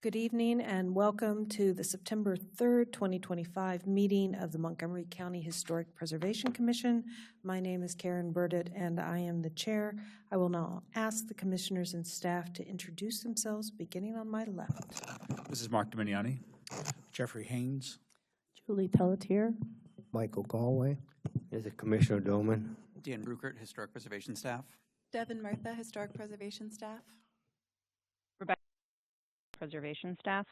Good evening and welcome to the September 3rd, 2025 meeting of the Montgomery County Historic Preservation Commission. My name is Karen Burdett and I am the chair. I will now ask the commissioners and staff to introduce themselves, beginning on my left. This is Mark Dominiani. Jeffrey Haynes. Julie Pelletier. Michael Galway. This is Commissioner Doman. Dan Bruckert, Historic Preservation Staff. Devin Murtha, Historic Preservation Staff. Preservation Staff.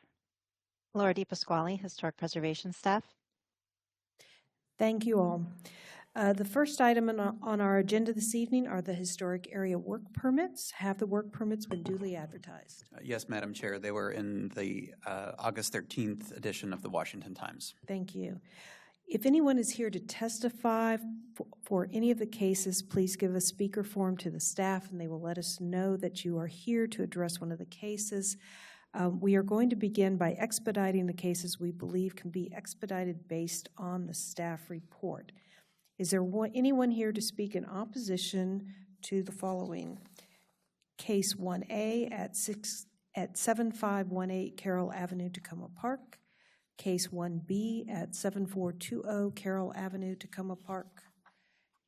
Laura DiPasquale, Historic Preservation Staff. Thank you all. The first item on our agenda this evening are the historic area work permits. Have the work permits been duly advertised? Yes, Madam Chair. They were in the August 13th edition of the Washington Times. Thank you. If anyone is here to testify for any of the cases, please give a speaker form to the staff and they will let us know that you are here to address one of the cases. We are going to begin by expediting the cases we believe can be expedited based on the staff report. Is there anyone here to speak in opposition to the following? Case 1A at 7518 Carroll Avenue, Tacoma Park. Case 1B at 7420 Carroll Avenue, Tacoma Park.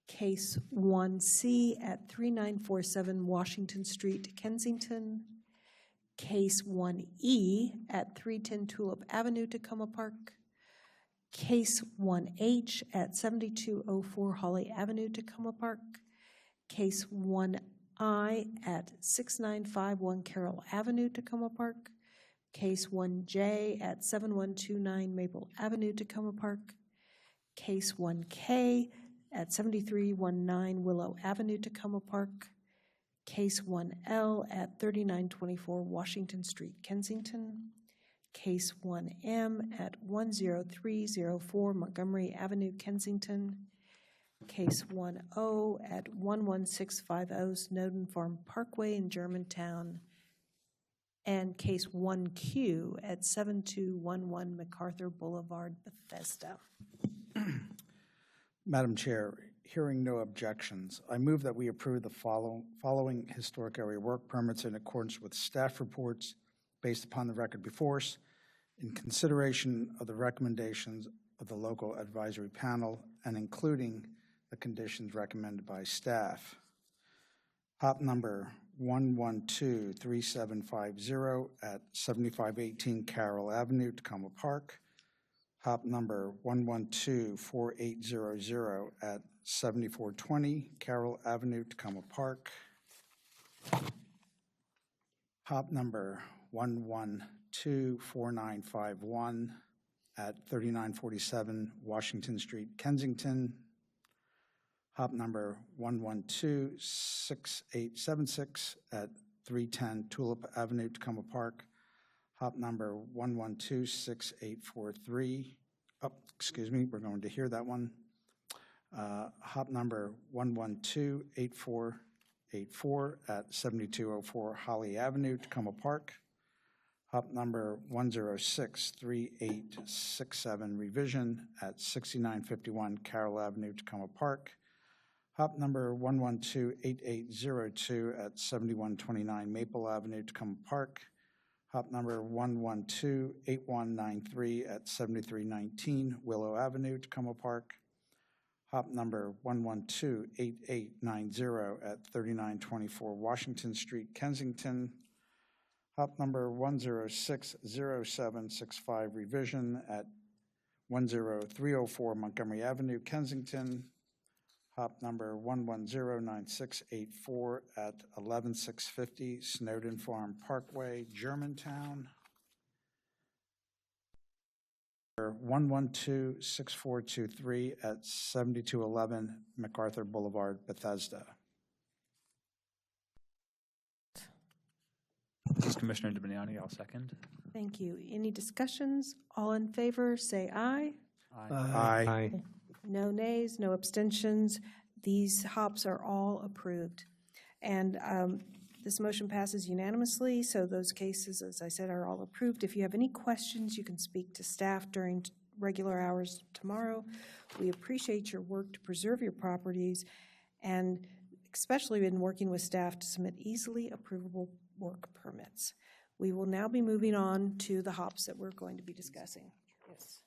Case 1C at 3947 Washington Street, Kensington. Case 1E at 310 Tulip Avenue, Tacoma Park. Case 1H at 7204 Holly Avenue, Tacoma Park. Case 1I at 6951 Carroll Avenue, Tacoma Park. Case 1J at 7129 Maple Avenue, Tacoma Park. Case 1K at 7319 Willow Avenue, Tacoma Park. Case 1L at 3924 Washington Street, Kensington. Case 1M at 10304 Montgomery Avenue, Kensington. Case 10 at 11650 Snowden Farm Parkway in Germantown. And case 1Q at 7211 MacArthur Boulevard, Bethesda. Madam Chair, hearing no objections, I move that we approve the following historic area work permits in accordance with staff reports based upon the record before us, in consideration of the recommendations of the local advisory panel and including the conditions recommended by staff. Hop number 1123750 at 7518 Carroll Avenue, Tacoma Park. Hop number 1124800 at 7420 Carroll Avenue, Tacoma Park. Hop number 1124951 at 3947 Washington Street, Kensington. Hop number 1126876 at 310 Tulip Avenue, Tacoma Park. Hop number 1126843. Oh, excuse me, we're going to hear that one. Hop number 1128484 at 7204 Holly Avenue, Tacoma Park. Hop number 1063867 revision at 6951 Carroll Avenue, Tacoma Park. Hop number 1128802 at 7129 Maple Avenue, Tacoma Park. Hop number 1128193 at 7319 Willow Avenue, Tacoma Park. Hop number 1128890 at 3924 Washington Street, Kensington. Hop number 1060765 revision at 10304 Montgomery Avenue, Kensington. Hop number 1109684 at 11650 Snowden Farm Parkway, Germantown. 1126423 at 7211 MacArthur Boulevard, Bethesda. This is Commissioner Dominiani. I'll second. Thank you. Any discussions? All in favor, say aye. Aye. No nays, no abstentions. These hops are all approved. And this motion passes unanimously, so those cases, as I said, are all approved. If you have any questions, you can speak to staff during regular hours tomorrow. We appreciate your work to preserve your properties and especially in working with staff to submit easily approvable work permits. We will now be moving on to the hops that we're going to be discussing. Yes.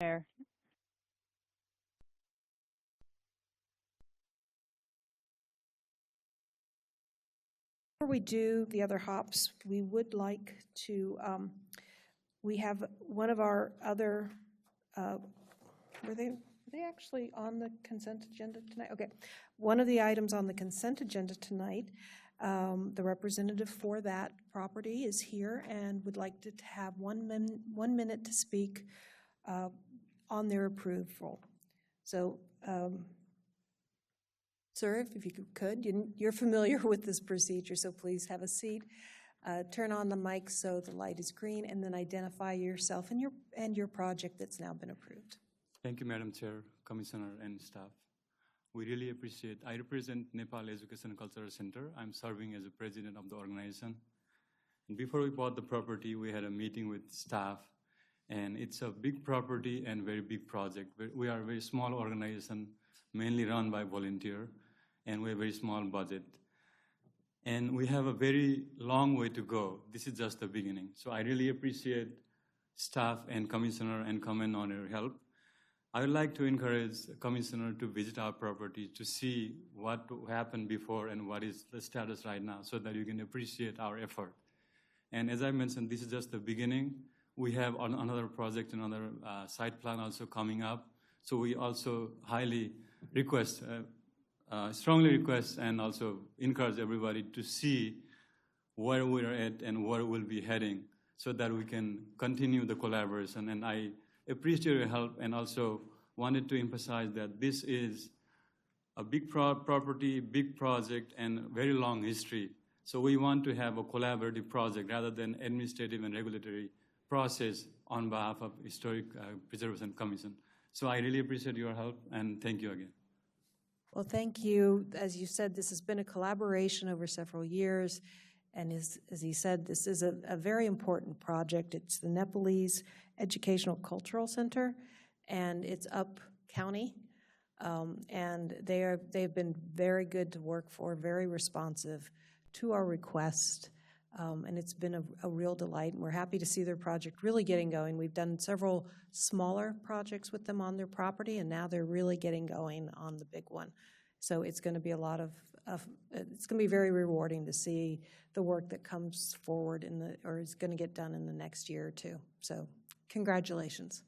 Chair. Before we do the other hops, we would like to, we have one of our other, were they actually on the consent agenda tonight? Okay. One of the items on the consent agenda tonight, the representative for that property is here and would like to have 1 minute to speak on their approval. So, sir, if you could, you're familiar with this procedure, so please have a seat. Turn on the mic so the light is green, and then identify yourself and your project that's now been approved. Thank you, Madam Chair, Commissioner, and staff. We really appreciate. I represent Nepal Education Cultural Center. I'm serving as the president of the organization. And before we bought the property, we had a meeting with staff, and it's a big property and very big project. We are a very small organization, mainly run by volunteer, and we have a very small budget. And we have a very long way to go. This is just the beginning. So I really appreciate staff and commissioner and comment on your help. I would like to encourage the commissioner to visit our property to see what happened before and what is the status right now so that you can appreciate our effort. And as I mentioned, this is just the beginning. We have another project, another site plan also coming up. So we also highly request, strongly request and also encourage everybody to see where we're at and where we'll be heading so that we can continue the collaboration. And I appreciate your help and also wanted to emphasize that this is a big property, big project, and very long history. So we want to have a collaborative project rather than administrative and regulatory process on behalf of Historic Preservation Commission. So I really appreciate your help and thank you again. Well, thank you. As you said, this has been a collaboration over several years. And as he said, this is a very important project. It's the Nepalese Educational Cultural Center, and it's up county. And they've been very good to work for, very responsive to our request. And it's been a real delight, and we're happy to see their project really getting going. We've done several smaller projects with them on their property, and now they're really getting going on the big one. So it's going to be it's going to be very rewarding to see the work that comes forward or is going to get done in the next year or two. So congratulations.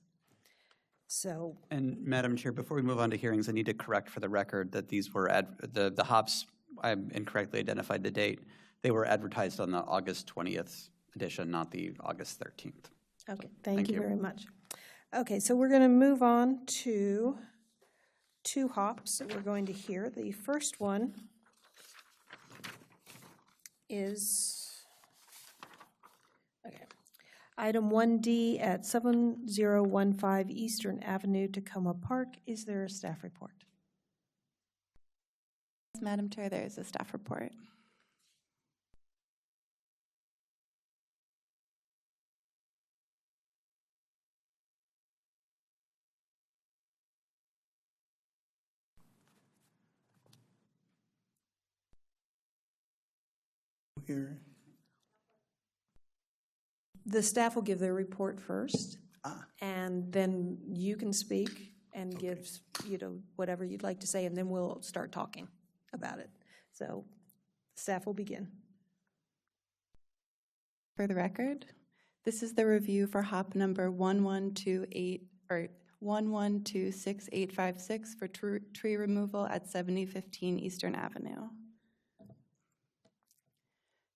So. And Madam Chair, before we move on to hearings, I need to correct for the record that these were the hops. I incorrectly identified the date. They were advertised on the August 20th edition, not the August 13th. Okay, thank you very much. Okay, so we're going to move on to 2 hops that we're going to hear. The first one is item 1D at 7015 Eastern Avenue, Tacoma Park. Is there a staff report? Madam Chair, there is a staff report. Here. The staff will give their report first, and then you can speak and give, whatever you'd like to say, and then we'll start talking about it. So staff will begin. For the record, this is the review for HOP number 11268856 for tree removal at 7015 Eastern Avenue.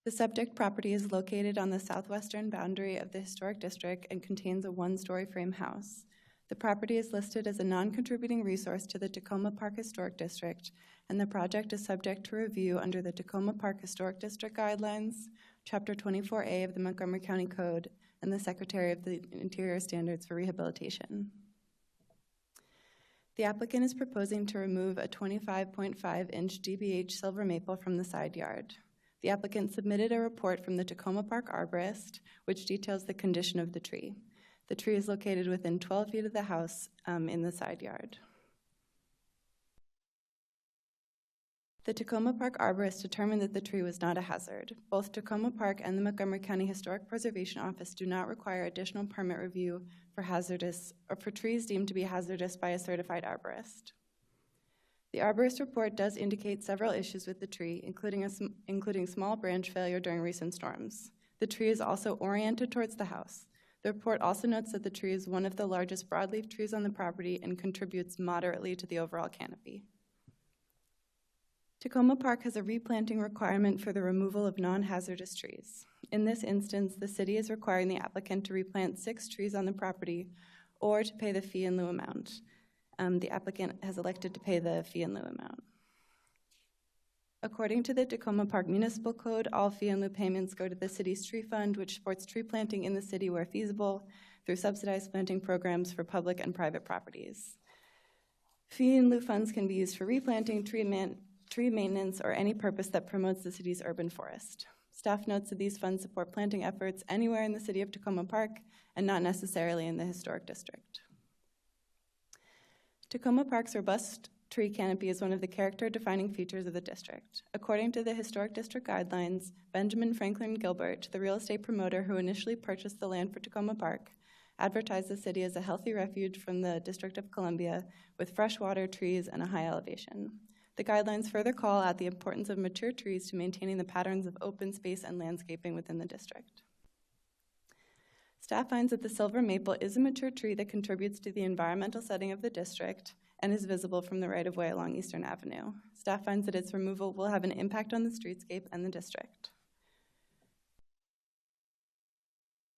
The subject property is located on the southwestern boundary of the historic district and contains a 1-story frame house. The property is listed as a non-contributing resource to the Tacoma Park Historic District, and the project is subject to review under the Tacoma Park Historic District Guidelines, Chapter 24A of the Montgomery County Code, and the Secretary of the Interior Standards for Rehabilitation. The applicant is proposing to remove a 25.5-inch DBH silver maple from the side yard. The applicant submitted a report from the Tacoma Park arborist, which details the condition of the tree. The tree is located within 12 feet of the house in the side yard. The Tacoma Park arborist determined that the tree was not a hazard. Both Tacoma Park and the Montgomery County Historic Preservation Office do not require additional permit review for hazardous or for trees deemed to be hazardous by a certified arborist. The arborist report does indicate several issues with the tree, including small branch failure during recent storms. The tree is also oriented towards the house. The report also notes that the tree is one of the largest broadleaf trees on the property and contributes moderately to the overall canopy. Tacoma Park has a replanting requirement for the removal of non-hazardous trees. In this instance, the city is requiring the applicant to replant 6 trees on the property or to pay the fee in lieu amount. The applicant has elected to pay the fee in lieu amount. According to the Tacoma Park Municipal Code, all fee in lieu payments go to the city's tree fund, which supports tree planting in the city where feasible through subsidized planting programs for public and private properties. Fee in lieu funds can be used for replanting, tree maintenance, or any purpose that promotes the city's urban forest. Staff notes that these funds support planting efforts anywhere in the city of Tacoma Park and not necessarily in the historic district. Tacoma Park's robust tree canopy is one of the character-defining features of the district. According to the Historic District Guidelines, Benjamin Franklin Gilbert, the real estate promoter who initially purchased the land for Tacoma Park, advertised the city as a healthy refuge from the District of Columbia with freshwater trees and a high elevation. The guidelines further call out the importance of mature trees to maintaining the patterns of open space and landscaping within the district. Staff finds that the silver maple is a mature tree that contributes to the environmental setting of the district and is visible from the right-of-way along Eastern Avenue. Staff finds that its removal will have an impact on the streetscape and the district.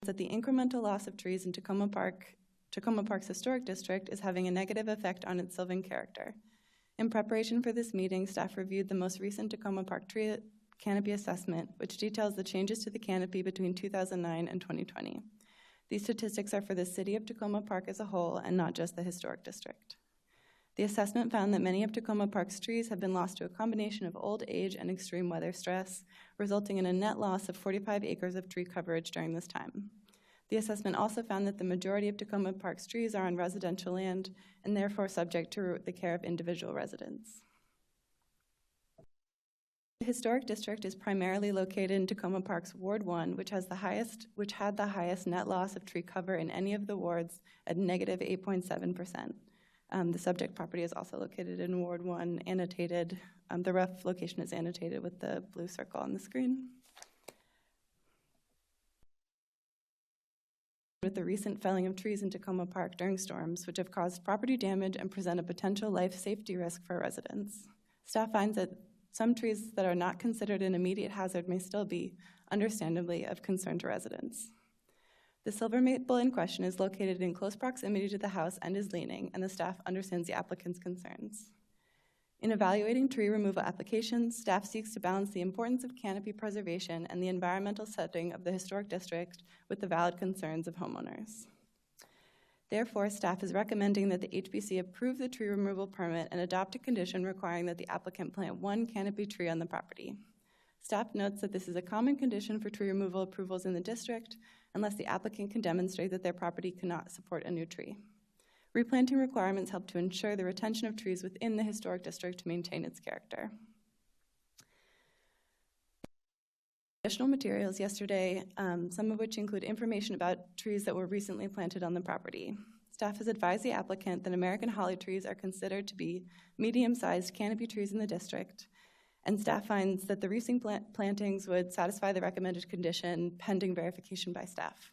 That the incremental loss of trees in Tacoma Park's historic district is having a negative effect on its sylvan character. In preparation for this meeting, staff reviewed the most recent Tacoma Park tree canopy assessment, which details the changes to the canopy between 2009 and 2020. These statistics are for the city of Tacoma Park as a whole and not just the historic district. The assessment found that many of Tacoma Park's trees have been lost to a combination of old age and extreme weather stress, resulting in a net loss of 45 acres of tree coverage during this time. The assessment also found that the majority of Tacoma Park's trees are on residential land and therefore subject to the care of individual residents. The historic district is primarily located in Tacoma Park's Ward 1, which had the highest net loss of tree cover in any of the wards at negative 8.7%. The subject property is also located in Ward 1, annotated. The rough location is annotated with the blue circle on the screen. With the recent felling of trees in Tacoma Park during storms, which have caused property damage and present a potential life safety risk for residents. Staff finds that some trees that are not considered an immediate hazard may still be, understandably, of concern to residents. The silver maple in question is located in close proximity to the house and is leaning, and the staff understands the applicant's concerns. In evaluating tree removal applications, staff seeks to balance the importance of canopy preservation and the environmental setting of the historic district with the valid concerns of homeowners. Therefore, staff is recommending that the HBC approve the tree removal permit and adopt a condition requiring that the applicant plant 1 canopy tree on the property. Staff notes that this is a common condition for tree removal approvals in the district unless the applicant can demonstrate that their property cannot support a new tree. Replanting requirements help to ensure the retention of trees within the historic district to maintain its character. Additional materials yesterday, some of which include information about trees that were recently planted on the property. Staff has advised the applicant that American holly trees are considered to be medium-sized canopy trees in the district, and staff finds that the recent plantings would satisfy the recommended condition pending verification by staff.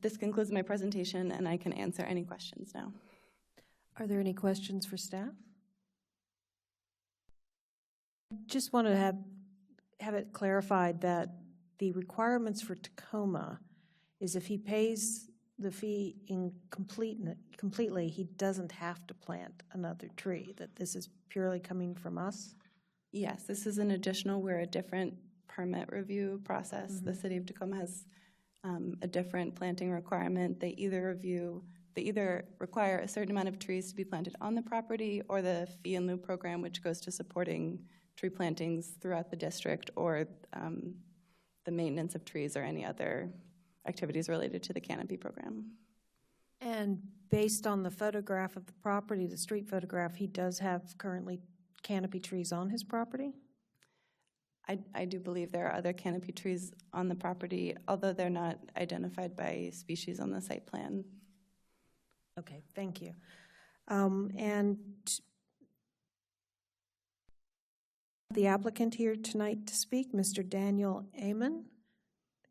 This concludes my presentation, and I can answer any questions now. Are there any questions for staff? Just want to have it clarified that the requirements for Tacoma is if he pays the fee completely, he doesn't have to plant another tree, that this is purely coming from us? Yes, this is an additional, we're a different permit review process. Mm-hmm. The city of Tacoma has a different planting requirement. They either require a certain amount of trees to be planted on the property, or the fee in lieu program, which goes to supporting tree plantings throughout the district, or the maintenance of trees or any other activities related to the canopy program. And based on the photograph of the property, the street photograph, he does have currently canopy trees on his property? I do believe there are other canopy trees on the property, although they're not identified by species on the site plan. Okay, thank you. And the applicant here tonight to speak, Mr. Daniel Amon.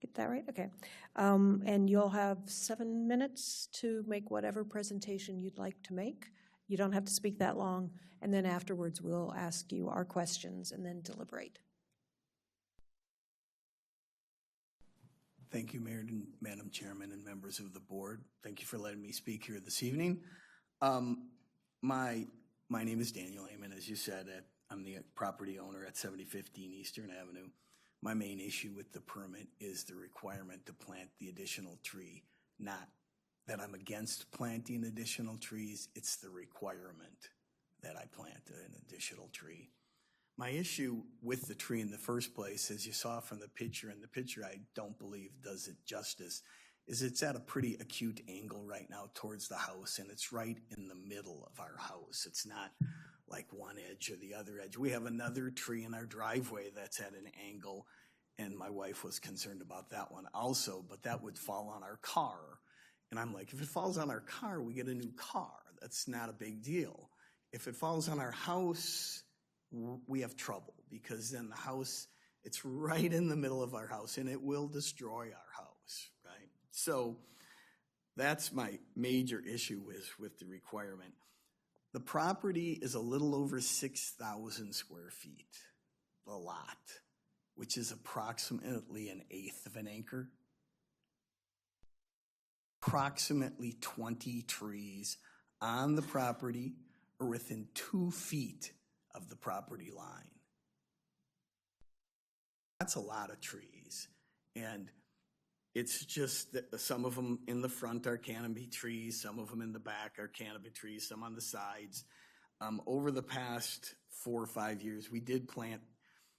Get that right? Okay. And you'll have 7 minutes to make whatever presentation you'd like to make. You don't have to speak that long. And then afterwards, we'll ask you our questions and then deliberate. Thank you, Mayor and Madam Chairman and members of the board. Thank you for letting me speak here this evening. My name is Daniel Amon, as you said. I'm the property owner at 7015 Eastern Avenue. My main issue with the permit is the requirement to plant the additional tree. Not that I'm against planting additional trees, it's the requirement that I plant an additional tree. My issue with the tree in the first place, as you saw from the picture, and the picture I don't believe does it justice, is it's at a pretty acute angle right now towards the house, and it's right in the middle of our house. It's not like one edge or the other edge. We have another tree in our driveway that's at an angle, and my wife was concerned about that one also, but that would fall on our car. And I'm like, if it falls on our car, we get a new car. That's not a big deal. If it falls on our house, we have trouble, because then the house, it's right in the middle of our house, and it will destroy our house, right? So that's my major issue with the requirement. The property is a little over 6,000 square feet, a lot, which is approximately 1/8 of an acre. Approximately 20 trees on the property or within 2 feet of the property line. That's a lot of trees. And it's just that some of them in the front are canopy trees, some of them in the back are canopy trees, some on the sides. Over the past 4 or 5 years, we did plant,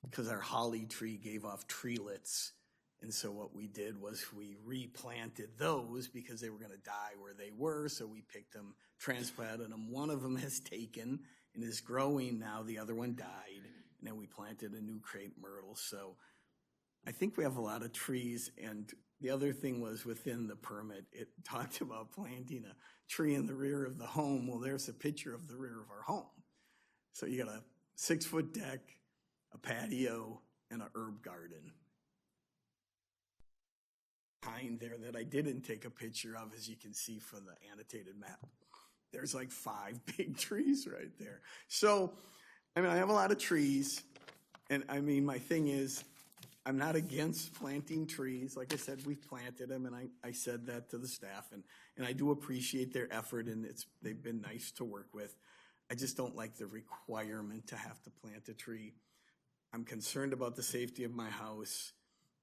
because our holly tree gave off treelets. And so what we did was we replanted those because they were going to die where they were. So we picked them, transplanted them. One of them has taken and is growing now. The other one died. And then we planted a new crepe myrtle. So I think we have a lot of trees. And the other thing was within the permit, it talked about planting a tree in the rear of the home. Well, there's a picture of the rear of our home. So you got a 6-foot deck, a patio, and an herb garden. Behind there that I didn't take a picture of, as you can see from the annotated map. There's like 5 big trees right there. So, I mean, I have a lot of trees, and I mean, my thing is, I'm not against planting trees. Like I said, we've planted them, and I said that to the staff, and I do appreciate their effort, and they've been nice to work with. I just don't like the requirement to have to plant a tree. I'm concerned about the safety of my house.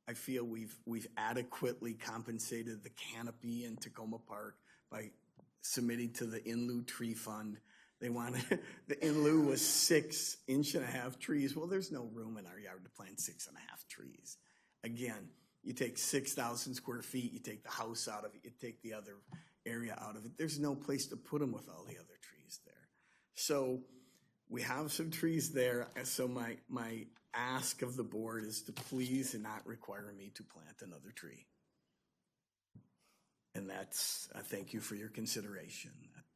I feel we've adequately compensated the canopy in Tacoma Park by submitting to the in lieu tree fund. They wanted, the in lieu was 6 1.5-inch trees. Well, there's no room in our yard to plant 6.5 trees. Again, you take 6,000 square feet, you take the house out of it, you take the other area out of it. There's no place to put them with all the other trees there. So we have some trees there. And so my ask of the board is to please and not require me to plant another tree. And that's, thank you for your consideration.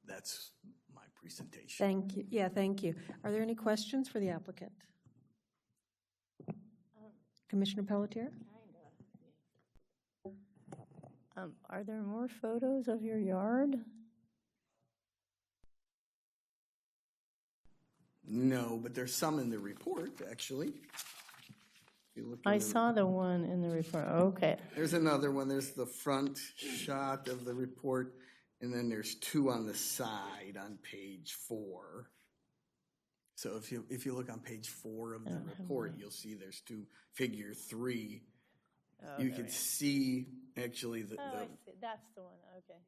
That's my presentation. Thank you. Yeah, thank you. Are there any questions for the applicant? Commissioner Pelletier? Are there more photos of your yard? No, but there's some in the report, actually. If you look in I saw the one in the report. Okay. There's another one. There's the front shot of the report, and then there's 2 on the side on page 4. So if you look on page 4 of the report, you'll see there's 2, figure 3. Oh, You can see actually the I see. That's the one. Okay.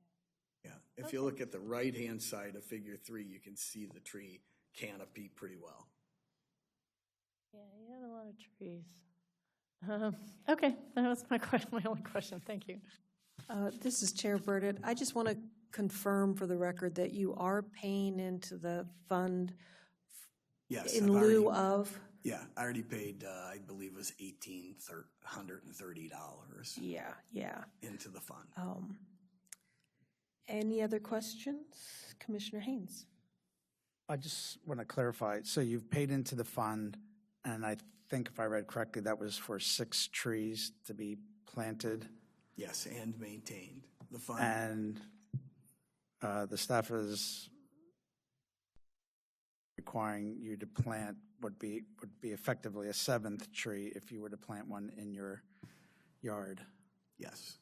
yeah. If you look at the right-hand side of figure 3, you can see the tree canopy pretty well. Yeah, you have a lot of trees. Okay, that was my question. My only question. Thank you. This is Chair Burdett. I just want to confirm for the record that you are paying into the fund Yes. in I've already- lieu of? Yeah, I already paid, I believe it was $1,830 Yeah. into the fund. Any other questions? Commissioner Haynes? I just want to clarify, so you've paid into the fund, and I think if I read correctly, that was for 6 trees to be planted, Yes, and maintained. The fund, and the staff is requiring you to plant would be effectively a 7th tree if you were to plant one in your yard. yes.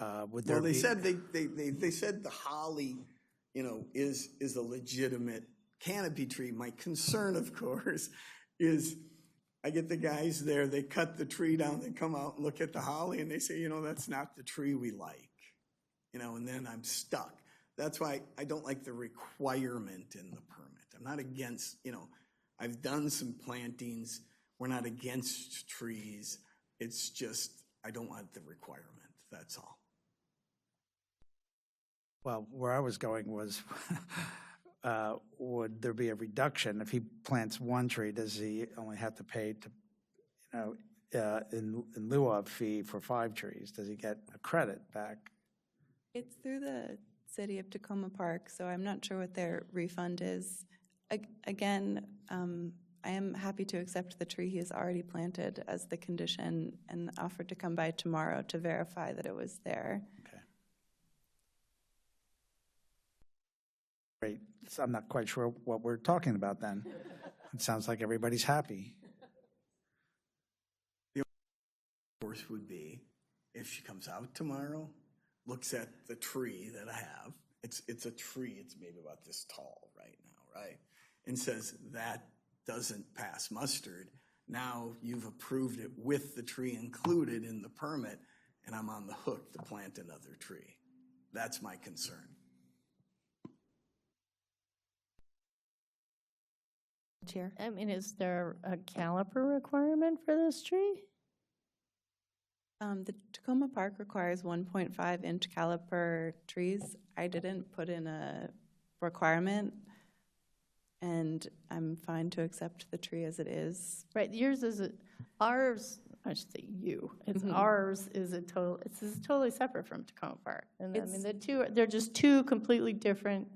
Would there Well, they be? said they said the holly, is a legitimate canopy tree. My concern, of course, is I get the guys there, they cut the tree down, they come out and look at the holly and they say, that's not the tree we like, and then I'm stuck. That's why I don't like the requirement in the permit. I'm not against, I've done some plantings. We're not against trees. It's just, I don't want the requirement. That's all. Well, where I was going was, would there be a reduction? If he plants 1 tree, does he only have to pay to, in lieu of fee for 5 trees? Does he get a credit back? It's through the city of Tacoma Park, so I'm not sure what their refund is. Again, I am happy to accept the tree he has already planted as the condition and offered to come by tomorrow to verify that it was there. Okay. Great. So I'm not quite sure what we're talking about then. It sounds like everybody's happy. The course would be if she comes out tomorrow, looks at the tree that I have. It's a tree. It's maybe about this tall right now, right? And says that doesn't pass mustard. Now you've approved it with the tree included in the permit, and I'm on the hook to plant another tree. That's my concern. Chair? I mean, is there a caliper requirement for this tree? The Tacoma Park requires 1.5-inch caliper trees. I didn't put in a requirement, and I'm fine to accept the tree as it is. Right, yours is, ours, I should say you, it's ours is it's totally separate from Tacoma Park. And I mean, they're just 2 completely different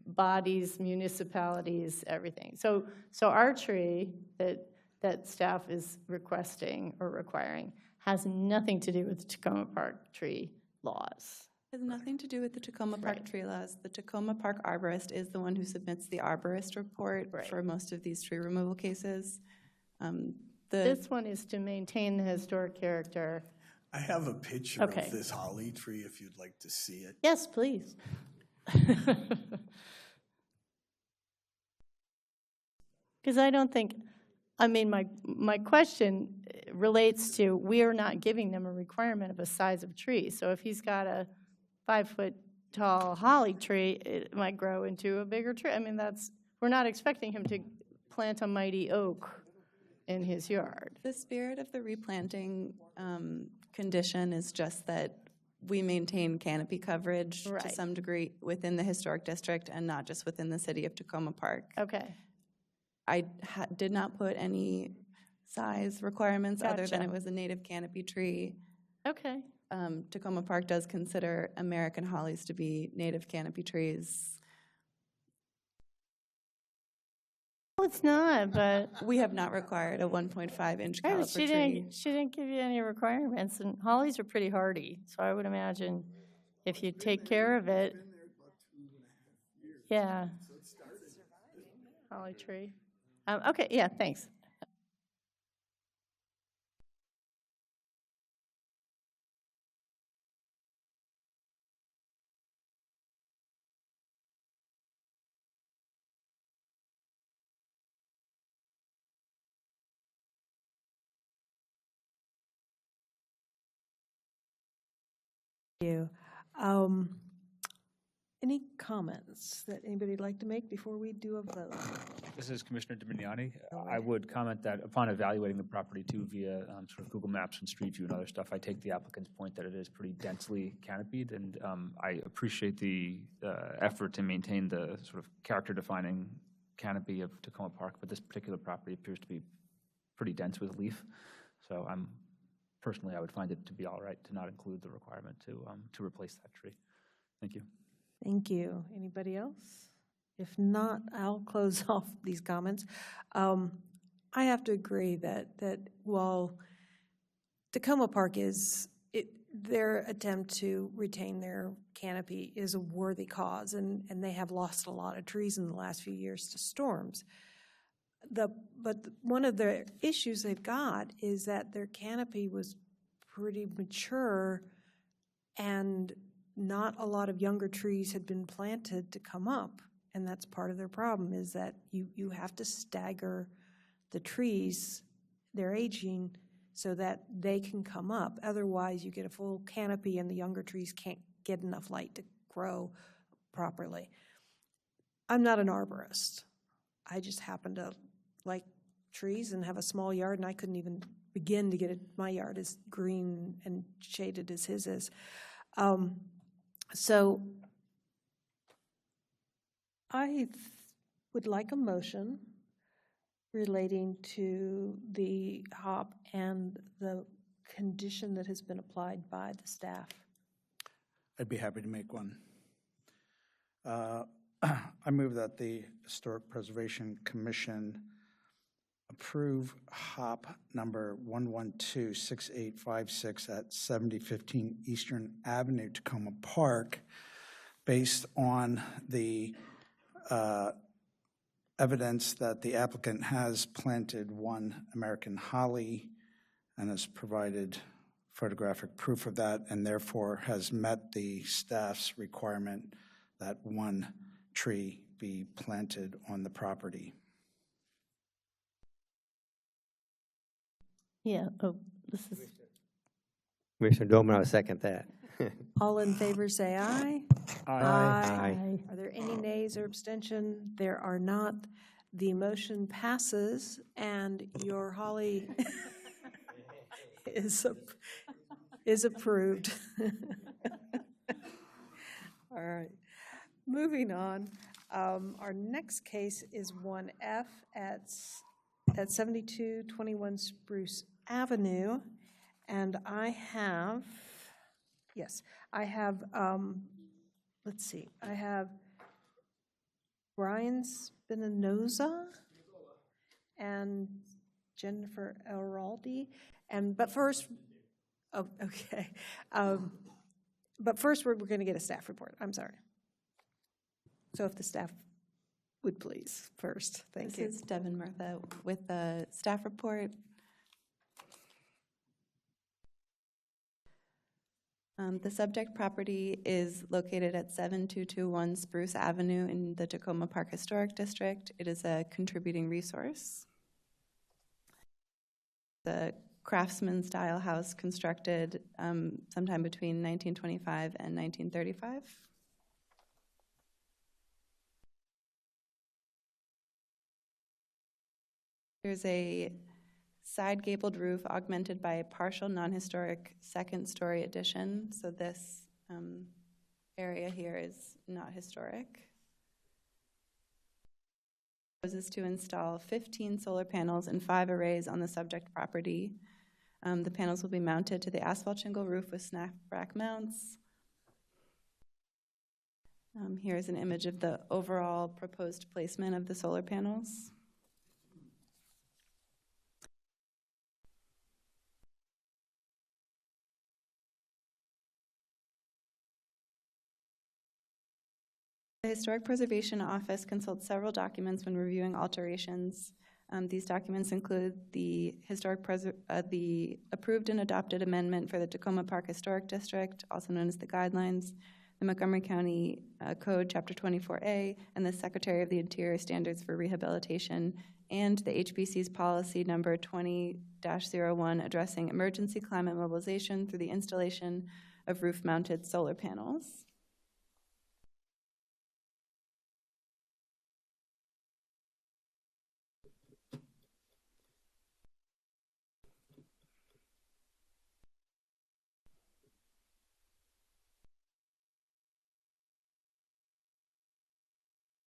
bodies, municipalities, everything. So our tree that staff is requesting or requiring has nothing to do with the Tacoma Park tree laws. It has nothing to do with the Tacoma Park tree laws. The Tacoma Park arborist is the one who submits the arborist report for most of these tree removal cases. This one is to maintain the historic character. I have a picture of this holly tree if you'd like to see it. Yes, please. Because I don't think, I mean, my question relates to, we are not giving them a requirement of a size of tree. So if he's got a 5-foot-tall holly tree, it might grow into a bigger tree. I mean, we're not expecting him to plant a mighty oak in his yard. The spirit of the replanting condition is just that we maintain canopy coverage to some degree within the historic district and not just within the city of Tacoma Park. Okay. I did not put any size requirements other than it was a native canopy tree. Okay. Tacoma Park does consider American hollies to be native canopy trees. Well, it's not, but we have not required a 1.5-inch caliper tree. She didn't give you any requirements, and hollies are pretty hardy, so I would imagine if you take care of it. Yeah. Holly tree. Okay, yeah, thanks. You. Any comments that anybody'd like to make before we do a vote? This is Commissioner Dominiani. Go I would comment that upon evaluating the property too via sort of Google Maps and Street View and other stuff, I take the applicant's point that it is pretty densely canopied, and I appreciate the effort to maintain the sort of character-defining canopy of Tacoma Park, but this particular property appears to be pretty dense with leaf. So personally, I would find it to be all right to not include the requirement to replace that tree. Thank you. Thank you. Anybody else? If not, I'll close off these comments. I have to agree that while Tacoma Park their attempt to retain their canopy is a worthy cause, and they have lost a lot of trees in the last few years to storms. But one of the issues they've got is that their canopy was pretty mature, and not a lot of younger trees had been planted to come up. And that's part of their problem, is that you have to stagger the trees, their aging, so that they can come up. Otherwise, you get a full canopy and the younger trees can't get enough light to grow properly. I'm not an arborist. I just happen to like trees and have a small yard, and I couldn't even begin to get it. My yard is green and shaded as his is. So I would like a motion relating to the hop and the condition that has been applied by the staff. I'd be happy to make one. I move that the Historic Preservation Commission approve HOP number 1126856 at 7015 Eastern Avenue, Tacoma Park, based on the evidence that the applicant has planted one American holly and has provided photographic proof of that, and therefore has met the staff's requirement that one tree be planted on the property. Yeah, this is, Commissioner Doman, I'll second that. All in favor, say aye. Aye. Are there any nays or abstention? There are not. The motion passes, and your holly is approved. All right. Moving on. Our next case is 1F at 7221 Spruce Avenue, and I have, let's see, I have Brian Spinoza and Jennifer Elraldi, but first, okay, but first we're going to get a staff report. I'm sorry. So if the staff would please first, thank you. This is Devin Murtha with the staff report. The subject property is located at 7221 Spruce Avenue in the Tacoma Park Historic District. It is a contributing resource. The craftsman-style house constructed sometime between 1925 and 1935. There's a side gabled roof augmented by a partial non-historic second-story addition. So this area here is not historic. Proposes to install 15 solar panels and 5 arrays on the subject property. The panels will be mounted to the asphalt shingle roof with snapback mounts. Here is an image of the overall proposed placement of the solar panels. The Historic Preservation Office consults several documents when reviewing alterations. These documents include the the approved and adopted amendment for the Tacoma Park Historic District, also known as the guidelines, the Montgomery County Code, Chapter 24A, and the Secretary of the Interior Standards for Rehabilitation, and the HBC's policy number 20-01 addressing emergency climate mobilization through the installation of roof-mounted solar panels.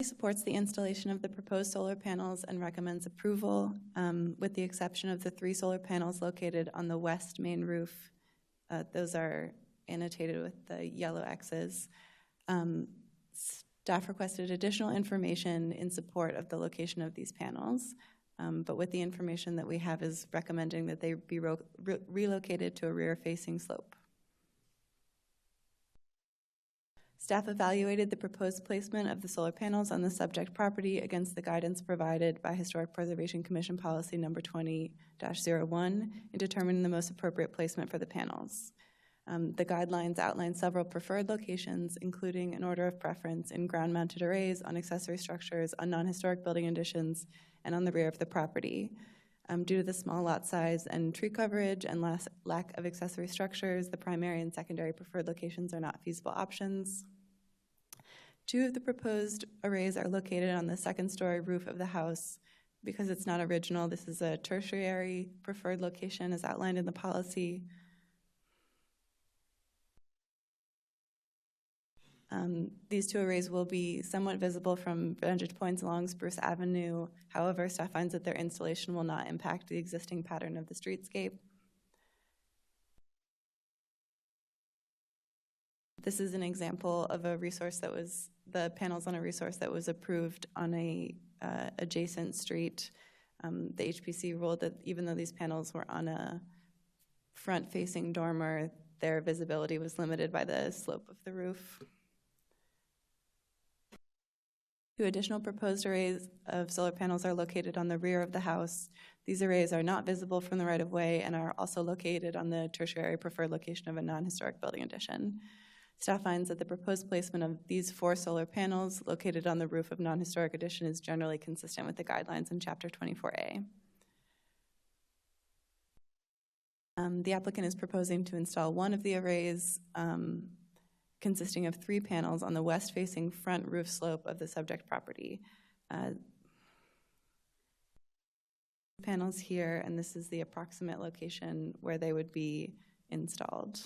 Supports the installation of the proposed solar panels and recommends approval, with the exception of the 3 solar panels located on the west main roof. Those are annotated with the yellow X's. Staff requested additional information in support of the location of these panels, but with the information that we have is recommending that they be relocated to a rear-facing slope. Staff evaluated the proposed placement of the solar panels on the subject property against the guidance provided by Historic Preservation Commission Policy Number 20-01 in determining the most appropriate placement for the panels. The guidelines outline several preferred locations, including an order of preference in ground-mounted arrays, on accessory structures, on non-historic building additions, and on the rear of the property. Due to the small lot size and tree coverage and lack of accessory structures, the primary and secondary preferred locations are not feasible options. 2 of the proposed arrays are located on the second-story roof of the house. Because it's not original, this is a tertiary preferred location as outlined in the policy. These 2 arrays will be somewhat visible from vantage points along Spruce Avenue. However, staff finds that their installation will not impact the existing pattern of the streetscape. This is an example of a resource that was, the panels on a resource that was approved on a adjacent street. The HPC ruled that even though these panels were on a front-facing dormer, their visibility was limited by the slope of the roof. 2 additional proposed arrays of solar panels are located on the rear of the house. These arrays are not visible from the right-of-way and are also located on the tertiary preferred location of a non-historic building addition. Staff finds that the proposed placement of these 4 solar panels located on the roof of non-historic addition is generally consistent with the guidelines in Chapter 24A. The applicant is proposing to install one of the arrays consisting of 3 panels on the west-facing front roof slope of the subject property. Panels here, and this is the approximate location where they would be installed.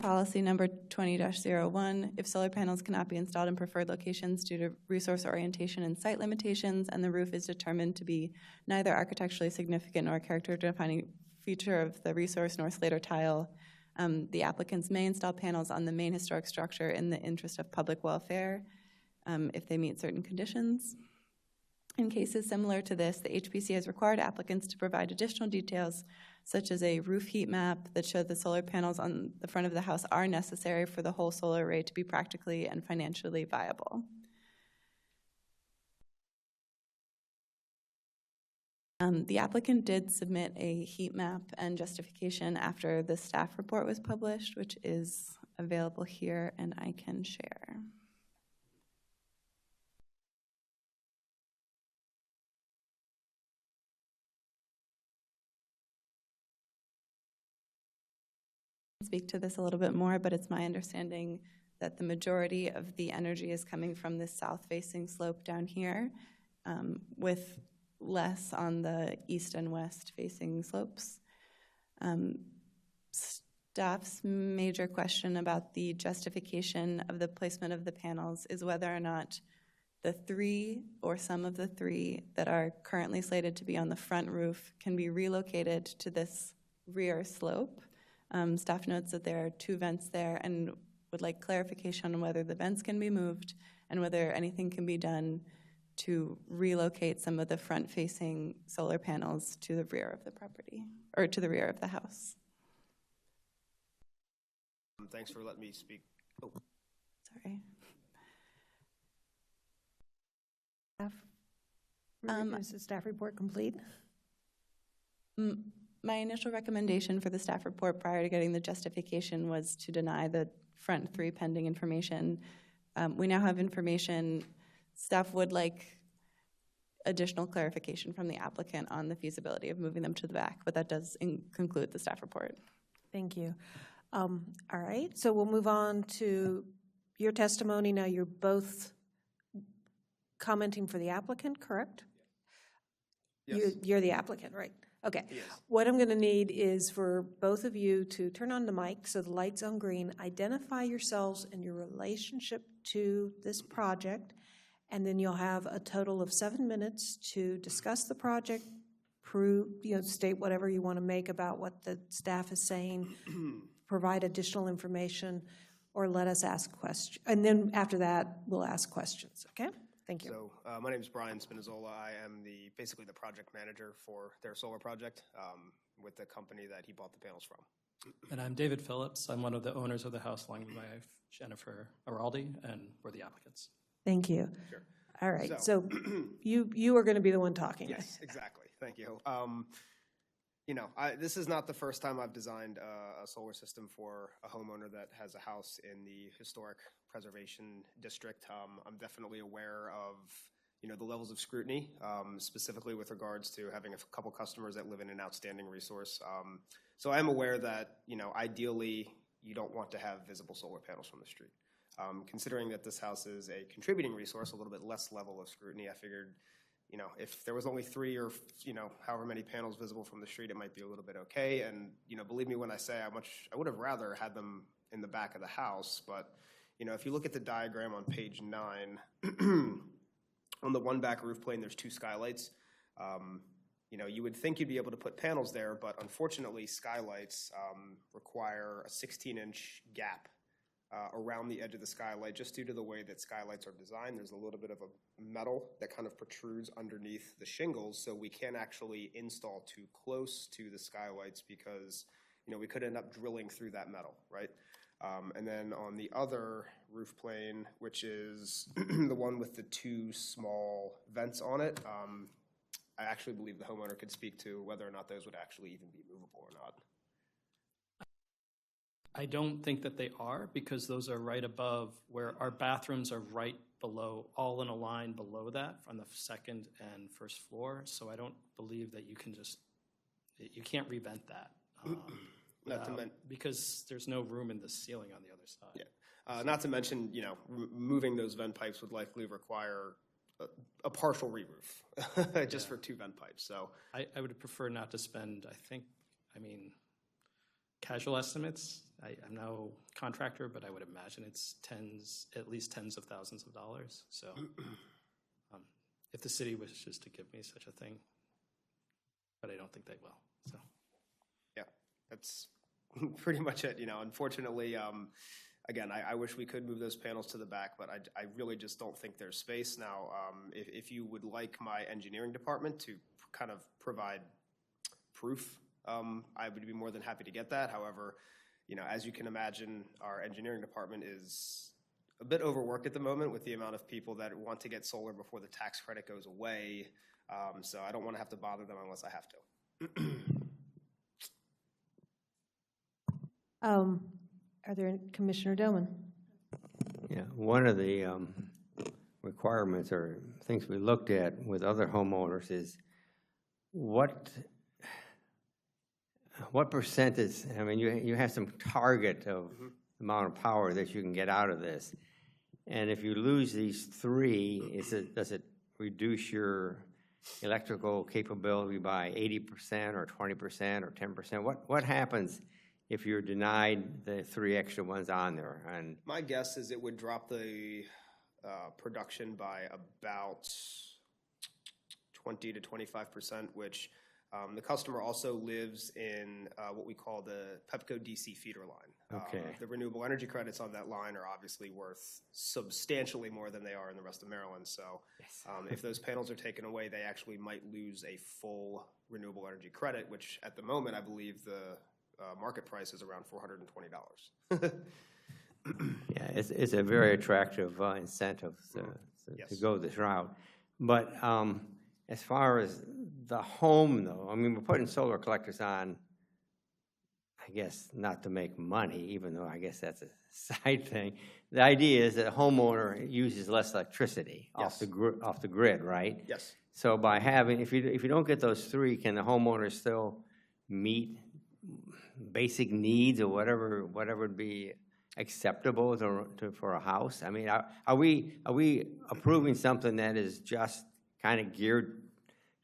Policy number 20-01, if solar panels cannot be installed in preferred locations due to resource orientation and site limitations, and the roof is determined to be neither architecturally significant nor a character-defining feature of the resource nor slate or tile, the applicants may install panels on the main historic structure in the interest of public welfare if they meet certain conditions. In cases similar to this, the HPC has required applicants to provide additional details, such as a roof heat map that showed the solar panels on the front of the house are necessary for the whole solar array to be practically and financially viable. The applicant did submit a heat map and justification after the staff report was published, which is available here and I can share. Speak to this a little bit more, but it's my understanding that the majority of the energy is coming from this south-facing slope down here, with less on the east and west-facing slopes. Staff's major question about the justification of the placement of the panels is whether or not the 3 or some of the 3 that are currently slated to be on the front roof can be relocated to this rear slope. Staff notes that there are 2 vents there and would like clarification on whether the vents can be moved and whether anything can be done to relocate some of the front-facing solar panels to the rear of the property, or to the rear of the house. Thanks for letting me speak. Oh. Sorry. Is the staff report complete? My initial recommendation for the staff report prior to getting the justification was to deny the front 3 pending information. We now have information. Staff would like additional clarification from the applicant on the feasibility of moving them to the back, but that does conclude the staff report. Thank you. All right, so we'll move on to your testimony. Now you're both commenting for the applicant, correct? Yes. You're the applicant, right? Okay. He is. What I'm going to need is for both of you to turn on the mic so the light's on green, identify yourselves and your relationship to this project, and then you'll have a total of 7 minutes to discuss the project, state whatever you want to make about what the staff is saying, provide additional information, or let us ask questions. And then after that, we'll ask questions, okay? Thank you. So my name is Brian Spinazzola. I am basically the project manager for their solar project with the company that he bought the panels from. And I'm David Phillips. I'm one of the owners of the house along with my wife, Jennifer Araldi, and we're the applicants. Thank you. Sure. All right, so you are going to be the one talking. Yes, exactly. Thank you. This is not the first time I've designed a solar system for a homeowner that has a house in the historic preservation district. I'm definitely aware of, the levels of scrutiny, specifically with regards to having a couple customers that live in an outstanding resource. So I'm aware that, ideally, you don't want to have visible solar panels from the street. Considering that this house is a contributing resource, a little bit less level of scrutiny, I figured, if there was only 3 or, however many panels visible from the street, it might be a little bit okay. And, believe me when I say I would have rather had them in the back of the house. But, if you look at the diagram on page 9, on the one back roof plane, there's 2 skylights. You would think you'd be able to put panels there, but unfortunately, skylights require a 16-inch gap around the edge of the skylight, just due to the way that skylights are designed. There's a little bit of a metal that kind of protrudes underneath the shingles, so we can't actually install too close to the skylights because, we could end up drilling through that metal, right? And then on the other roof plane, which is the one with the 2 small vents on it, I actually believe the homeowner could speak to whether or not those would actually even be movable or not. I don't think that they are, because those are right above where our bathrooms are right below, all in a line below that on the 2nd and 1st floor. So I don't believe that you can't revent that. Because there's no room in the ceiling on the other side. Yeah. Not to mention, moving those vent pipes would likely require a partial re-roof just for 2 vent pipes. So I would prefer not to spend, casual estimates. I'm no contractor, but I would imagine it's at least tens of thousands of dollars. So if the city wishes to give me such a thing, but I don't think they will. So yeah, that's pretty much it. Unfortunately, again, I wish we could move those panels to the back, but I really just don't think there's space. Now, if you would like my engineering department to kind of provide proof, I would be more than happy to get that. However, as you can imagine, our engineering department is a bit overworked at the moment with the amount of people that want to get solar before the tax credit goes away. So I don't want to have to bother them unless I have to. Are there, Commissioner Doman? Yeah, one of the requirements or things we looked at with other homeowners is what percentage, you have some target of amount of power that you can get out of this. And if you lose these 3, does it reduce your electrical capability by 80% or 20% or 10%? What happens if you're denied the 3 extra ones on there? And my guess is it would drop the production by about 20 to 25%, which the customer also lives in what we call the Pepco DC feeder line. Okay. The renewable energy credits on that line are obviously worth substantially more than they are in the rest of Maryland. So if those panels are taken away, they actually might lose a full renewable energy credit, which at the moment I believe the market price is around $420. Yeah, it's a very attractive incentive to go this route. But as far as the home, though, we're putting solar collectors on, I guess, not to make money, even though I guess that's a side thing. The idea is that a homeowner uses less electricity off the grid, right? Yes. So by having, if you don't get those 3, can the homeowner still meet basic needs or whatever would be acceptable for a house? Are we approving something that is just kind of geared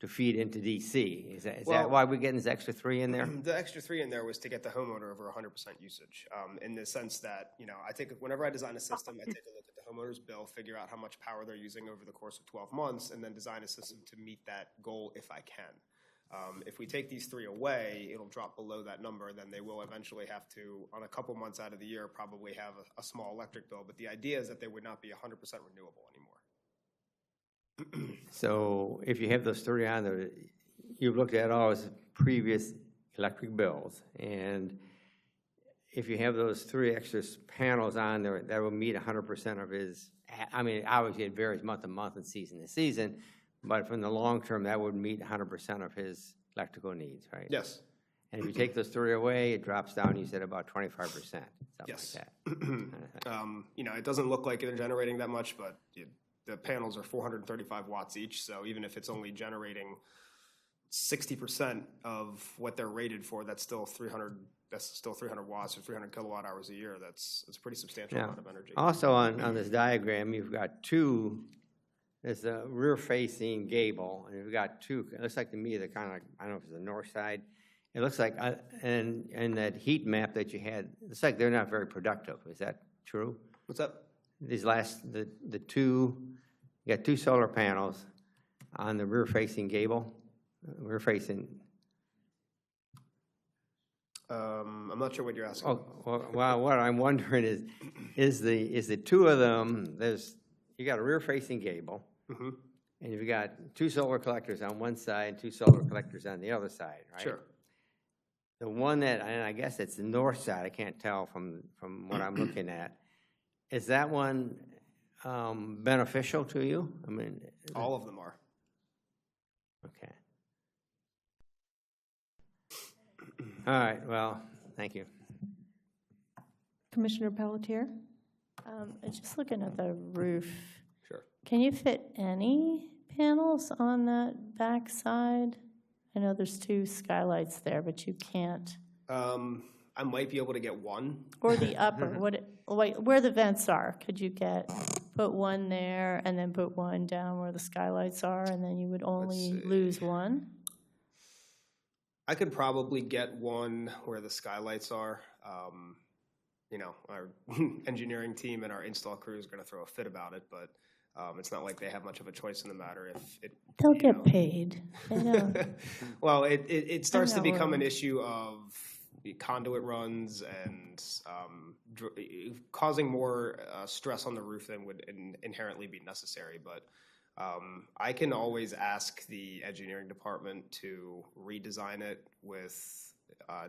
to feed into DC. Is that Well- why we're getting this extra 3 in there? The extra 3 in there was to get the homeowner over 100% usage, in the sense that, I take, whenever I design a system, I take a look at the homeowner's bill, figure out how much power they're using over the course of 12 months, and then design a system to meet that goal if I can. If we take these 3 away, it'll drop below that number, then they will eventually have to, on a couple months out of the year, probably have a small electric bill. But the idea is that they would not be 100% renewable anymore. So if you have those 3 on there, you've looked at all his previous electric bills, and if you have those 3 extra panels on there, that will meet 100% of his, I mean, obviously it varies month to month and season to season, but from the long term, that would meet 100% of his electrical needs, right? Yes. And if you take those 3 away, it drops down, you said about 25%, something Yes. like that. It doesn't look like they're generating that much, but the panels are 435 watts each. So even if it's only generating 60% of what they're rated for, that's still 300 watts or 300 kilowatt hours a year. That's a pretty substantial amount of energy. Also on this diagram, you've got 2, there's a rear-facing gable, and you've got 2, it looks like to me they're kind of like, I don't know if it's the north side. It looks like, and that heat map that you had, it's like they're not very productive. Is that true? What's up? These the 2, you got 2 solar panels on the rear-facing gable, rear-facing. I'm not sure what you're asking. Oh, well, what I'm wondering is the 2 of them, you got a rear-facing gable, Mm-hmm. and you've got 2 solar collectors on one side and 2 solar collectors on the other side, right? Sure. The one that, and I guess it's the north side, I can't tell from what I'm looking at, is that one beneficial to you? I mean, All of them are. okay. All right, well, thank you. Commissioner Pelletier? Just looking at the roof. Sure. Can you fit any panels on that back side? I know there's 2 skylights there, but you can't. I might be able to get 1. Or the upper, where the vents are, could you put 1 there and then put 1 down where the skylights are, and then you would only lose 1? I could probably get 1 where the skylights are. Our engineering team and our install crew is going to throw a fit about it, but it's not like they have much of a choice in the matter. They'll get paid. They know. Well, it starts to become an issue of conduit runs and causing more stress on the roof than would inherently be necessary. But I can always ask the engineering department to redesign it with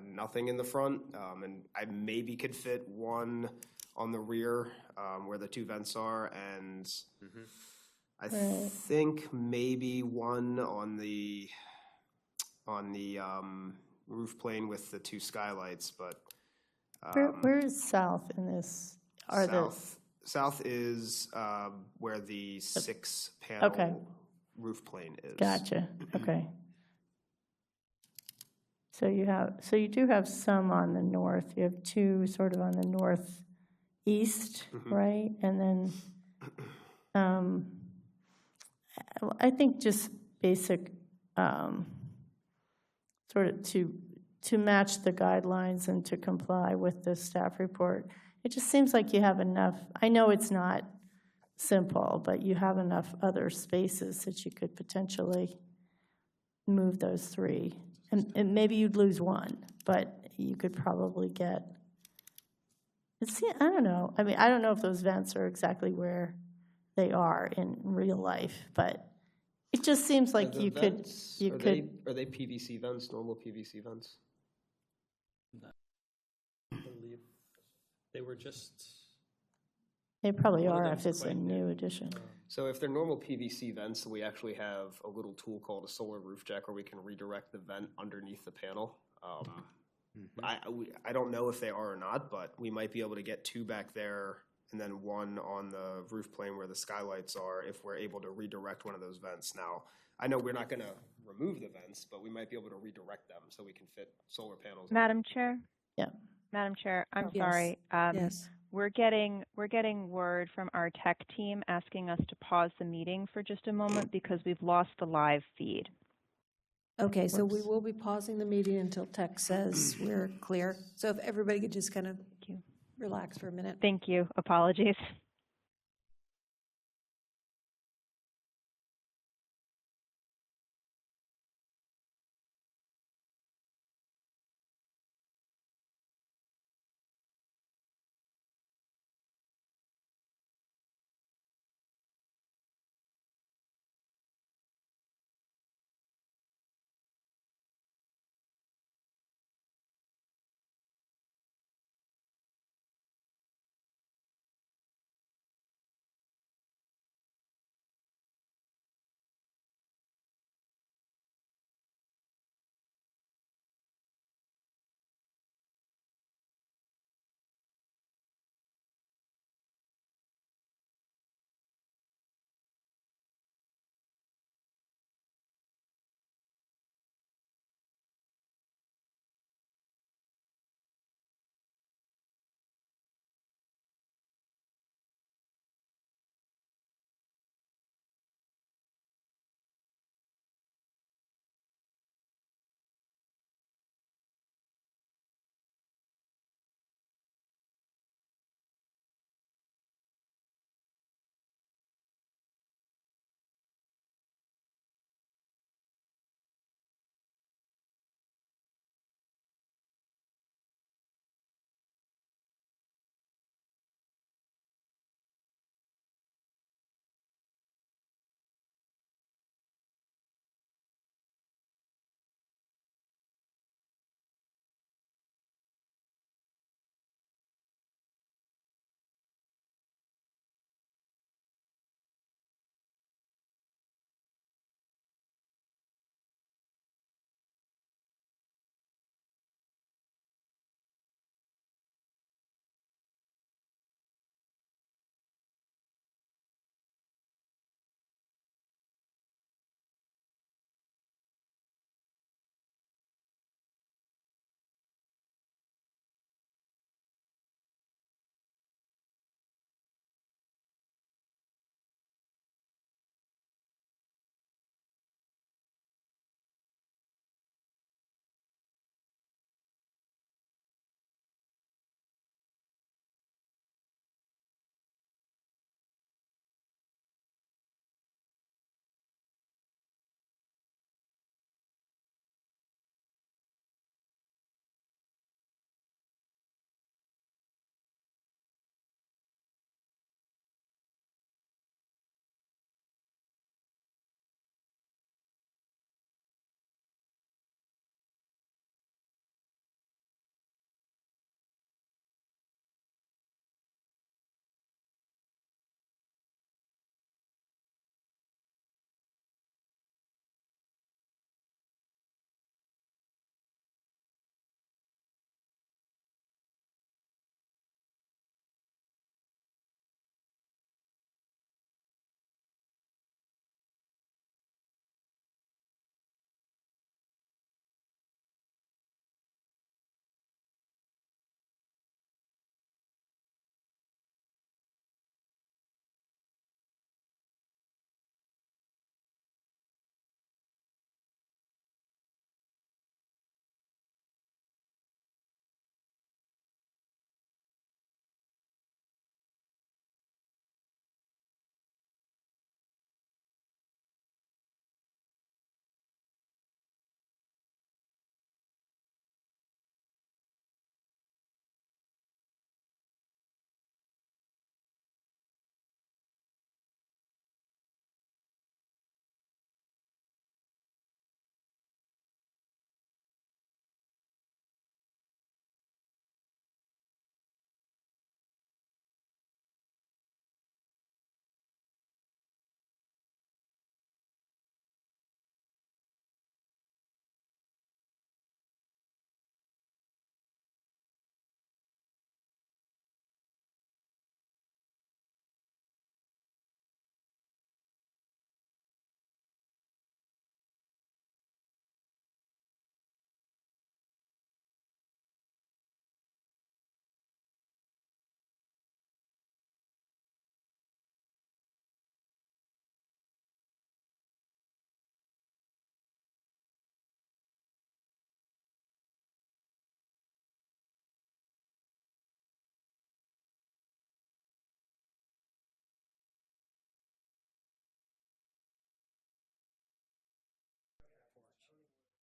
nothing in the front, and I maybe could fit 1 on the rear where the 2 vents are, and I think maybe 1 on the roof plane with the 2 skylights. But Where is south in this? South is where the 6-panel roof plane is. Gotcha. Okay. So you do have some on the north. You have 2 sort of on the northeast, right? And then I think just basic sort of to match the guidelines and to comply with the staff report. It just seems like you have enough. I know it's not simple, but you have enough other spaces that you could potentially move those 3. And maybe you'd lose 1, but you could probably get, I don't know. I mean, I don't know if those vents are exactly where they are in real life, but it just seems like you could. Are they PVC vents, normal PVC vents? I believe they were just. They probably One of are them's if it's a quite new new. addition. So if they're normal PVC vents, we actually have a little tool called a solar roof jack where we can redirect the vent underneath the panel. I don't know if they are or not, but we might be able to get 2 back there and then 1 on the roof plane where the skylights are if we're able to redirect one of those vents. Now, I know we're not going to remove the vents, but we might be able to redirect them so we can fit solar panels. Madam Chair? Yeah. Madam Chair, I'm Yes. sorry. Yes. We're getting word from our tech team asking us to pause the meeting for just a moment because we've lost the live feed. Okay, so we will be pausing the meeting until tech says we're clear. So if everybody could just kind of relax for a minute. Thank you. Apologies.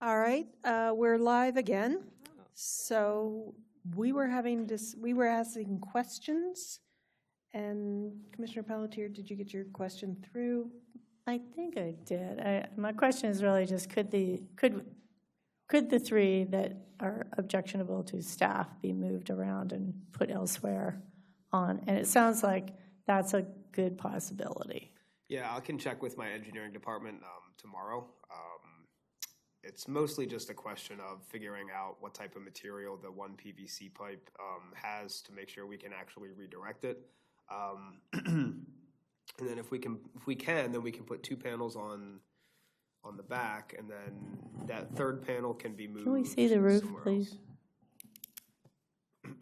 All right, we're live again. So we were asking questions, and Commissioner Pelletier, did you get your question through? I think I did. My question is really just could the three that are objectionable to staff be moved around and put elsewhere on? And it sounds like that's a good possibility. Yeah, I can check with my engineering department tomorrow. It's mostly just a question of figuring out what type of material the one PVC pipe has to make sure we can actually redirect it. And then if we can, then we can put 2 panels on the back, and then that third panel can be moved. Can we see the roof, somewhere please? else.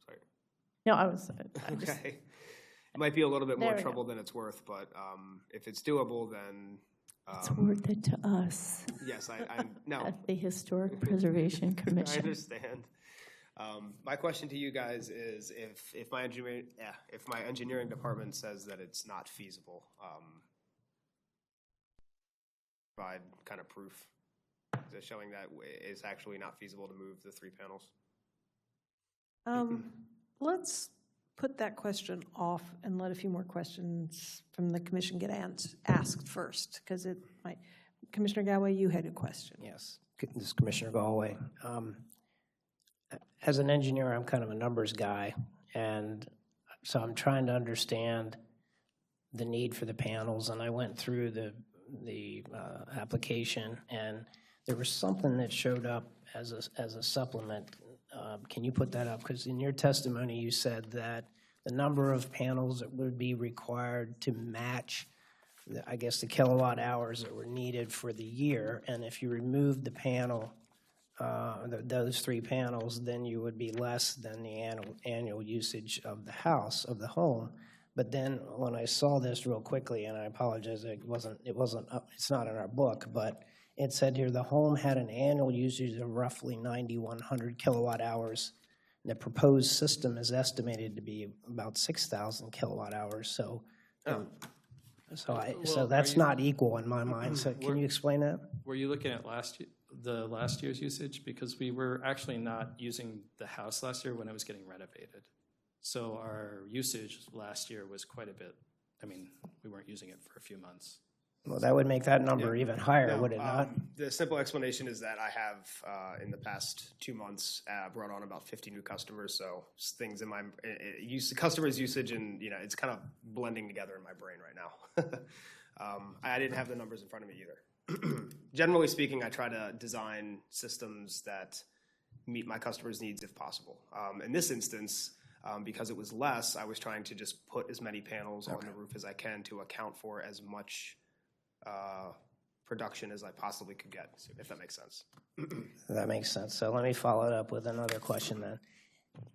Sorry. No, I was. Okay. It might be a little bit more There we trouble than it's worth, but if it's doable, then. It's worth it to us. Yes, I no. At the Historic Preservation I Commission. understand. My question to you guys is if my engineering department says that it's not feasible, provide kind of proof showing that it's actually not feasible to move the 3 panels. Let's put that question off and let a few more questions from the commission get asked first, because it might. Commissioner Galway, you had a question. Yes, this is Commissioner Galway. As an engineer, I'm kind of a numbers guy, and so I'm trying to understand the need for the panels, and I went through the application, and there was something that showed up as a supplement. Can you put that up? Because in your testimony, you said that the number of panels that would be required to match, I guess, the kilowatt hours that were needed for the year. And if you removed the panel, those 3 panels, then you would be less than the annual usage of the house, of the home. But then when I saw this real quickly, and I apologize, it's not in our book, but it said here the home had an annual usage of roughly 9,100 kilowatt hours. And the proposed system is estimated to be about 6,000 kilowatt hours. So, so that's not equal in my mind. So can you explain that? Were you looking at the last year's usage? Because we were actually not using the house last year when it was getting renovated. So our usage last year was quite a bit. I mean, we weren't using it for a few months. Well, that would make that number even higher, No, would it not? The simple explanation is that I have, in the past 2 months, brought on about 50 new customers. So things in my customers' usage, and it's kind of blending together in my brain right now. I didn't have the numbers in front of me either. Generally speaking, I try to design systems that meet my customers' needs if possible. In this instance, because it was less, I was trying to just put as many panels on the roof as I can to account for as much production as I possibly could get, if that makes sense. That makes sense. So let me follow it up with another question then.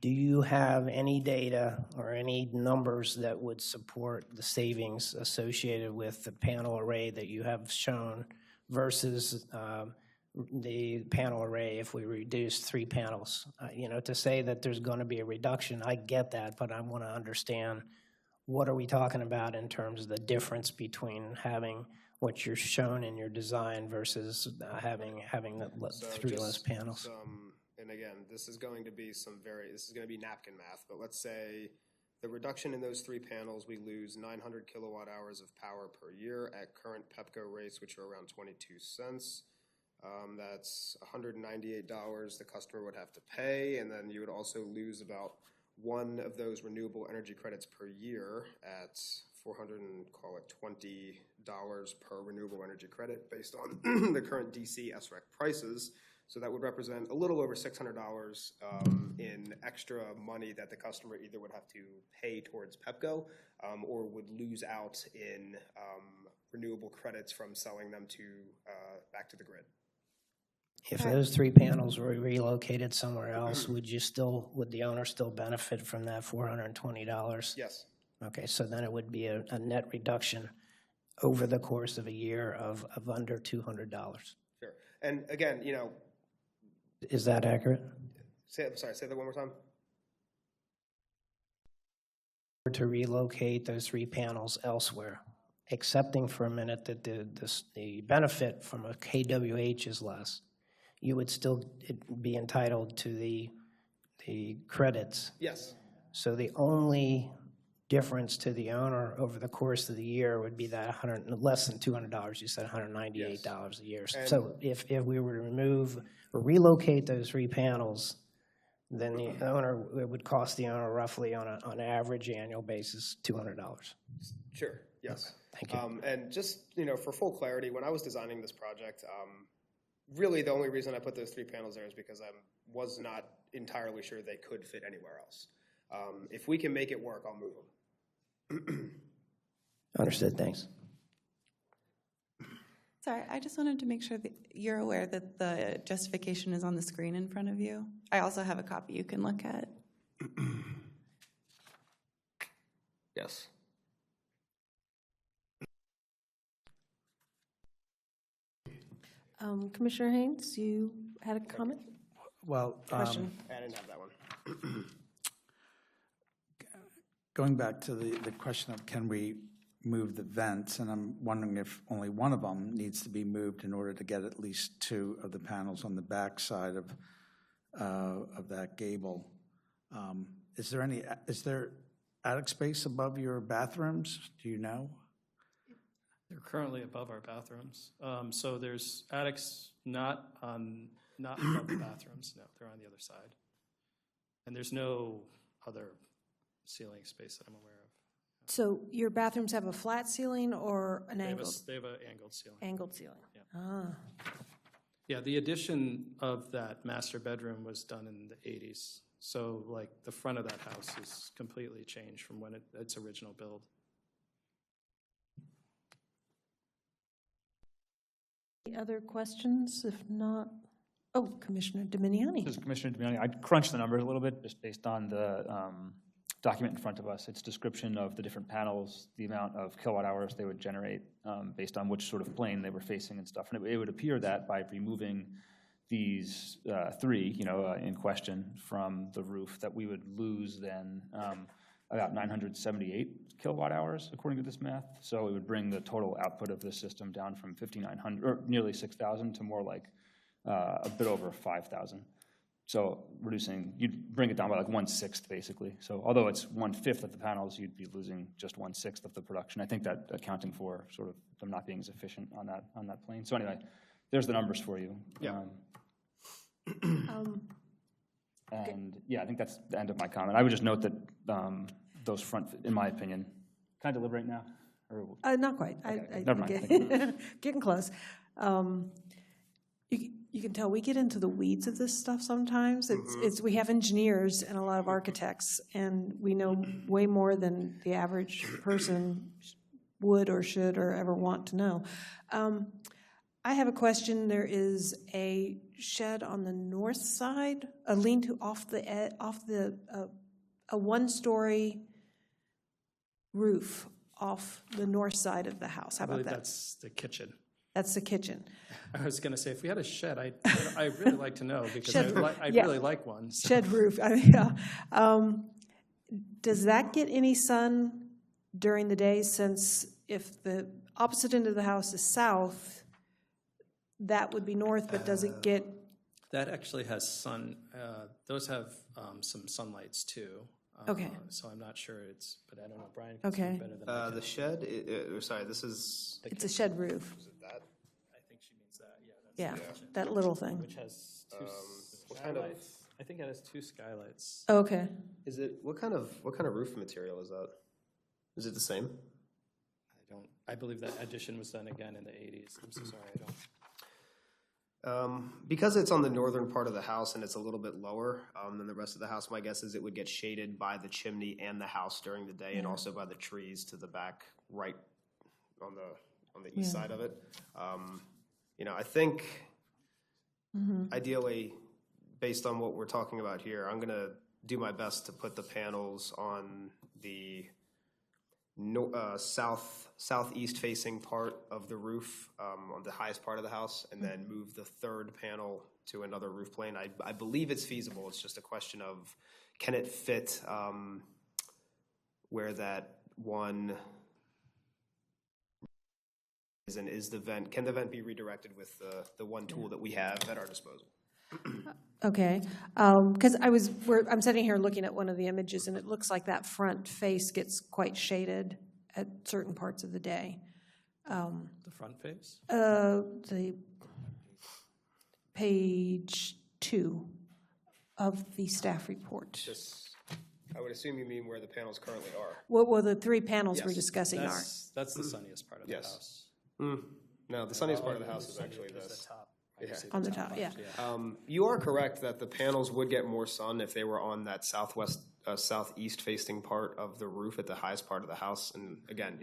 Do you have any data or any numbers that would support the savings associated with the panel array that you have shown versus the panel array if we reduce 3 panels? To say that there's going to be a reduction, I get that, but I want to understand what are we talking about in terms of the difference between having what you're shown in your design versus having the 3 less panels. And again, this is going to be napkin math, but let's say the reduction in those 3 panels, we lose 900 kilowatt hours of power per year at current Pepco rates, which are around 22 cents. That's $198 the customer would have to pay, and then you would also lose about 1 of those renewable energy credits per year at $420 per renewable energy credit based on the current DC SREC prices. So that would represent a little over $600 in extra money that the customer either would have to pay towards Pepco or would lose out in renewable credits from selling them to back to the grid. If those 3 panels were relocated somewhere else, would the owner still benefit from that $420? Yes. Okay, so then it would be a net reduction over the course of a year of under $200. Sure. And again, Is that accurate? Say that one more time. To relocate those 3 panels elsewhere, accepting for a minute that the benefit from a KWH is less, you would still be entitled to the credits. Yes. So the only difference to the owner over the course of the year would be that less than $200. You said $198 a year. So if we were to remove or relocate those 3 panels, then the owner, it would cost the owner roughly on an average annual basis $200. Sure, yes. Okay, thank you. And just, for full clarity, when I was designing this project, really the only reason I put those 3 panels there is because I was not entirely sure they could fit anywhere else. If we can make it work, I'll move them. Understood, thanks. Sorry, I just wanted to make sure that you're aware that the justification is on the screen in front of you. I also have a copy you can look at. Yes. Commissioner Haynes, you had a comment? Well, Question? I didn't have that one. going back to the question of can we move the vents, and I'm wondering if only one of them needs to be moved in order to get at least 2 of the panels on the back side of that gable. Is there attic space above your bathrooms? Do you know? They're currently above our bathrooms. So there's attics not above the bathrooms. No, they're on the other side. And there's no other ceiling space that I'm aware of. So your bathrooms have a flat ceiling or an angled? They have an angled ceiling. Angled ceiling. Yeah. Ah. Yeah, the addition of that master bedroom was done in the 80s. So like the front of that house is completely changed from when its original build. Any other questions? If not, oh, Commissioner Dominiani. This is Commissioner Dominiani. I crunched the numbers a little bit just based on the document in front of us. Its description of the different panels, the amount of kilowatt hours they would generate based on which sort of plane they were facing and stuff. And it would appear that by removing these 3, in question from the roof, that we would lose then about 978 kilowatt hours, according to this math. So it would bring the total output of the system down from 5,900, or nearly 6,000 to more like a bit over 5,000. So you'd bring it down by like 1/6 basically. So although it's 1/5 of the panels, you'd be losing just 1/6 of the production. I think that accounting for sort of them not being as efficient on that plane. So anyway, there's the numbers for you. Yeah. And yeah, I think that's the end of my comment. I would just note that those in my opinion, can I deliberate now? Or, Not quite. okay, never mind. Getting close. You can tell we get into the weeds of this stuff sometimes. We have engineers and a lot of architects, and we know way more than the average person would or should or ever want to know. I have a question. There is a shed on the north side, a lean-to a one-story roof off the north side of the house. How I about believe that? that's the kitchen. That's the kitchen. I was going to say, if we had a shed, I'd really like to know, because Shed roof, I'd yeah. really like one. So. Shed roof, yeah. Does that get any sun during the day, since if the opposite end of the house is south, that would be north, but does it get? That actually has sun. Those have some sunlights too. Okay. So I'm not sure but I don't know, Brian. Okay. Better than I can. The shed, sorry, this is... It's a shed roof. Is it that? I think she means that. Yeah. That's Yeah, the kitchen, that little thing. which has 2 what kind of- skylights. I think it has 2 skylights. Okay. Is it, what kind of roof material is that? Is it the same? I believe that addition was done again in the 80s. I'm so sorry, I don't. Because it's on the northern part of the house and it's a little bit lower than the rest of the house, my guess is it would get shaded by the chimney and the house during the day, and also by the trees to the back right on the east side of it. I think ideally, based on what we're talking about here, I'm going to do my best to put the panels on the southeast facing part of the roof, on the highest part of the house, and then move the 3rd panel to another roof plane. I believe it's feasible. It's just a question of, can it fit where that one And can the vent be redirected with the one tool that we have at our disposal? Okay, because I'm sitting here looking at one of the images, and it looks like that front face gets quite shaded at certain parts of the day. The front face? The page 2 of the staff report. I would assume you mean where the panels currently are. Well, the 3 panels we're Yes, discussing are. That's the sunniest part of the house. No, the sunniest part of the house is actually this. Yeah. On the top, yeah. You are correct that the panels would get more sun if they were on that southeast facing part of the roof at the highest part of the house. And again,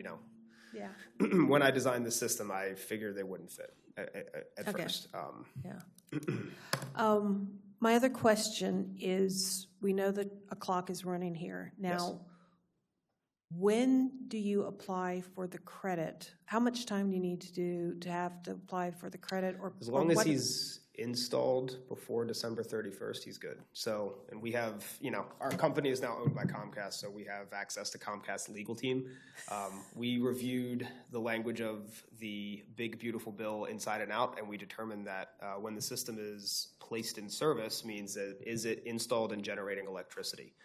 Yeah. when I designed the system, I figured they wouldn't fit at Okay. first. Yeah. My other question is, we know that a clock is running here. Now, when do you apply for the credit? How much time do you need to have to apply for the credit? Or As long as he's installed before December 31st, he's good. So, and we have, our company is now owned by Comcast, so we have access to Comcast's legal team. We reviewed the language of the big, beautiful bill inside and out, and we determined that when the system is placed in service means that is it installed and generating electricity.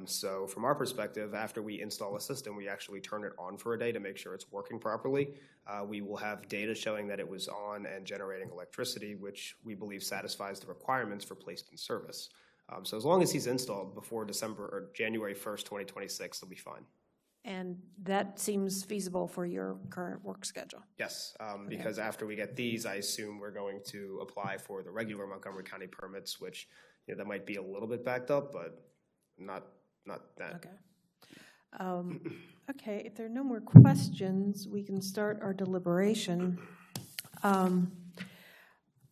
So from our perspective, after we install a system, we actually turn it on for a day to make sure it's working properly. We will have data showing that it was on and generating electricity, which we believe satisfies the requirements for placed in service. So as long as he's installed before January 1st, 2026, it'll be fine. And that seems feasible for your current work schedule? Yes, because after we get these, I assume we're going to apply for the regular Montgomery County permits, which that might be a little bit backed up, but not that. Okay. Okay, if there are no more questions, we can start our deliberation.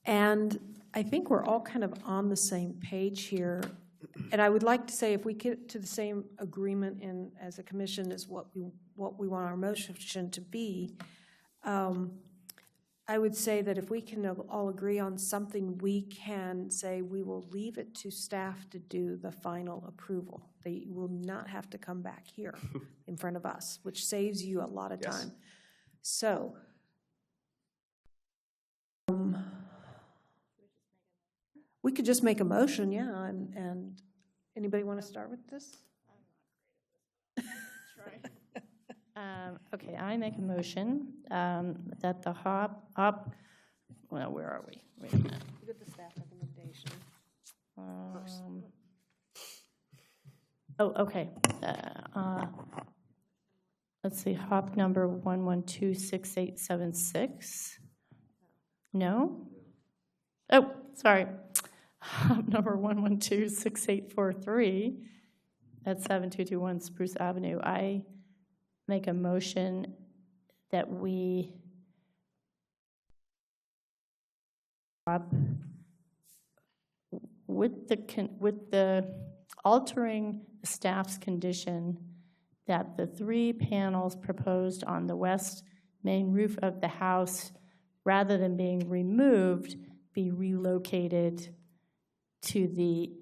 And I think we're all kind of on the same page here. And I would like to say, if we get to the same agreement as a commission as what we want our motion to be, I would say that if we can all agree on something, we can say we will leave it to staff to do the final approval. They will not have to come back here in front of us, which saves you a lot of time. So, we could just make a motion, yeah, and anybody want to start with this? Okay, I make a motion that the well, where are we? Wait a minute. Look at the staff recommendation. Okay. Let's see, HOP number 1126876. No? Oh, sorry. HOP number 1126843 at 7221 Spruce Avenue. I make a motion that we with the altering the staff's condition that the 3 panels proposed on the west main roof of the house, rather than being removed, be relocated to the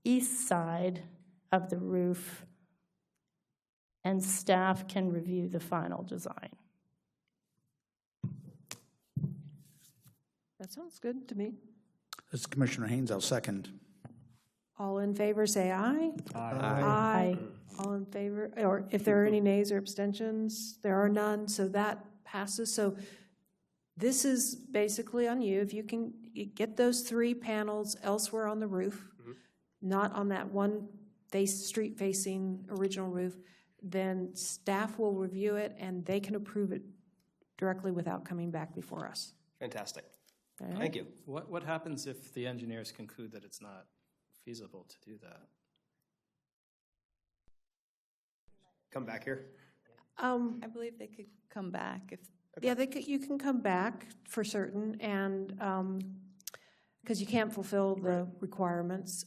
east side of the roof, and staff can review the final design. That sounds good to me. This is Commissioner Haynes, I'll second. All in favor, say aye. Aye. All in favor, or if there are any nays or abstentions, there are none, so that passes. So this is basically on you. If you can get those 3 panels elsewhere on the roof, not on that one street-facing original roof, then staff will review it and they can approve it directly without coming back before us. Fantastic. All right? Thank you. What happens if the engineers conclude that it's not feasible to do that? Come back here. I believe they could come back if. Yeah, you can come back for certain, and because you can't fulfill the requirements.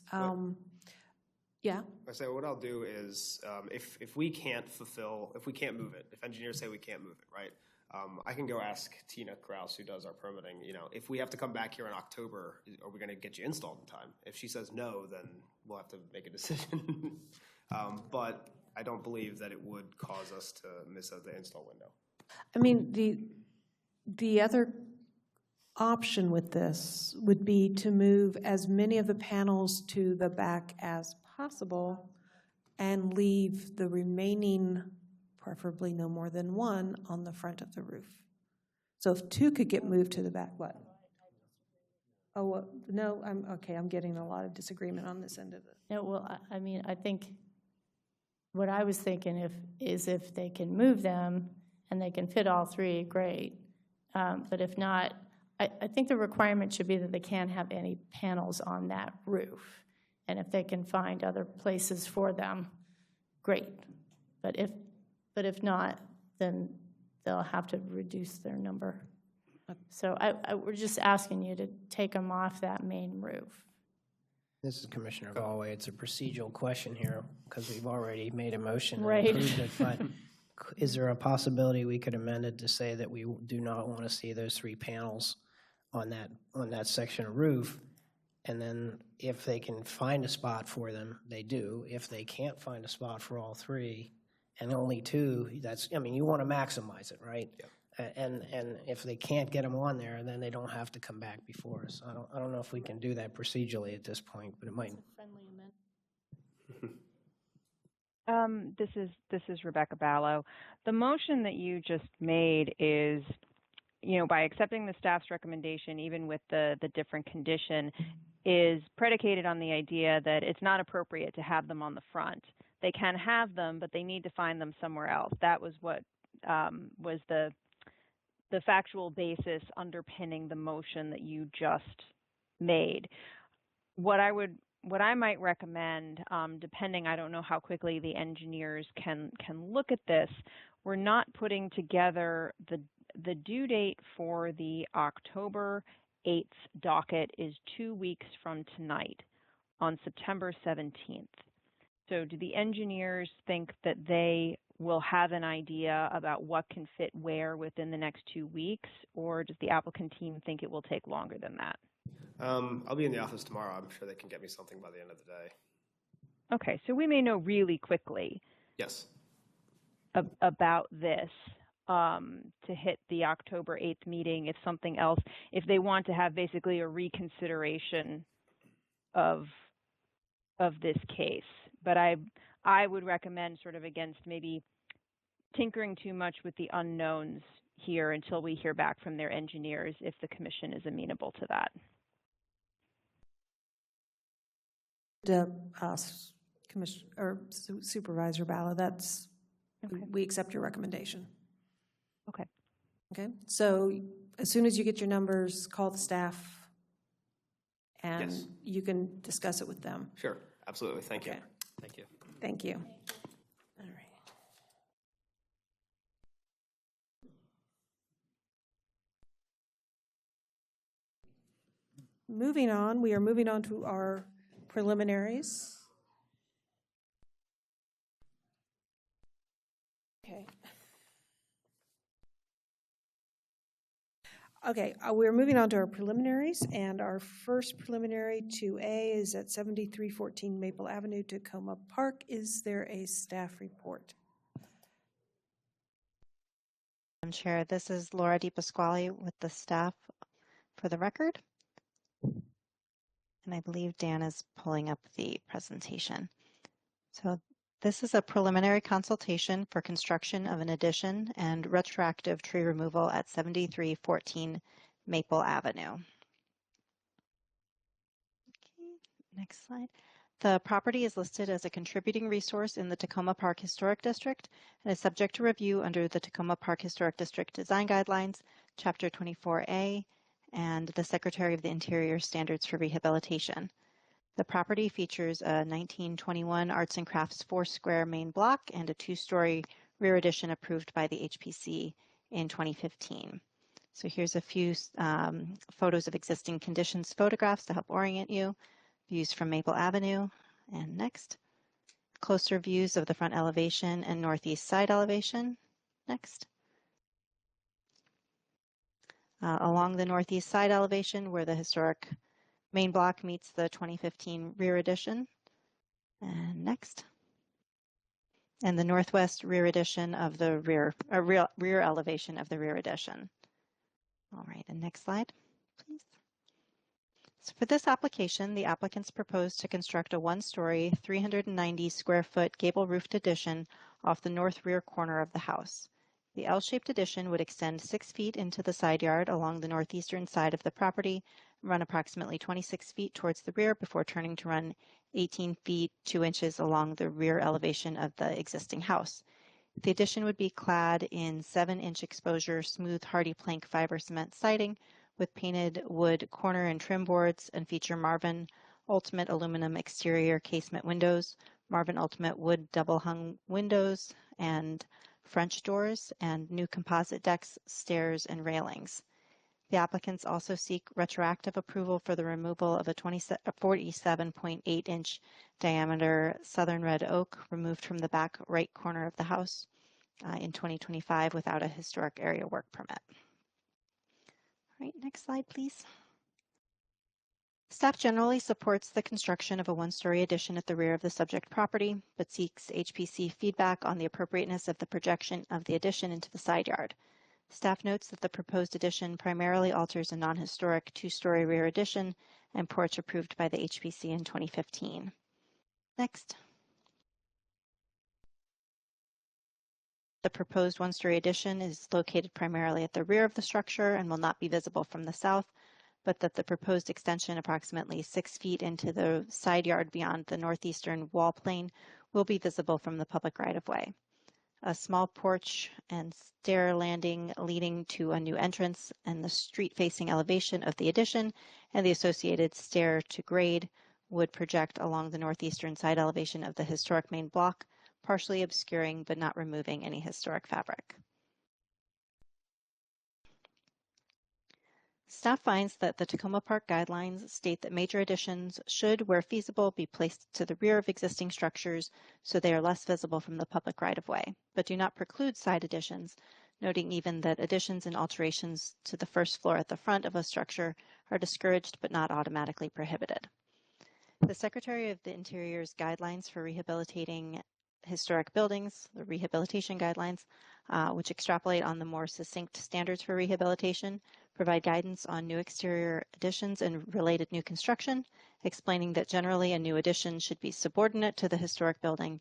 Yeah. I say what I'll do is if we can't move it, if engineers say we can't move it, right? I can go ask Tina Kraus, who does our permitting, if we have to come back here in October, are we going to get you installed in time? If she says no, then we'll have to make a decision. But I don't believe that it would cause us to miss out the install window. I mean, The other option with this would be to move as many of the panels to the back as possible and leave the remaining, preferably no more than one, on the front of the roof. So if two could get moved to the back, what? Oh, no, I'm getting a lot of disagreement on this end of it. Yeah, well, I mean, I think what I was thinking is if they can move them and they can fit all three, great. But if not, I think the requirement should be that they can't have any panels on that roof. And if they can find other places for them, great. But if not, then they'll have to reduce their number. So we're just asking you to take them off that main roof. This is Commissioner Galway. It's a procedural question here because we've already made a motion Right. and approved it. But is there a possibility we could amend it to say that we do not want to see those three panels on that section of roof? And then if they can find a spot for them, they do. If they can't find a spot for all three and only two, you want to maximize it, right? Yeah. And if they can't get them on there, then they don't have to come back before us. I don't know if we can do that procedurally at this point, but it might. Friendly amendment. This is Rebecca Ballo. The motion that you just made is, by accepting the staff's recommendation, even with the different condition, is predicated on the idea that it's not appropriate to have them on the front. They can have them, but they need to find them somewhere else. That was what was the factual basis underpinning the motion that you just made. What I might recommend, depending, I don't know how quickly the engineers can look at this, we're not putting together the due date for the October 8th docket is 2 weeks from tonight, on September 17th. So do the engineers think that they will have an idea about what can fit where within the next 2 weeks, or does the applicant team think it will take longer than that? I'll be in the office tomorrow. I'm sure they can get me something by the end of the day. Okay, so we may know really quickly. Yes. About this to hit the October 8th meeting if they want to have basically a reconsideration of this case. But I would recommend sort of against maybe tinkering too much with the unknowns here until we hear back from their engineers if the commission is amenable to that. Commissioner or Supervisor Bala, that's Okay. we accept your recommendation. Okay. Okay. So as soon as you get your numbers, call the staff, and Yes. you can discuss it with them. Sure. Absolutely. Thank you. Okay. Thank you. Thank you. All right. Moving on, we are moving on to our preliminaries. Okay. Okay, we're moving on to our preliminaries, and our first preliminary 2A is at 7314 Maple Avenue, Tacoma Park. Is there a staff report? Madam Chair, this is Laura DiPasquale with the staff for the record. And I believe Dan is pulling up the presentation. So this is a preliminary consultation for construction of an addition and retroactive tree removal at 7314 Maple Avenue. Okay, next slide. The property is listed as a contributing resource in the Tacoma Park Historic District and is subject to review under the Tacoma Park Historic District Design Guidelines, Chapter 24A, and the Secretary of the Interior Standards for Rehabilitation. The property features a 1921 Arts and Crafts 4-square main block and a 2-story rear addition approved by the HPC in 2015. So here's a few photos of existing conditions photographs to help orient you. Views from Maple Avenue, and next. Closer views of the front elevation and northeast side elevation. Next. Along the northeast side elevation where the historic main block meets the 2015 rear addition. And next. And the northwest rear addition of the rear elevation of the rear addition. All right, and next slide, please. So for this application, the applicants propose to construct a one-story, 390 square foot gable roofed addition off the north rear corner of the house. The L-shaped addition would extend 6 feet into the side yard along the northeastern side of the property, run approximately 26 feet towards the rear before turning to run 18 feet 2 inches along the rear elevation of the existing house. The addition would be clad in 7-inch exposure smooth hardy plank fiber cement siding with painted wood corner and trim boards, and feature Marvin Ultimate aluminum exterior casement windows, Marvin Ultimate wood double hung windows and French doors, and new composite decks, stairs, and railings. The applicants also seek retroactive approval for the removal of a 47.8-inch diameter southern red oak removed from the back right corner of the house in 2025 without a historic area work permit. All right, next slide, please. Staff generally supports the construction of a one-story addition at the rear of the subject property, but seeks HPC feedback on the appropriateness of the projection of the addition into the side yard. Staff notes that the proposed addition primarily alters a non-historic 2-story rear addition and porch approved by the HPC in 2015. Next. The proposed one-story addition is located primarily at the rear of the structure and will not be visible from the south, but that the proposed extension approximately 6 feet into the side yard beyond the northeastern wall plane will be visible from the public right-of-way. A small porch and stair landing leading to a new entrance and the street-facing elevation of the addition and the associated stair to grade would project along the northeastern side elevation of the historic main block, partially obscuring but not removing any historic fabric. Staff finds that the Tacoma Park guidelines state that major additions should, where feasible, be placed to the rear of existing structures so they are less visible from the public right-of-way, but do not preclude side additions, noting even that additions and alterations to the first floor at the front of a structure are discouraged but not automatically prohibited. The Secretary of the Interior's guidelines for rehabilitating historic buildings, the rehabilitation guidelines, which extrapolate on the more succinct standards for rehabilitation, provide guidance on new exterior additions and related new construction, explaining that generally a new addition should be subordinate to the historic building.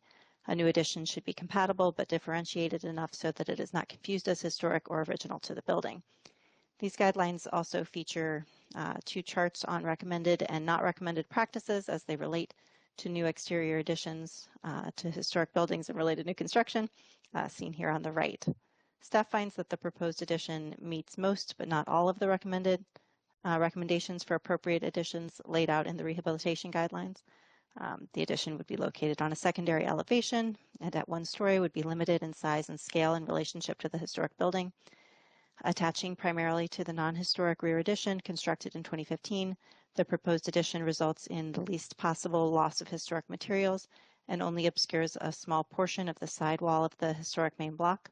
A new addition should be compatible but differentiated enough so that it is not confused as historic or original to the building. These guidelines also feature 2 charts on recommended and not recommended practices as they relate to new exterior additions to historic buildings and related new construction, seen here on the right. Staff finds that the proposed addition meets most but not all of the recommendations for appropriate additions laid out in the rehabilitation guidelines. The addition would be located on a secondary elevation and at 1 story would be limited in size and scale in relationship to the historic building. Attaching primarily to the non-historic rear addition constructed in 2015, the proposed addition results in the least possible loss of historic materials and only obscures a small portion of the side wall of the historic main block.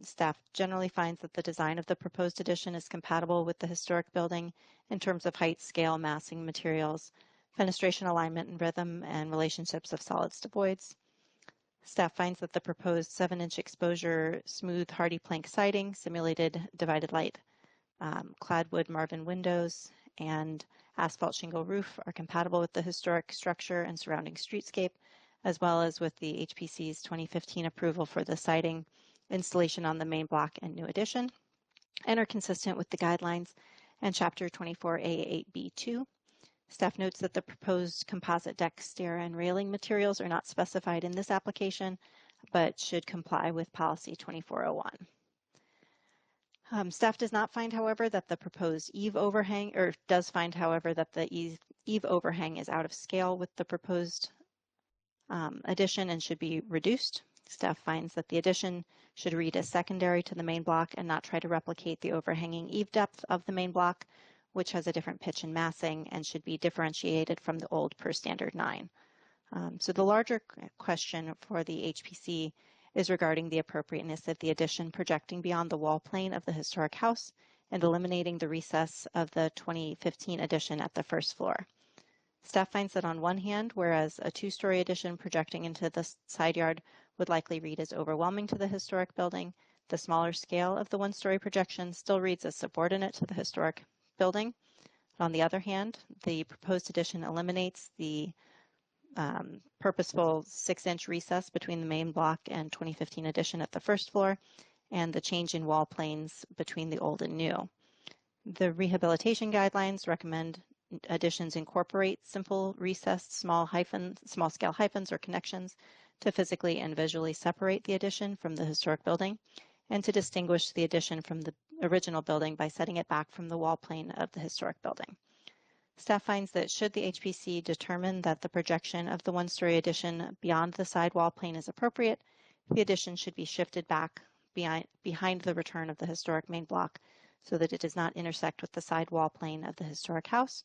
Staff generally finds that the design of the proposed addition is compatible with the historic building in terms of height, scale, massing, materials, fenestration alignment and rhythm, and relationships of solids to voids. Staff finds that the proposed 7-inch exposure smooth hardy plank siding, simulated divided light, clad wood Marvin windows, and asphalt shingle roof are compatible with the historic structure and surrounding streetscape, as well as with the HPC's 2015 approval for the siding installation on the main block and new addition, and are consistent with the guidelines and Chapter 24A8B2. Staff notes that the proposed composite deck, stair, and railing materials are not specified in this application, but should comply with Policy 2401. Staff does not find, however, that the proposed eave overhang, or does find, however, that the eave overhang is out of scale with the proposed addition and should be reduced. Staff finds that the addition should read as secondary to the main block and not try to replicate the overhanging eave depth of the main block, which has a different pitch and massing and should be differentiated from the old per standard 9. So the larger question for the HPC is regarding the appropriateness of the addition projecting beyond the wall plane of the historic house and eliminating the recess of the 2015 addition at the first floor. Staff finds that on one hand, whereas a 2-story addition projecting into the side yard would likely read as overwhelming to the historic building, The smaller scale of the one-story projection still reads as subordinate to the historic building. On the other hand, the proposed addition eliminates the purposeful 6-inch recess between the main block and 2015 addition at the first floor, and the change in wall planes between the old and new. The rehabilitation guidelines recommend additions incorporate simple recessed small scale hyphens or connections to physically and visually separate the addition from the historic building, and to distinguish the addition from the original building by setting it back from the wall plane of the historic building. Staff finds that should the HPC determine that the projection of the one-story addition beyond the side wall plane is appropriate, the addition should be shifted back behind the return of the historic main block so that it does not intersect with the side wall plane of the historic house,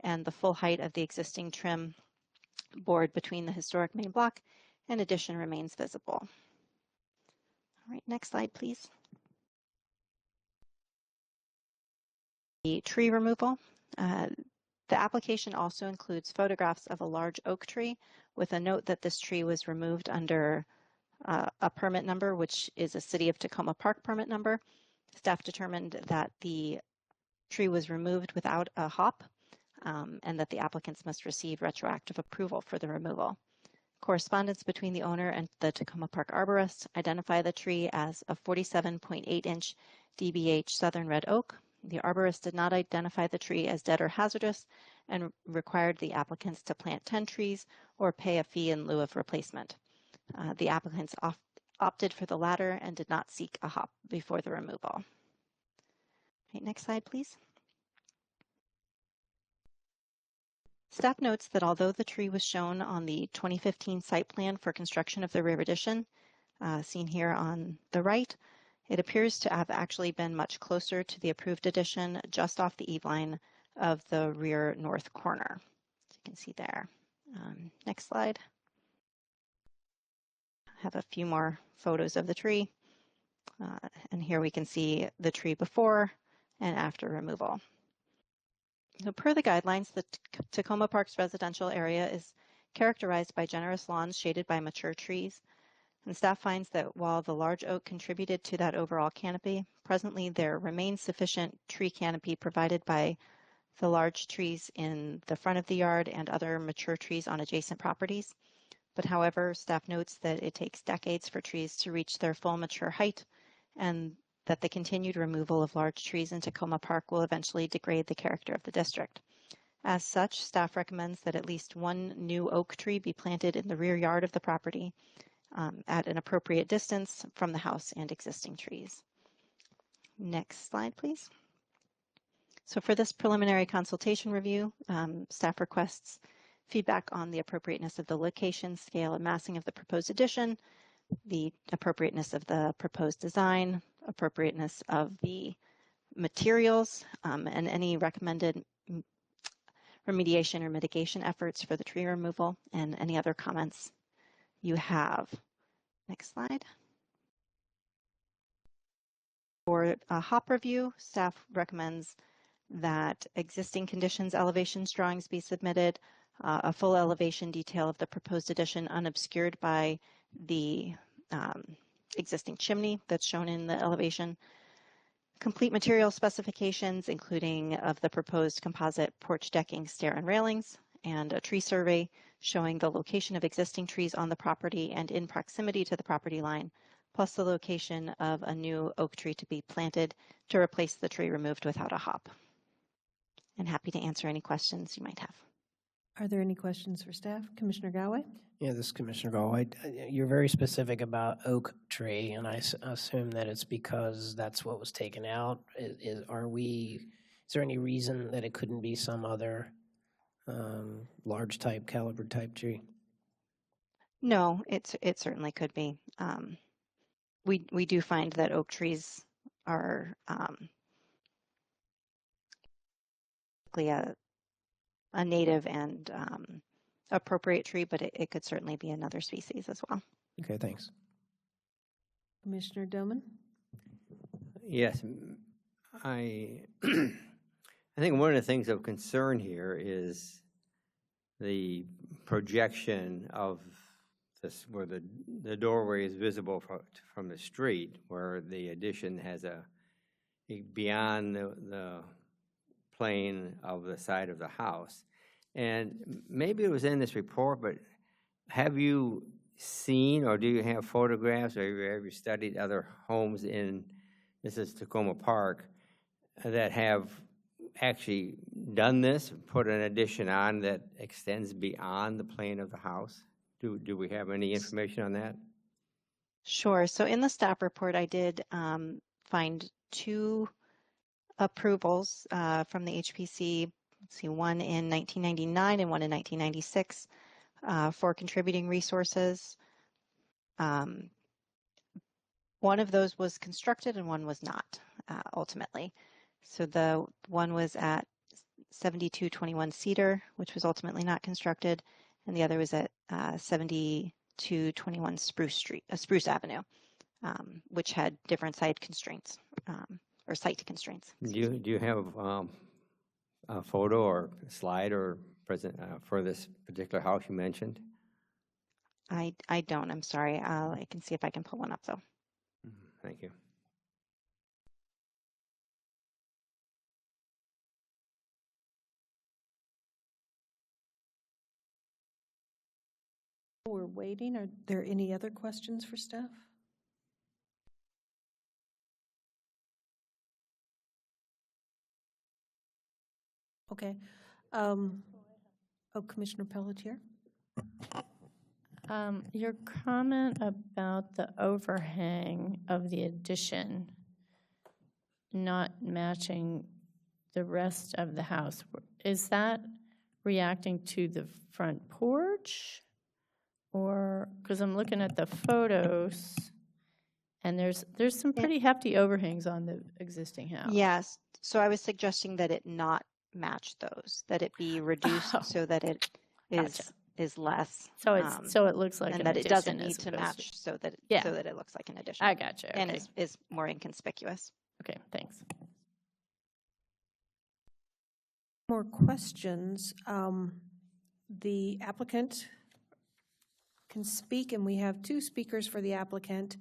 and the full height of the existing trim board between the historic main block and addition remains visible. All right, next slide, please. The tree removal. The application also includes photographs of a large oak tree with a note that this tree was removed under a permit number, which is a City of Tacoma Park permit number. Staff determined that the tree was removed without a HOP and that the applicants must receive retroactive approval for the removal. Correspondence between the owner and the Tacoma Park arborist identify the tree as a 47.8-inch DBH Southern Red Oak. The arborist did not identify the tree as dead or hazardous and required the applicants to plant 10 trees or pay a fee in lieu of replacement. The applicants opted for the latter and did not seek a HOP before the removal. Okay, next slide, please. Staff notes that although the tree was shown on the 2015 site plan for construction of the rear addition, seen here on the right, it appears to have actually been much closer to the approved addition just off the eave line of the rear north corner. As you can see there. Next slide. I have a few more photos of the tree. And here we can see the tree before and after removal. So per the guidelines, the Tacoma Parks residential area is characterized by generous lawns shaded by mature trees. And staff finds that while the large oak contributed to that overall canopy, presently there remains sufficient tree canopy provided by the large trees in the front of the yard and other mature trees on adjacent properties. But however, staff notes that it takes decades for trees to reach their full mature height, and that the continued removal of large trees in Tacoma Park will eventually degrade the character of the district. As such, staff recommends that at least one new oak tree be planted in the rear yard of the property at an appropriate distance from the house and existing trees. Next slide, please. So for this preliminary consultation review, staff requests feedback on the appropriateness of the location, scale, and massing of the proposed addition, the appropriateness of the proposed design, appropriateness of the materials, and any recommended remediation or mitigation efforts for the tree removal, and any other comments you have. Next slide. For a HOP review, staff recommends that existing conditions elevations drawings be submitted, a full elevation detail of the proposed addition unobscured by the existing chimney that's shown in the elevation, complete material specifications including of the proposed composite porch decking, stair, and railings, and a tree survey showing the location of existing trees on the property and in proximity to the property line, plus the location of a new oak tree to be planted to replace the tree removed without a HOP. And happy to answer any questions you might have. Are there any questions for staff? Commissioner Galway? Yeah, this is Commissioner Galway. You're very specific about oak tree, and I assume that it's because that's what was taken out. Is there any reason that it couldn't be some other large type, caliber type tree? No, it certainly could be. We do find that oak trees are a native and appropriate tree, but it could certainly be another species as well. Okay, thanks. Commissioner Doman? Yes, I think one of the things of concern here is the projection of this, where the doorway is visible from the street, where the addition has beyond the plane of the side of the house. And maybe it was in this report, but have you seen, or do you have photographs, or have you studied other homes in, this is Tacoma Park, that have actually done this, put an addition on that extends beyond the plane of the house? Do we have any information on that? Sure. So in the staff report, I did find two approvals from the HPC. Let's see, one in 1999 and one in 1996 for contributing resources. One of those was constructed and one was not, ultimately. So the one was at 7221 Cedar, which was ultimately not constructed, and the other was at 7221 Spruce Avenue, which had different site constraints or site constraints. Do you have a photo or slide or present for this particular house you mentioned? I don't. I'm sorry. I can see if I can pull one up though. Thank you. We're waiting. Are there any other questions for staff? Okay. Commissioner Pelletier? Your comment about the overhang of the addition not matching the rest of the house, is that reacting to the front porch? Or, because I'm looking at the photos, and there's some pretty hefty overhangs on the existing house. Yes. So I was suggesting that it not match those, that it be reduced so that it is less. So so it looks like and an that it doesn't addition need as to opposed match so that it looks like an addition. I gotcha. And Okay. is more inconspicuous. Okay, thanks. More questions. The applicant can speak, and we have two speakers for the applicant.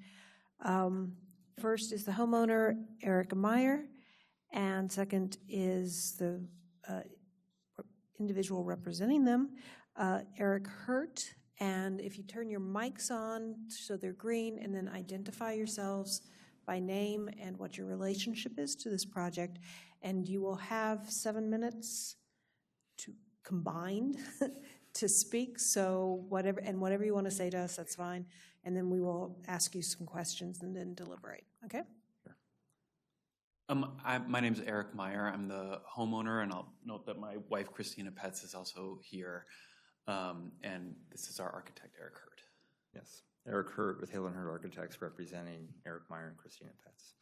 First is the homeowner, Eric Meyer, and second is the individual representing them, Eric Hurt. And if you turn your mics on so they're green, and then identify yourselves by name and what your relationship is to this project, and you will have 7 minutes to combined to speak. So whatever you want to say to us, that's fine. And then we will ask you some questions and then deliberate. Okay? My name is Eric Meyer. I'm the homeowner, and I'll note that my wife, Christina Petz, is also here. And this is our architect, Eric Hurt. Yes, Eric Hurt with Hill & Hurt Architects, representing Eric Meyer and Christina Petz.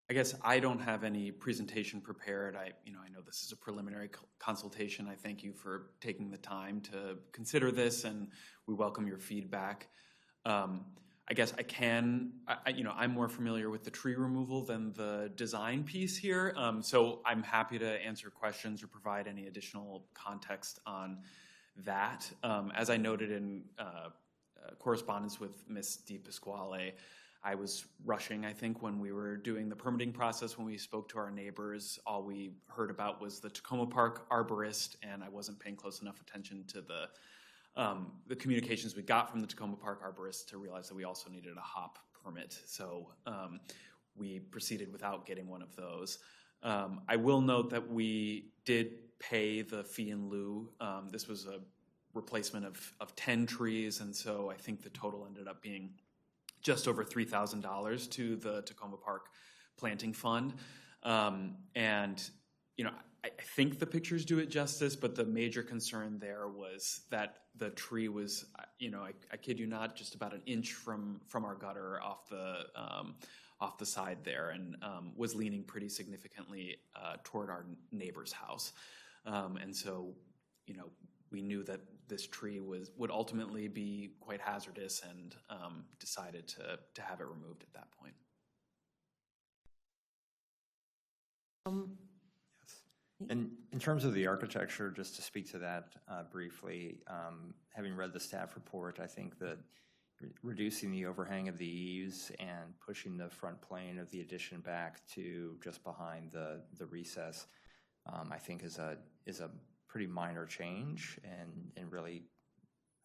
I guess I don't have any presentation prepared. I know this is a preliminary consultation. I thank you for taking the time to consider this, and we welcome your feedback. I guess I'm more familiar with the tree removal than the design piece here. So I'm happy to answer questions or provide any additional context on that. As I noted in correspondence with Ms. Di Pasquale, I was rushing, I think, when we were doing the permitting process. When we spoke to our neighbors, all we heard about was the Tacoma Park arborist, and I wasn't paying close enough attention to the communications we got from the Tacoma Park arborist to realize that we also needed a hop permit. So we proceeded without getting one of those. I will note that we did pay the fee in lieu. This was a replacement of 10 trees, and so I think the total ended up being just over $3,000 to the Tacoma Park Planting Fund. And, I think the pictures do it justice, but the major concern there was that the tree was, I kid you not, just about an inch from our gutter off the side there, and was leaning pretty significantly toward our neighbor's house. And so, we knew that this tree would ultimately be quite hazardous, and decided to have it removed at that point. And in terms of the architecture, just to speak to that briefly, having read the staff report, I think that reducing the overhang of the eaves and pushing the front plane of the addition back to just behind the recess, I think is a pretty minor change, and really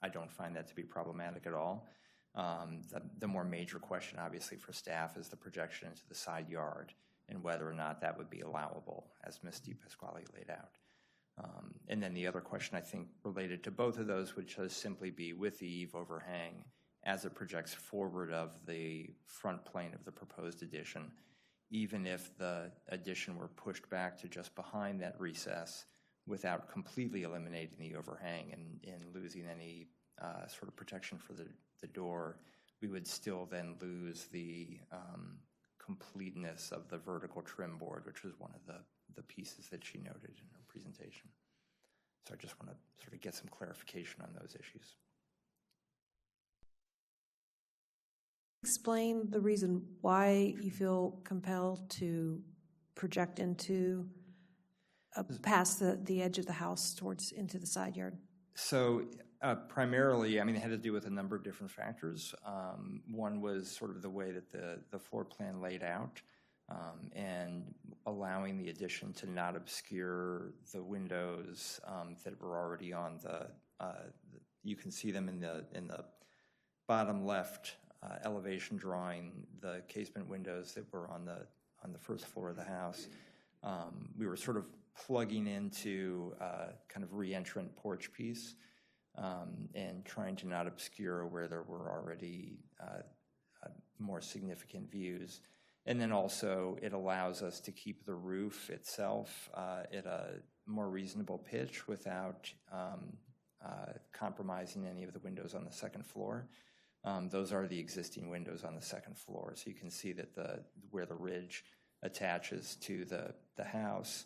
I don't find that to be problematic at all. The more major question, obviously, for staff is the projection into the side yard and whether or not that would be allowable, as Ms. DePasquale laid out. And then the other question, I think, related to both of those would just simply be with the eave overhang as it projects forward of the front plane of the proposed addition, even if the addition were pushed back to just behind that recess without completely eliminating the overhang and losing any sort of protection for the door, we would still then lose the completeness of the vertical trim board, which was one of the pieces that she noted in her presentation. So I just want to sort of get some clarification on those issues. Explain the reason why you feel compelled to project into past the edge of the house towards into the side yard. So primarily, I mean, it had to do with a number of different factors. One was sort of the way that the floor plan laid out and allowing the addition to not obscure the windows that were already on you can see them in the bottom left elevation drawing, the casement windows that were on the first floor of the house. We were sort of plugging into kind of re-entrant porch piece and trying to not obscure where there were already more significant views. And then also it allows us to keep the roof itself at a more reasonable pitch without compromising any of the windows on the second floor. Those are the existing windows on the second floor. So you can see that where the ridge attaches to the house.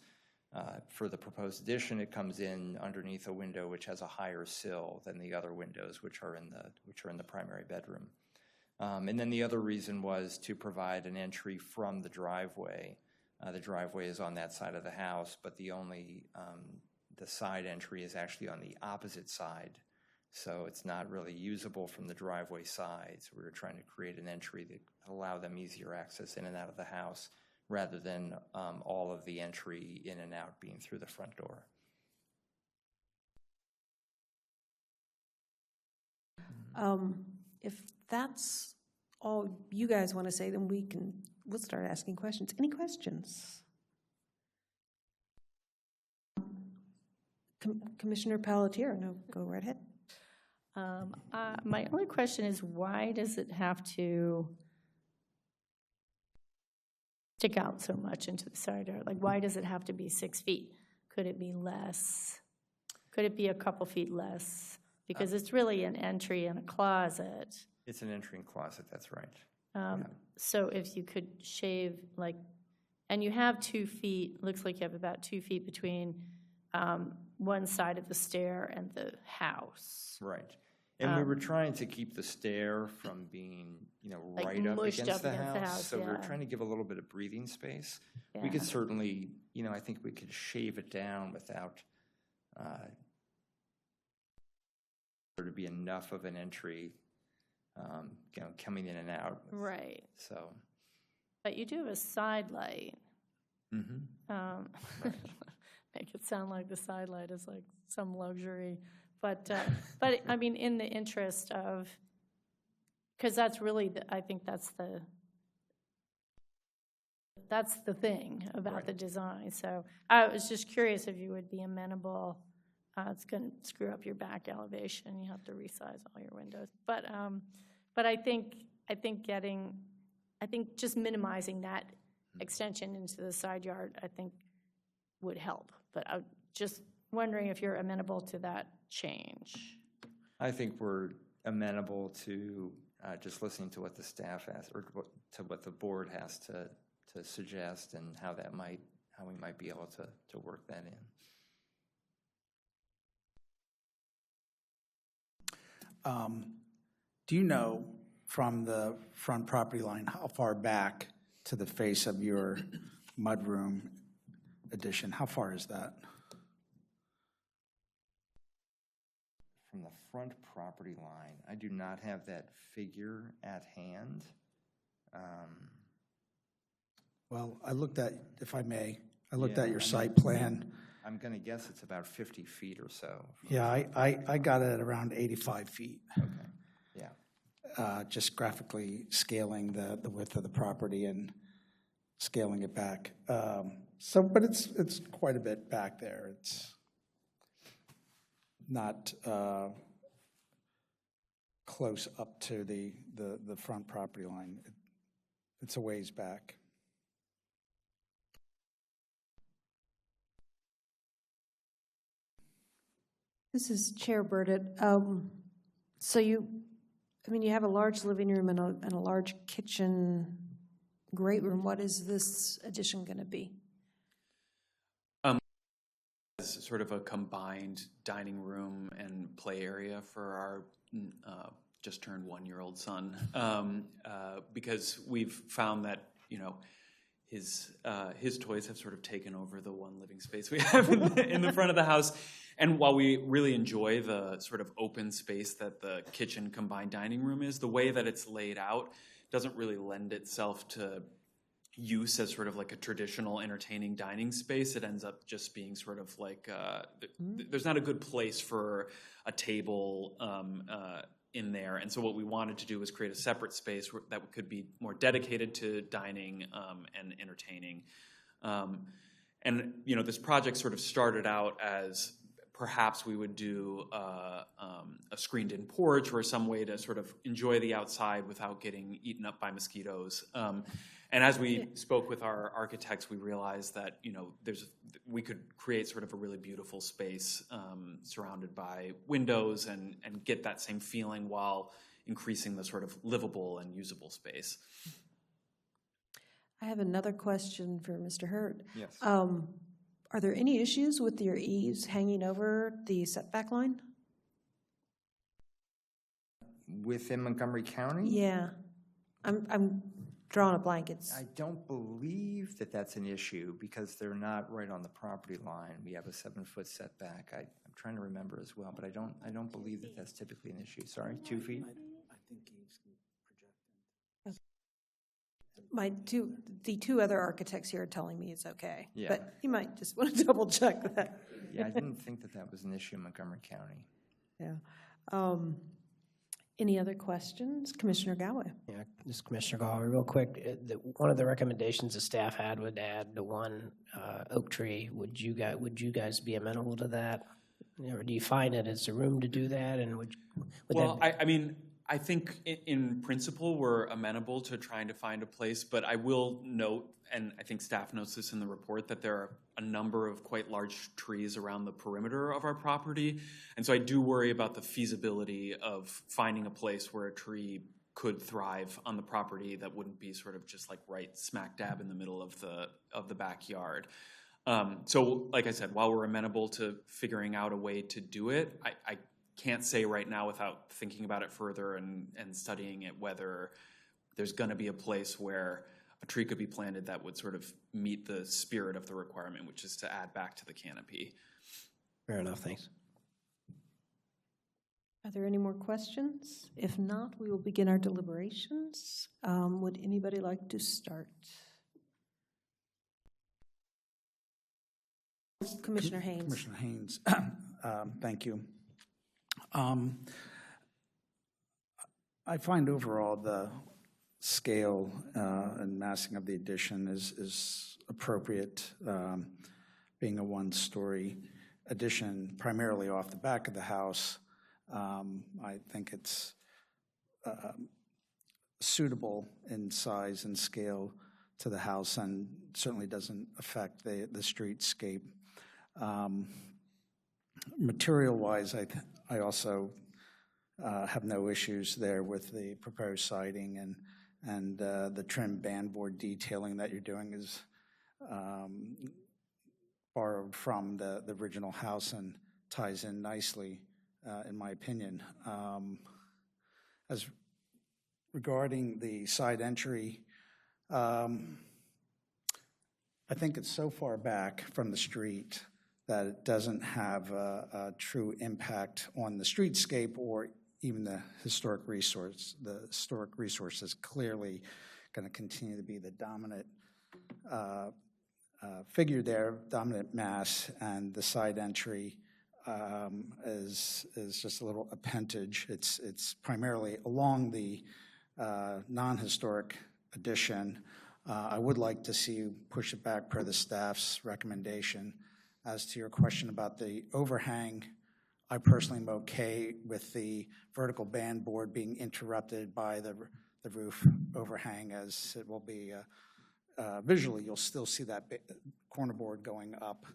For the proposed addition, it comes in underneath a window which has a higher sill than the other windows which are in the primary bedroom. And then the other reason was to provide an entry from the driveway. The driveway is on that side of the house, but the side entry is actually on the opposite side. So it's not really usable from the driveway side. So we were trying to create an entry that allowed them easier access in and out of the house, rather than all of the entry in and out being through the front door. If that's all you guys want to say, then we'll start asking questions. Any questions? Commissioner Pelletier, no, go right ahead. My only question is, why does it have to stick out so much into the side yard? Like, why does it have to be 6 feet? Could it be less? Could it be a couple feet less? Because it's really an entry and a closet. It's an entry and closet, that's right. So if you could shave, and you have 2 feet, looks like you have about 2 feet between one side of the stair and the house. Right. And we were trying to keep the stair from being, right up against the house. So we were trying to give a little bit of breathing space. Yeah. We could certainly, I think we could shave it down without there to be enough of an entry, coming in and out. Right. So. But you do have a side light. Mm-hmm. Right. Make it sound like the side light is like some luxury. But I mean, in the interest of, because that's really, I think that's the thing about the design. So I was just curious if you would be amenable. It's going to screw up your back elevation. You have to resize all your windows. But I think just minimizing that extension into the side yard, I think, would help. But I'm just wondering if you're amenable to that change. I think we're amenable to just listening to what the staff has, or to what the board has to suggest, and how we might be able to work that in. Do you know from the front property line how far back to the face of your mudroom addition. How far is that? From the front property line, I do not have that figure at hand. Well, I looked at, if I may, I looked at Yeah, your I site mean, plan. I'm going to guess it's about 50 feet or so. Yeah, I got it at around 85 feet. Okay, yeah. Just graphically scaling the width of the property and scaling it back. But it's quite a bit back there. It's not close up to the front property line. It's a ways back. This is Chair Burdett. So you have a large living room and a large kitchen, great room. What is this addition going to be? It's sort of a combined dining room and play area for our just turned 1-year-old son, because we've found that his toys have sort of taken over the one living space we have in the front of the house. And while we really enjoy the sort of open space that the kitchen combined dining room is, the way that it's laid out doesn't really lend itself to use as sort of like a traditional entertaining dining space. It ends up just being sort of like, there's not a good place for a table in there. And so what we wanted to do was create a separate space that could be more dedicated to dining and entertaining. And this project sort of started out as perhaps we would do a screened-in porch or some way to sort of enjoy the outside without getting eaten up by mosquitoes. And as we spoke with our architects, we realized that we could create sort of a really beautiful space surrounded by windows and get that same feeling while increasing the sort of livable and usable space. I have another question for Mr. Hurt. Yes. Are there any issues with your eaves hanging over the setback line? Within Montgomery County? Yeah. I'm drawing a blank. I don't believe that that's an issue because they're not right on the property line. We have a 7-foot setback. I'm trying to remember as well, but I don't believe that that's typically an issue. Sorry, 2 feet? I think eaves can project. The two other architects here are telling me it's okay. Yeah. But you might just want to double check that. Yeah, I didn't think that was an issue in Montgomery County. Yeah. Any other questions? Commissioner Galway. Yeah, this is Commissioner Galway, real quick. One of the recommendations the staff had would add the one oak tree. Would you guys be amenable to that? Or do you find that it's a room to do that? And I think in principle, we're amenable to trying to find a place, but I will note, and I think staff notes this in the report, that there are a number of quite large trees around the perimeter of our property. And so I do worry about the feasibility of finding a place where a tree could thrive on the property that wouldn't be sort of just like right smack dab in the middle of the backyard. So like I said, while we're amenable to figuring out a way to do it, I can't say right now without thinking about it further and studying it whether there's going to be a place where a tree could be planted that would sort of meet the spirit of the requirement, which is to add back to the canopy. Fair enough, thanks. Are there any more questions? If not, we will begin our deliberations. Would anybody like to start? Commissioner Haynes. Commissioner Haynes, thank you. I find overall the scale and massing of the addition is appropriate, being a one-story addition primarily off the back of the house. I think it's suitable in size and scale to the house and certainly doesn't affect the streetscape. Material-wise, I also have no issues there with the proposed siding and the trim bandboard detailing that you're doing is borrowed from the original house and ties in nicely, in my opinion. As regarding the side entry, I think it's so far back from the street that it doesn't have a true impact on the streetscape or even the historic resource. The historic resource is clearly going to continue to be the dominant figure there, dominant mass, and the side entry is just a little appendage. It's primarily along the non-historic addition. I would like to see you push it back per the staff's recommendation. As to your question about the overhang, I personally am okay with the vertical band board being interrupted by the roof overhang, as it will be visually, you'll still see that corner board going up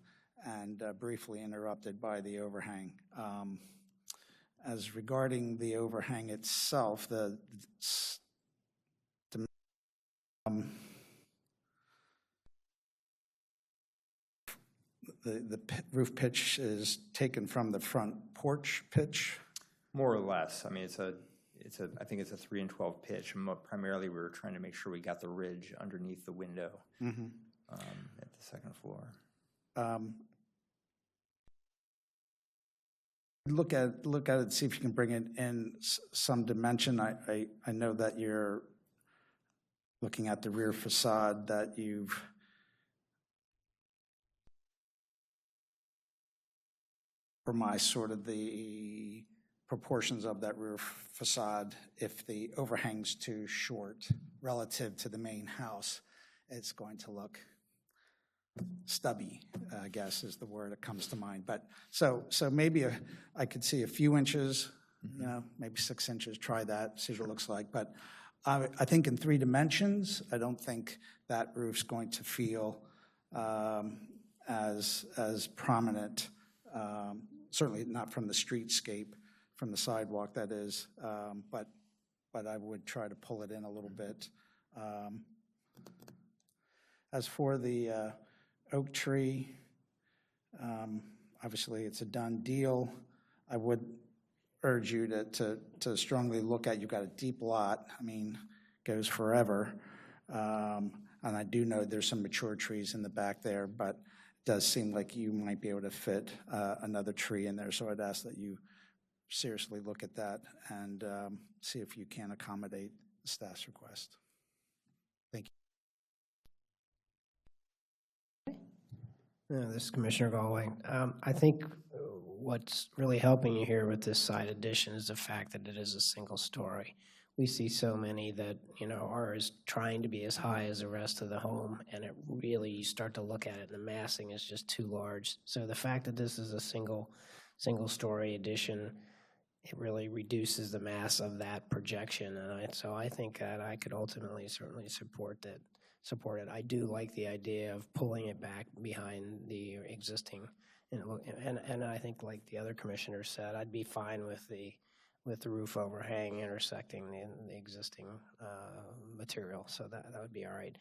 and briefly interrupted by the overhang. As regarding the overhang itself, the roof pitch is taken from the front porch pitch? More or less. I mean, I think it's a 3 and 12 pitch. Primarily, we were trying to make sure we got the ridge underneath the window at the second floor. Look at it, see if you can bring it in some dimension. I know that you're looking at the rear facade, that you've compromised sort of the proportions of that roof facade. If the overhang's too short relative to the main house, it's going to look stubby, I guess is the word that comes to mind. But so maybe I could see a few inches, you know, maybe 6 inches, try that, see what it looks like. But I think in 3 dimensions, I don't think that roof's going to feel as prominent, certainly not from the streetscape, from the sidewalk, that is, but I would try to pull it in a little bit. As for the oak tree, obviously it's a done deal. I would urge you to strongly look at, you've got a deep lot, I mean, goes forever. And I do know there's some mature trees in the back there, but it does seem like you might be able to fit another tree in there. So I'd ask that you seriously look at that and see if you can accommodate the staff's request. Thank you. This is Commissioner Galway. I think what's really helping you here with this side addition is the fact that it is a single story. We see so many that, you know, are trying to be as high as the rest of the home, and it really, you start to look at it, and the massing is just too large. So the fact that this is a single story addition, it really reduces the mass of that projection. And so I think that I could ultimately certainly support it. I do like the idea of pulling it back behind the existing, and I think, like the other commissioner said, I'd be fine with the roof overhang intersecting the existing material, so that would be all right.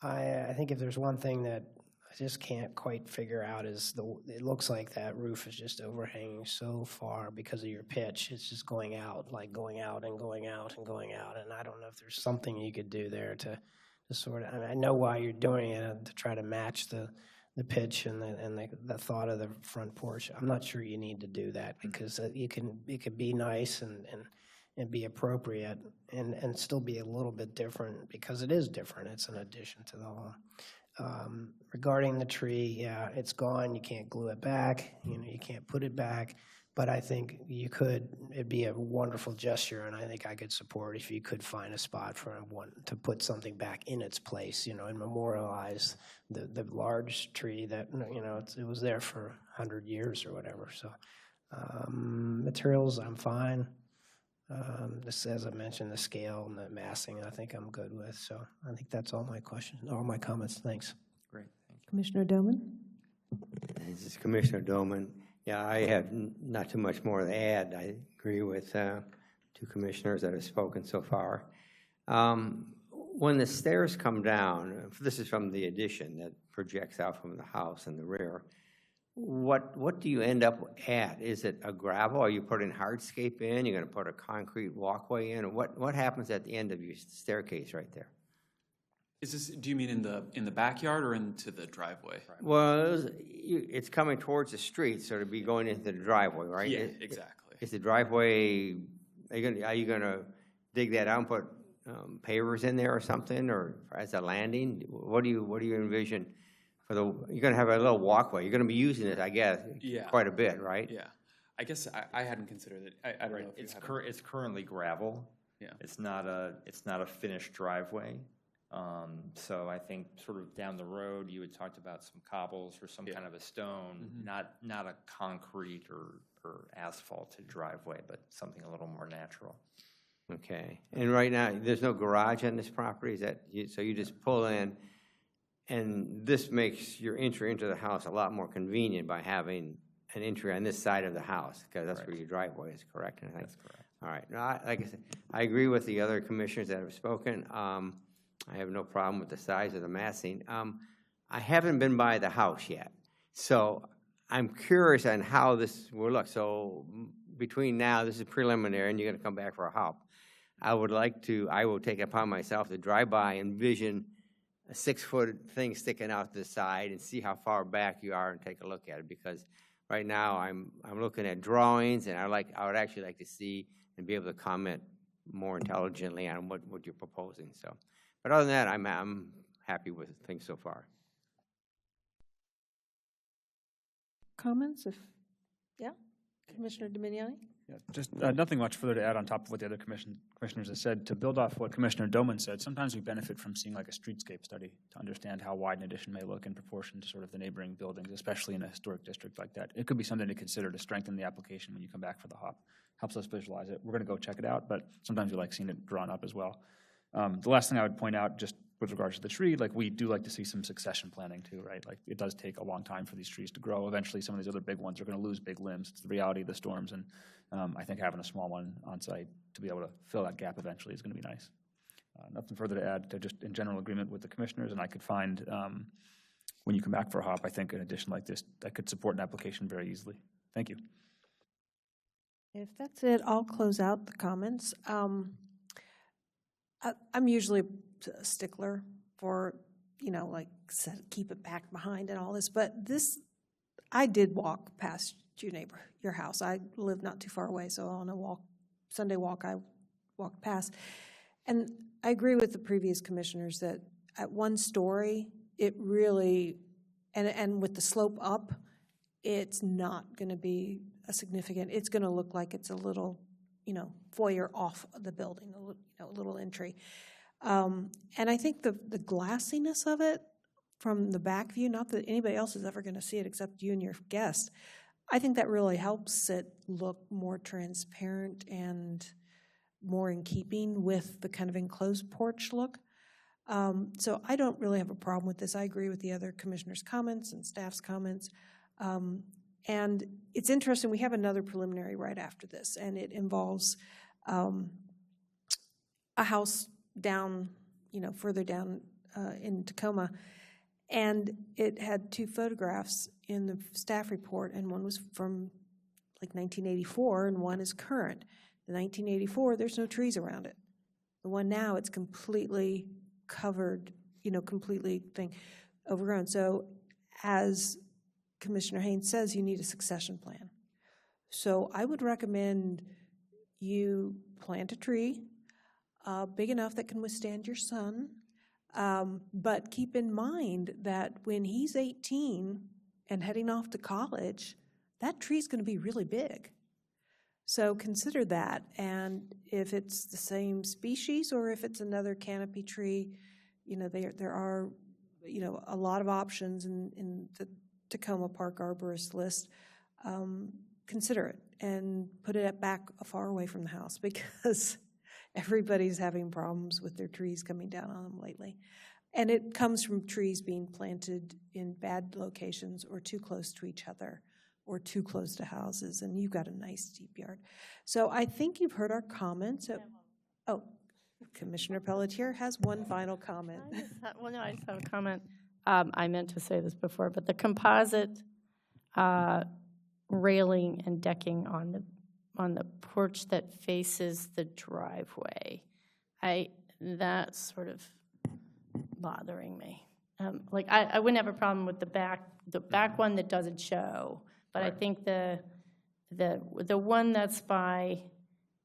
I think if there's one thing that I just can't quite figure out is it looks like that roof is just overhanging so far because of your pitch. It's just going out, like going out and going out and going out, and I don't know if there's something you could do there to sort of, I mean, I know why you're doing it, to try to match the pitch and the thought of the front porch. I'm not sure you need to do that, because it could be nice and be appropriate and still be a little bit different, because it is different. It's an addition to the home. Regarding the tree, yeah, it's gone. You can't glue it back. You know, you can't put it back. But I think you could. It'd be a wonderful gesture, and I think I could support if you could find a spot for one to put something back in its place, you know, and memorialize the large tree that, you know, it was there for 100 years or whatever. So materials, I'm fine. This, as I mentioned, the scale and the massing, I think I'm good with. So I think that's all my questions, all my comments. Thanks. Great, thank you. Commissioner Doman? This is Commissioner Doman. Yeah, I have not too much more to add. I agree with 2 commissioners that have spoken so far. When the stairs come down, this is from the addition that projects out from the house in the rear, what do you end up at? Is it a gravel? Are you putting hardscape in? You're going to put a concrete walkway in? What happens at the end of your staircase right there? Is this, do you mean in the backyard or into the driveway? Well, it's coming towards the street, so it'd be going into the driveway, right? Yeah, exactly. Is the driveway, are you gonna dig that out and put pavers in there or something, or as a landing? What do you envision for you're gonna have a little walkway, you're gonna be using it, I guess, Yeah. quite a bit, right? Yeah. I guess I hadn't considered it. I don't know if you have. It's currently gravel. Yeah. It's not a finished driveway. So I think sort of down the road, you had talked about some cobbles or some kind of a stone, not a concrete or asphalted driveway, but something a little more natural. Okay, and right now, there's no garage on this property, is that, so you just pull in, and this makes your entry into the house a lot more convenient by having an entry on this side of the house, because that's where your driveway is, correct? That's correct. All right, now, like I said, I agree with the other commissioners that have spoken. I have no problem with the size of the massing. I haven't been by the house yet, so I'm curious on how this will look. So between now, this is preliminary, and you're going to come back for a hop. I will take it upon myself to drive by and vision a 6-foot thing sticking out the side and see how far back you are and take a look at it, because right now I'm looking at drawings, and I would actually like to see and be able to comment more intelligently on what you're proposing. So, but other than that, I'm happy with things so far. Comments? Yeah, Commissioner Dominiani? Yeah, just nothing much further to add on top of what the other commissioners have said. To build off what Commissioner Doman said, sometimes we benefit from seeing like a streetscape study to understand how wide an addition may look in proportion to sort of the neighboring buildings, especially in a historic district like that. It could be something to consider to strengthen the application when you come back for the hop. Helps us visualize it. We're going to go check it out, but sometimes we like seeing it drawn up as well. The last thing I would point out, just with regards to the tree, like we do like to see some succession planning too, right? Like it does take a long time for these trees to grow. Eventually, some of these other big ones are going to lose big limbs. It's the reality of the storms, and I think having a small one on site to be able to fill that gap eventually is going to be nice. Nothing further to add. To just in general agreement with the commissioners, and I could find when you come back for a hop, I think an addition like this that could support an application very easily. Thank you. If that's it, I'll close out the comments. I'm usually a stickler for, like keep it back behind and all this, but I did walk past your house. I live not too far away, so on a Sunday walk, I walked past. And I agree with the previous commissioners that at 1 story, it really, and with the slope up, it's not going to be it's going to look like it's a little, foyer off of the building, a little entry. And I think the glassiness of it from the back view, not that anybody else is ever going to see it except you and your guest, I think that really helps it look more transparent and more in keeping with the kind of enclosed porch look. So I don't really have a problem with this. I agree with the other commissioners' comments and staff's comments. And it's interesting, we have another preliminary right after this, and it involves a house down, further down in Tacoma, and it had 2 photographs in the staff report, and one was from like 1984, and one is current. The 1984, there's no trees around it. The one now, it's completely covered, completely overgrown. So as Commissioner Haynes says, you need a succession plan. So I would recommend you plant a tree big enough that can withstand your son, but keep in mind that when he's 18 and heading off to college, that tree's going to be really big. So consider that, and if it's the same species or if it's another canopy tree, there are a lot of options in the Tacoma Park Arborist list. Consider it and put it back far away from the house, because everybody's having problems with their trees coming down on them lately. And it comes from trees being planted in bad locations or too close to each other or too close to houses, and you've got a nice deep yard. So I think you've heard our comments. Oh, Commissioner Pelletier has one final comment. I just have a comment. I meant to say this before, but the composite railing and decking on the porch that faces the driveway, that sort of bothering me. Like, I wouldn't have a problem with the back one that doesn't show, but I think the one that's by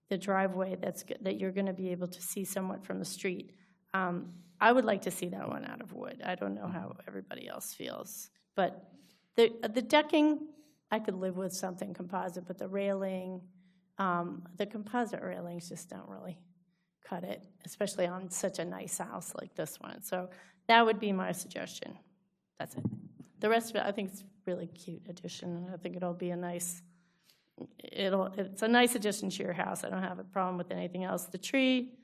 the driveway that you're going to be able to see somewhat from the street, I would like to see that one out of wood. I don't know how everybody else feels. But the decking, I could live with something composite, but the railing, the composite railings just don't really cut it, especially on such a nice house like this one. So that would be my suggestion. That's it. The rest of it, I think it's really cute addition, and I think it'll be a nice, it's a nice addition to your house. I don't have a problem with anything else. The tree,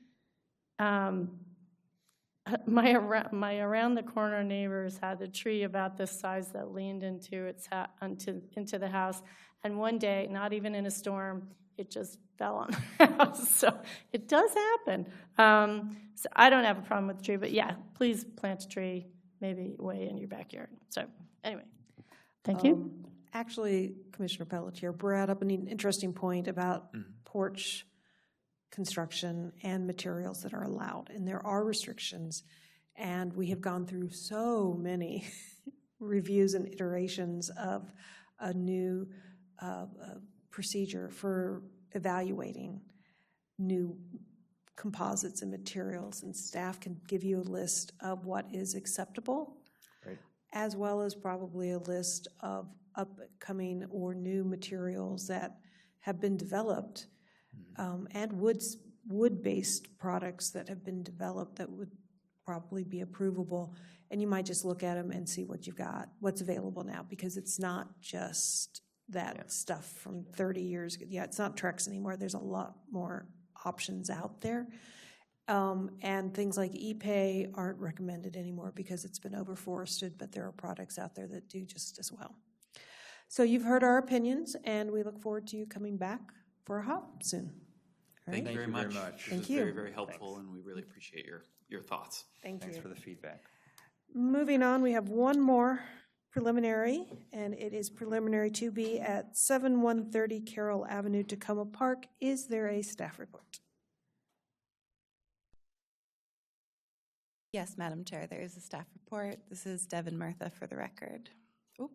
my around the corner neighbors had a tree about this size that leaned into into the house, and one day, not even in a storm, it just fell on the house. So it does happen. So I don't have a problem with the tree, but yeah, please plant a tree maybe way in your backyard. So anyway, thank you. Actually, Commissioner Pelletier brought up an interesting point about porch construction and materials that are allowed. And there are restrictions, and we have gone through so many reviews and iterations of a new procedure for evaluating new composites and materials, and staff can give you a list of what is acceptable, right, as well as probably a list of upcoming or new materials that have been developed, and wood-based products that have been developed that would probably be approvable. And you might just look at them and see what you've got, what's available now, because it's not just that stuff from 30 years ago. Yeah, it's not Trex anymore. There's a lot more options out there. And things like e-pay aren't recommended anymore because it's been overforested, but there are products out there that do just as well. So you've heard our opinions, and we look forward to you coming back for a hop soon. All right? Thank you very much. Thank This was you. very, very helpful, and we really appreciate your thoughts. Thanks for the feedback. Moving on, we have one more preliminary, and it is preliminary 2B at 7130 Carroll Avenue, Tacoma Park. Is there a staff report? Yes, Madam Chair, there is a staff report. This is Devin Murtha for the record. Oop.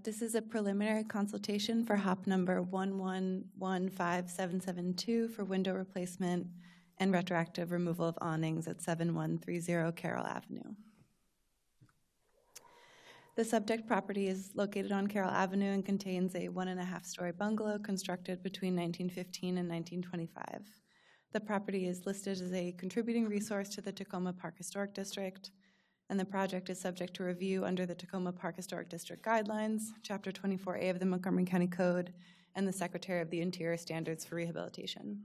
This is a preliminary consultation for HOP number 1115772 for window replacement and retroactive removal of awnings at 7130 Carroll Avenue. The subject property is located on Carroll Avenue and contains a 1.5-story bungalow constructed between 1915 and 1925. The property is listed as a contributing resource to the Tacoma Park Historic District, and the project is subject to review under the Tacoma Park Historic District Guidelines, Chapter 24A of the Montgomery County Code, and the Secretary of the Interior Standards for Rehabilitation.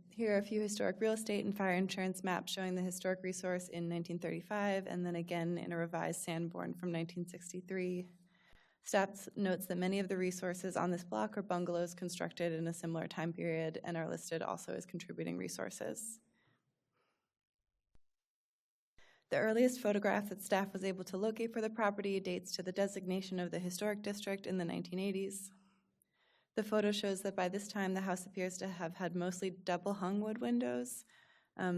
Here are a few historic real estate and fire insurance maps showing the historic resource in 1935, and then again in a revised Sanborn from 1963. Staff notes that many of the resources on this block are bungalows constructed in a similar time period and are listed also as contributing resources. The earliest photograph that staff was able to locate for the property dates to the designation of the historic district in the 1980s. The photo shows that by this time the house appears to have had mostly double-hung wood windows.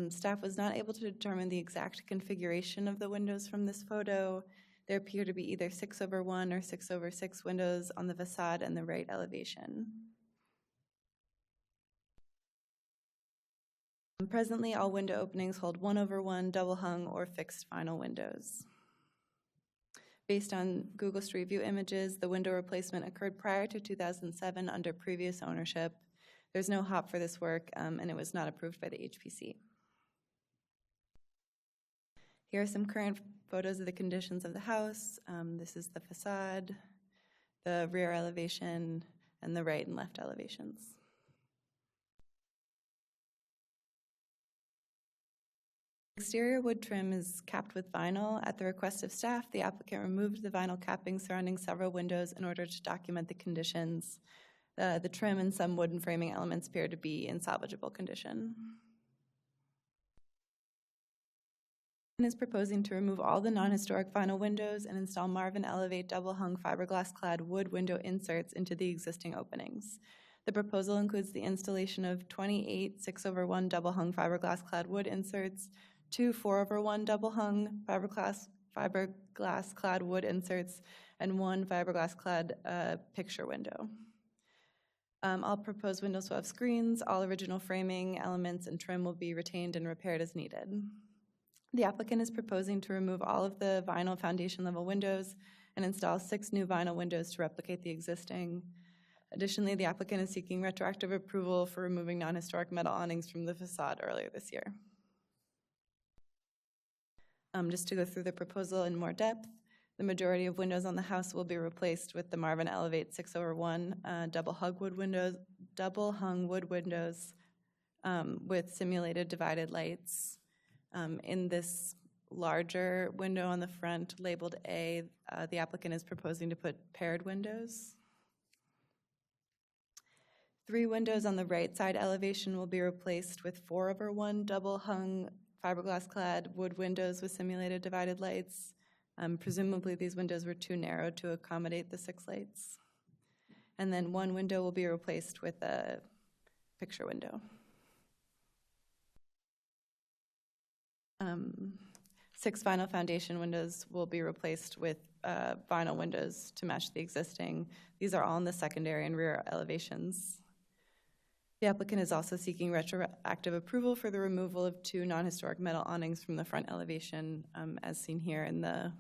Staff was not able to determine the exact configuration of the windows from this photo. There appear to be either 6/1 or 6/6 windows on the facade and the right elevation. Presently, all window openings hold 1/1 double-hung or fixed vinyl windows. Based on Google Street View images, the window replacement occurred prior to 2007 under previous ownership. There's no HOP for this work, and it was not approved by the HPC. Here are some current photos of the conditions of the house. This is the facade, the rear elevation, and the right and left elevations. Exterior wood trim is capped with vinyl. At the request of staff, the applicant removed the vinyl capping surrounding several windows in order to document the conditions. The trim and some wooden framing elements appear to be in salvageable condition. Is proposing to remove all the non-historic vinyl windows and install Marvin Elevate double-hung fiberglass-clad wood window inserts into the existing openings. The proposal includes the installation of 28 6/1 double-hung fiberglass-clad wood inserts, 2 4/1 double-hung fiberglass-clad wood inserts, and 1 fiberglass-clad picture window. All proposed windows will have screens. All original framing elements and trim will be retained and repaired as needed. The applicant is proposing to remove all of the vinyl foundation level windows and install 6 new vinyl windows to replicate the existing. Additionally, the applicant is seeking retroactive approval for removing non-historic metal awnings from the facade earlier this year. Just to go through the proposal in more depth, the majority of windows on the house will be replaced with the Marvin Elevate 6/1 double hung wood windows with simulated divided lights. In this larger window on the front labeled A, the applicant is proposing to put paired windows. 3 windows on the right side elevation will be replaced with 4/1 double hung fiberglass-clad wood windows with simulated divided lights. Presumably these windows were too narrow to accommodate the 6 lights. And then 1 window will be replaced with a picture window. 6 vinyl foundation windows will be replaced with vinyl windows to match the existing. These are all in the secondary and rear elevations. The applicant is also seeking retroactive approval for the removal of 2 non-historic metal awnings from the front elevation, as seen here in the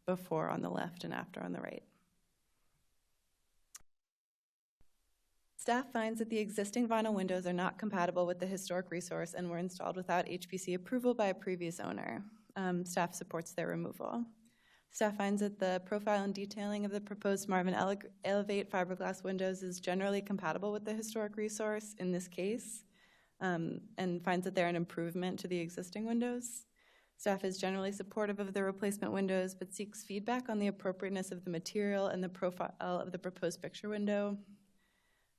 before on the left and after on the right. Staff finds that the existing vinyl windows are not compatible with the historic resource and were installed without HPC approval by a previous owner. Staff supports their removal. Staff finds that the profile and detailing of the proposed Marvin Elevate fiberglass windows is generally compatible with the historic resource in this case, and finds that they're an improvement to the existing windows. Staff is generally supportive of the replacement windows, but seeks feedback on the appropriateness of the material and the profile of the proposed picture window,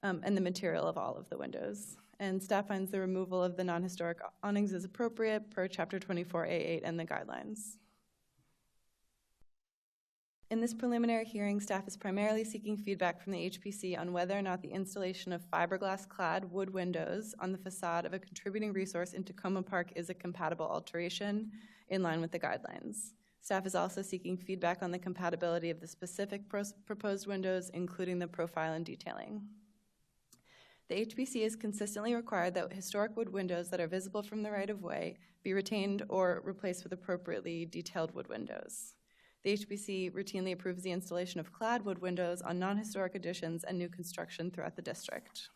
and the material of all of the windows. And staff finds the removal of the non-historic awnings is appropriate per Chapter 24A8 and the guidelines. In this preliminary hearing, staff is primarily seeking feedback from the HPC on whether or not the installation of fiberglass-clad wood windows on the facade of a contributing resource in Tacoma Park is a compatible alteration in line with the guidelines. Staff is also seeking feedback on the compatibility of the specific proposed windows, including the profile and detailing. The HPC has consistently required that historic wood windows that are visible from the right-of-way be retained or replaced with appropriately detailed wood windows. The HPC routinely approves the installation of clad wood windows on non-historic additions and new construction throughout the district.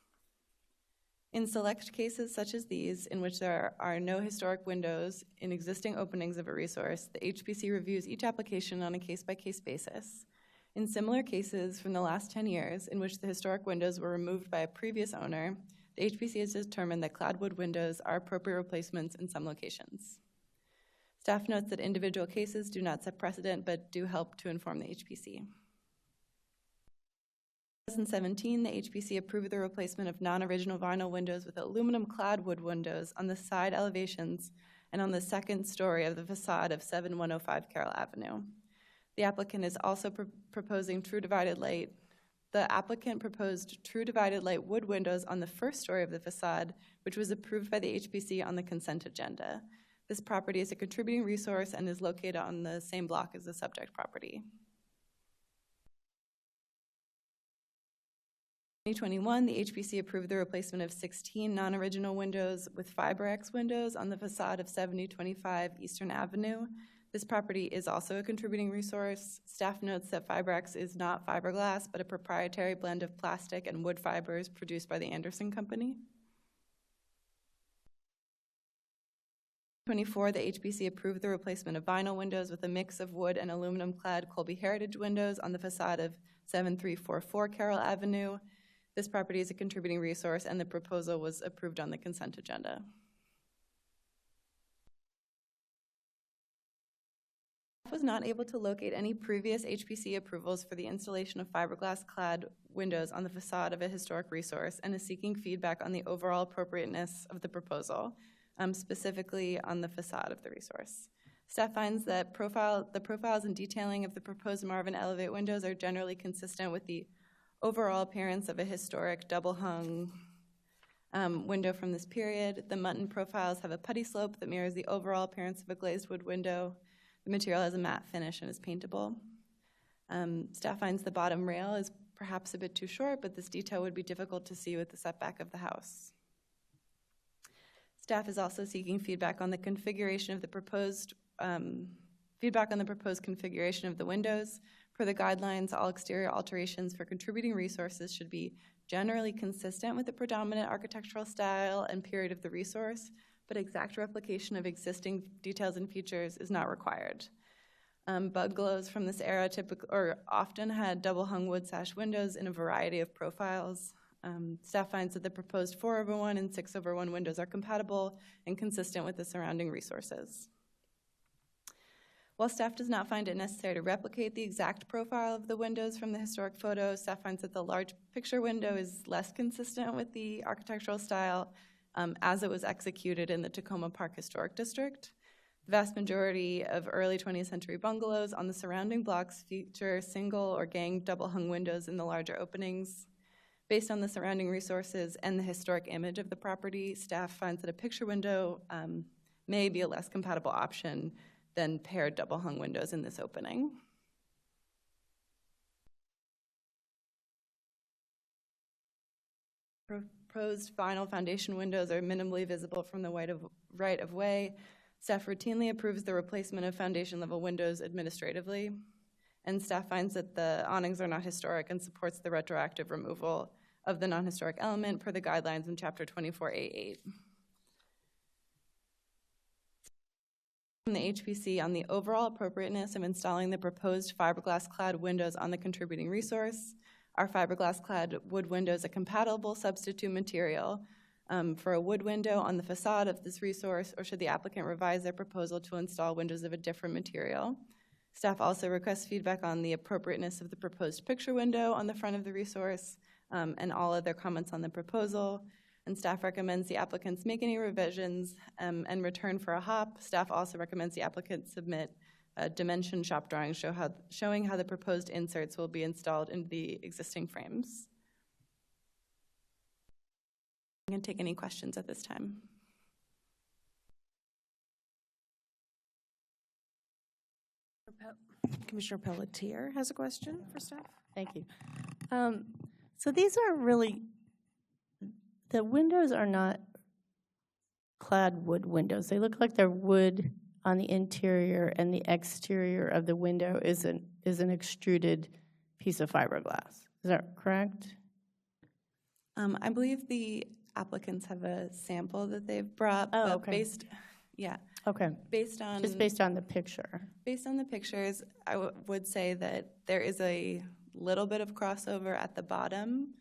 In select cases such as these, in which there are no historic windows in existing openings of a resource, the HPC reviews each application on a case-by-case basis. In similar cases from the last 10 years, in which the historic windows were removed by a previous owner, the HPC has determined that clad wood windows are appropriate replacements in some locations. Staff notes that individual cases do not set precedent, but do help to inform the HPC. In 2017, the HPC approved the replacement of non-original vinyl windows with aluminum-clad wood windows on the side elevations and on the second story of the facade of 7105 Carroll Avenue. The applicant is also proposing true divided light. The applicant proposed true divided light wood windows on the first story of the facade, which was approved by the HPC on the consent agenda. This property is a contributing resource and is located on the same block as the subject property. In 2021, the HPC approved the replacement of 16 non-original windows with FiberX windows on the facade of 7025 Eastern Avenue. This property is also a contributing resource. Staff notes that FiberX is not fiberglass, but a proprietary blend of plastic and wood fibers produced by the Anderson Company. In 2024, the HPC approved the replacement of vinyl windows with a mix of wood and aluminum-clad Colby Heritage windows on the facade of 7344 Carroll Avenue. This property is a contributing resource, and the proposal was approved on the consent agenda. Staff was not able to locate any previous HPC approvals for the installation of fiberglass-clad windows on the facade of a historic resource and is seeking feedback on the overall appropriateness of the proposal, specifically on the facade of the resource. Staff finds that the profiles and detailing of the proposed Marvin Elevate windows are generally consistent with the overall appearance of a historic double-hung window from this period. The Mutton profiles have a putty slope that mirrors the overall appearance of a glazed wood window. The material has a matte finish and is paintable. Staff finds the bottom rail is perhaps a bit too short, but this detail would be difficult to see with the setback of the house. Staff is also seeking feedback on the configuration of the proposed configuration of the windows. Per the guidelines, all exterior alterations for contributing resources should be generally consistent with the predominant architectural style and period of the resource, but exact replication of existing details and features is not required. Bungalows from this era often had double-hung wood sash windows in a variety of profiles. Staff finds that the proposed 4/1 and 6/1 windows are compatible and consistent with the surrounding resources. While staff does not find it necessary to replicate the exact profile of the windows from the historic photo, staff finds that the large picture window is less consistent with the architectural style as it was executed in the Tacoma Park Historic District. The vast majority of early 20th century bungalows on the surrounding blocks feature single or ganged double-hung windows in the larger openings. Based on the surrounding resources and the historic image of the property, staff finds that a picture window may be a less compatible option than paired double-hung windows in this opening. Proposed vinyl foundation windows are minimally visible from the right of way. Staff routinely approves the replacement of foundation level windows administratively, and staff finds that the awnings are not historic and supports the retroactive removal of the non-historic element per the guidelines in Chapter 24A8. From the HPC on the overall appropriateness of installing the proposed fiberglass clad windows on the contributing resource. Are fiberglass clad wood windows a compatible substitute material for a wood window on the facade of this resource, or should the applicant revise their proposal to install windows of a different material? Staff also requests feedback on the appropriateness of the proposed picture window on the front of the resource and all other comments on the proposal. And staff recommends the applicants make any revisions and return for a HOP. Staff also recommends the applicant submit dimension shop drawings showing how the proposed inserts will be installed into the existing frames. I'm going to take any questions at this time. Commissioner Pelletier has a question for staff. Thank you. So these are really, the windows are not clad wood windows. They look like they're wood on the interior, and the exterior of the window is an extruded piece of fiberglass. Is that correct? I believe the applicants have a sample that they've brought, Oh, but okay. Okay. Based on the picture. Based on the pictures, I would say that there is a little bit of crossover at the bottom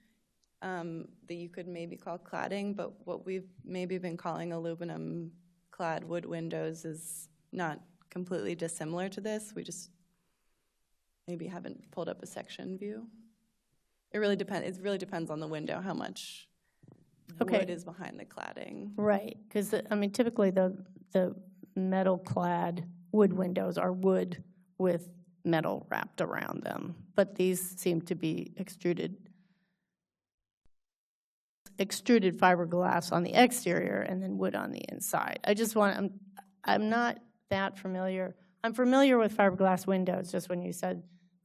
that you could maybe call cladding, but what we've maybe been calling aluminum clad wood windows is not completely dissimilar to this. We just maybe haven't pulled up a section view. It really depends on the window, how much wood is behind the cladding. Right, because I mean, typically the metal clad wood windows are wood with metal wrapped around them, but these seem to be extruded fiberglass on the exterior and then wood on the inside. I'm not that familiar. I'm familiar with fiberglass windows. Just when you said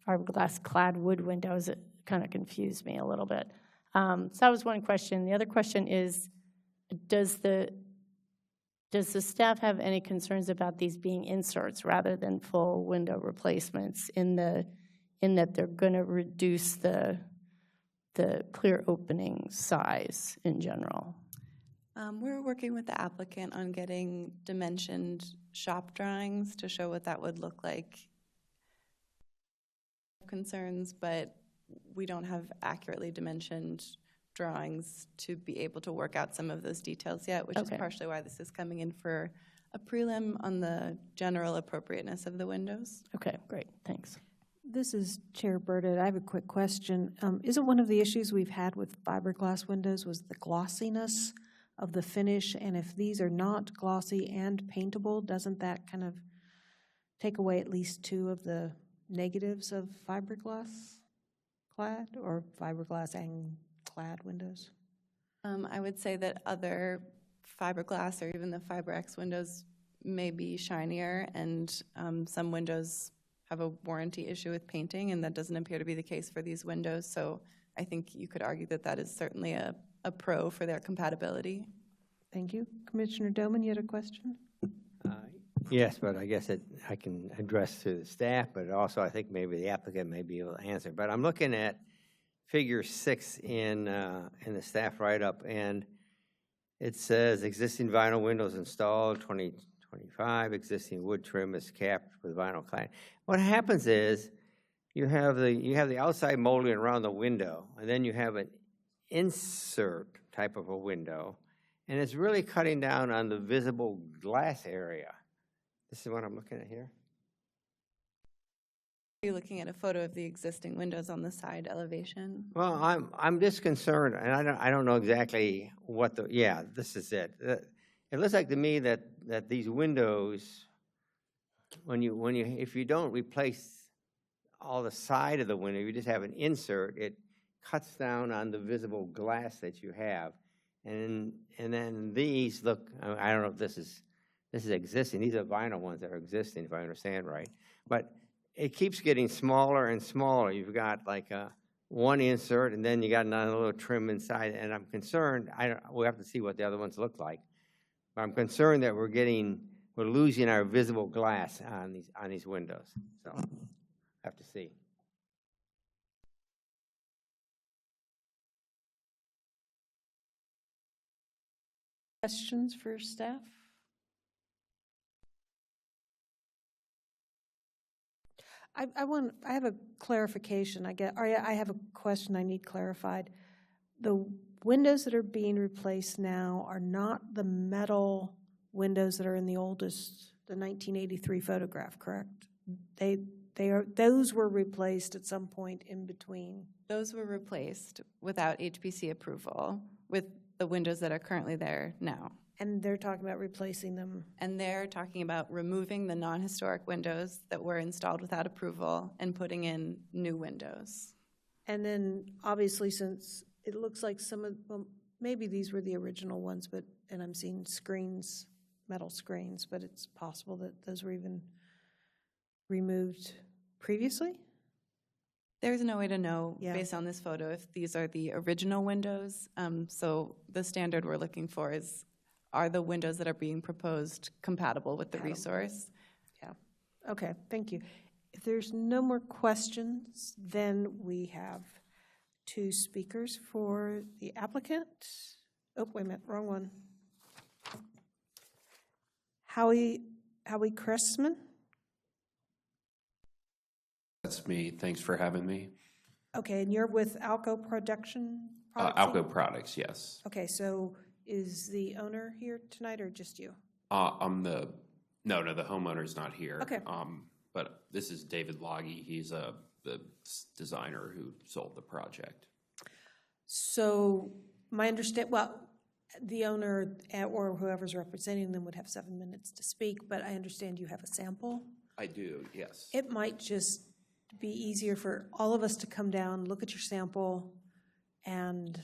fiberglass clad wood windows, it kind of confused me a little bit. So that was one question. The other question is, does the staff have any concerns about these being inserts rather than full window replacements in that they're going to reduce the clear opening size in general? We're working with the applicant on getting dimensioned shop drawings to show what that would look like. Concerns, but we don't have accurately dimensioned drawings to be able to work out some of those details yet, which is partially why this is coming in for a prelim on the general appropriateness of the windows. Okay, great, thanks. This is Chair Burdett. I have a quick question. Isn't one of the issues we've had with fiberglass windows was the glossiness of the finish? And if these are not glossy and paintable, doesn't that kind of take away at least two of the negatives of fiberglass clad or fiberglass and clad windows? I would say that other fiberglass or even the FiberX windows may be shinier, and some windows have a warranty issue with painting, and that doesn't appear to be the case for these windows. So I think you could argue that that is certainly a pro for their compatibility. Thank you. Commissioner Doman, you had a question? Yes, but I guess I can address to the staff, but also I think maybe the applicant may be able to answer. But I'm looking at figure 6 in the staff write-up, and it says existing vinyl windows installed 2025, existing wood trim is capped with vinyl cladding. What happens is you have the outside molding around the window, and then you have an insert type of a window, and it's really cutting down on the visible glass area. This is what I'm looking at here. Are you looking at a photo of the existing windows on the side elevation? Well, I'm just concerned, and I don't know exactly what this is it. It looks like to me that these windows, if you don't replace all the side of the window, you just have an insert, it cuts down on the visible glass that you have. And then these look, I don't know if this is existing. These are vinyl ones that are existing, if I understand right. But it keeps getting smaller and smaller. You've got like one insert, and then you got another little trim inside. And I'm concerned. We'll have to see what the other ones look like. But I'm concerned that we're losing our visible glass on these windows. So I have to see. Questions for staff? I have a clarification. I have a question I need clarified. The windows that are being replaced now are not the metal windows that are in the 1983 photograph, correct? Those were replaced at some point in between. Those were replaced without HPC approval with the windows that are currently there now. And they're talking about replacing them. And they're talking about removing the non-historic windows that were installed without approval and putting in new windows. And then obviously, since it looks like maybe these were the original ones, and I'm seeing screens, metal screens, but it's possible that those were even removed previously? There's no way to know based on this photo if these are the original windows. So the standard we're looking for are the windows that are being proposed compatible with the resource? Yeah. Okay, thank you. If there's no more questions, then we have two speakers for the applicant. Oh, wait a minute, wrong one. Howie Cressman? That's me. Thanks for having me. Okay, and you're with Alco Production? Alco Products, yes. Okay, so is the owner here tonight or just you? I'm the homeowner's not here. Okay. But this is David Loggy. He's the designer who sold the project. So the owner or whoever's representing them would have 7 minutes to speak, but I understand you have a sample? I do, yes. It might just be easier for all of us to come down, look at your sample, and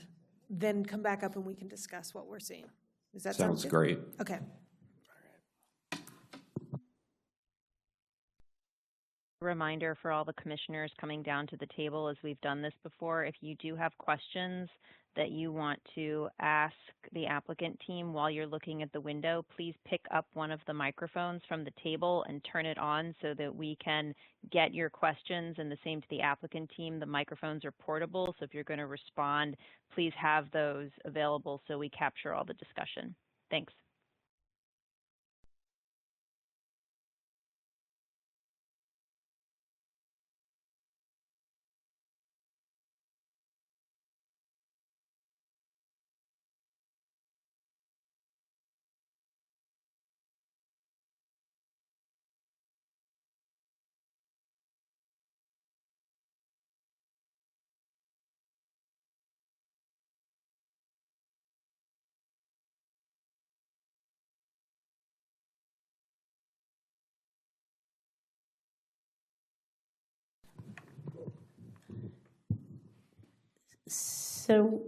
then come back up and we can discuss what we're seeing. Does that sound good? Sounds great. Okay. Reminder for all the commissioners coming down to the table, as we've done this before, if you do have questions that you want to ask the applicant team while you're looking at the window, please pick up one of the microphones from the table and turn it on so that we can get your questions, and the same to the applicant team. The microphones are portable, so if you're going to respond, please have those available so we capture all the discussion. Thanks. So,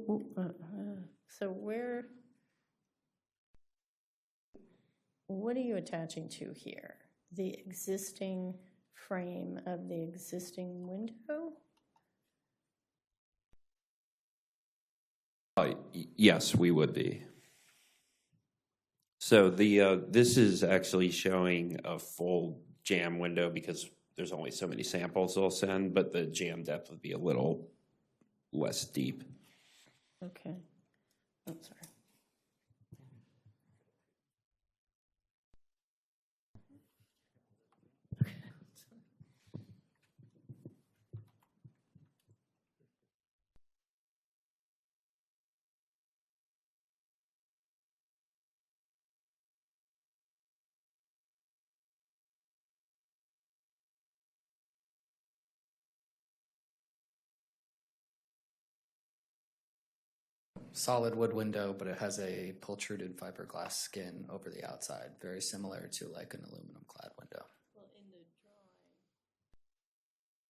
what are you attaching to here? The existing frame of the existing window? Yes, we would be. So this is actually showing a full jam window because there's only so many samples they'll send, but the jam depth would be a little less deep. Okay. I'm sorry. Solid wood window, but it has a pultruded fiberglass skin over the outside, very similar to like an aluminum clad window. Well, in the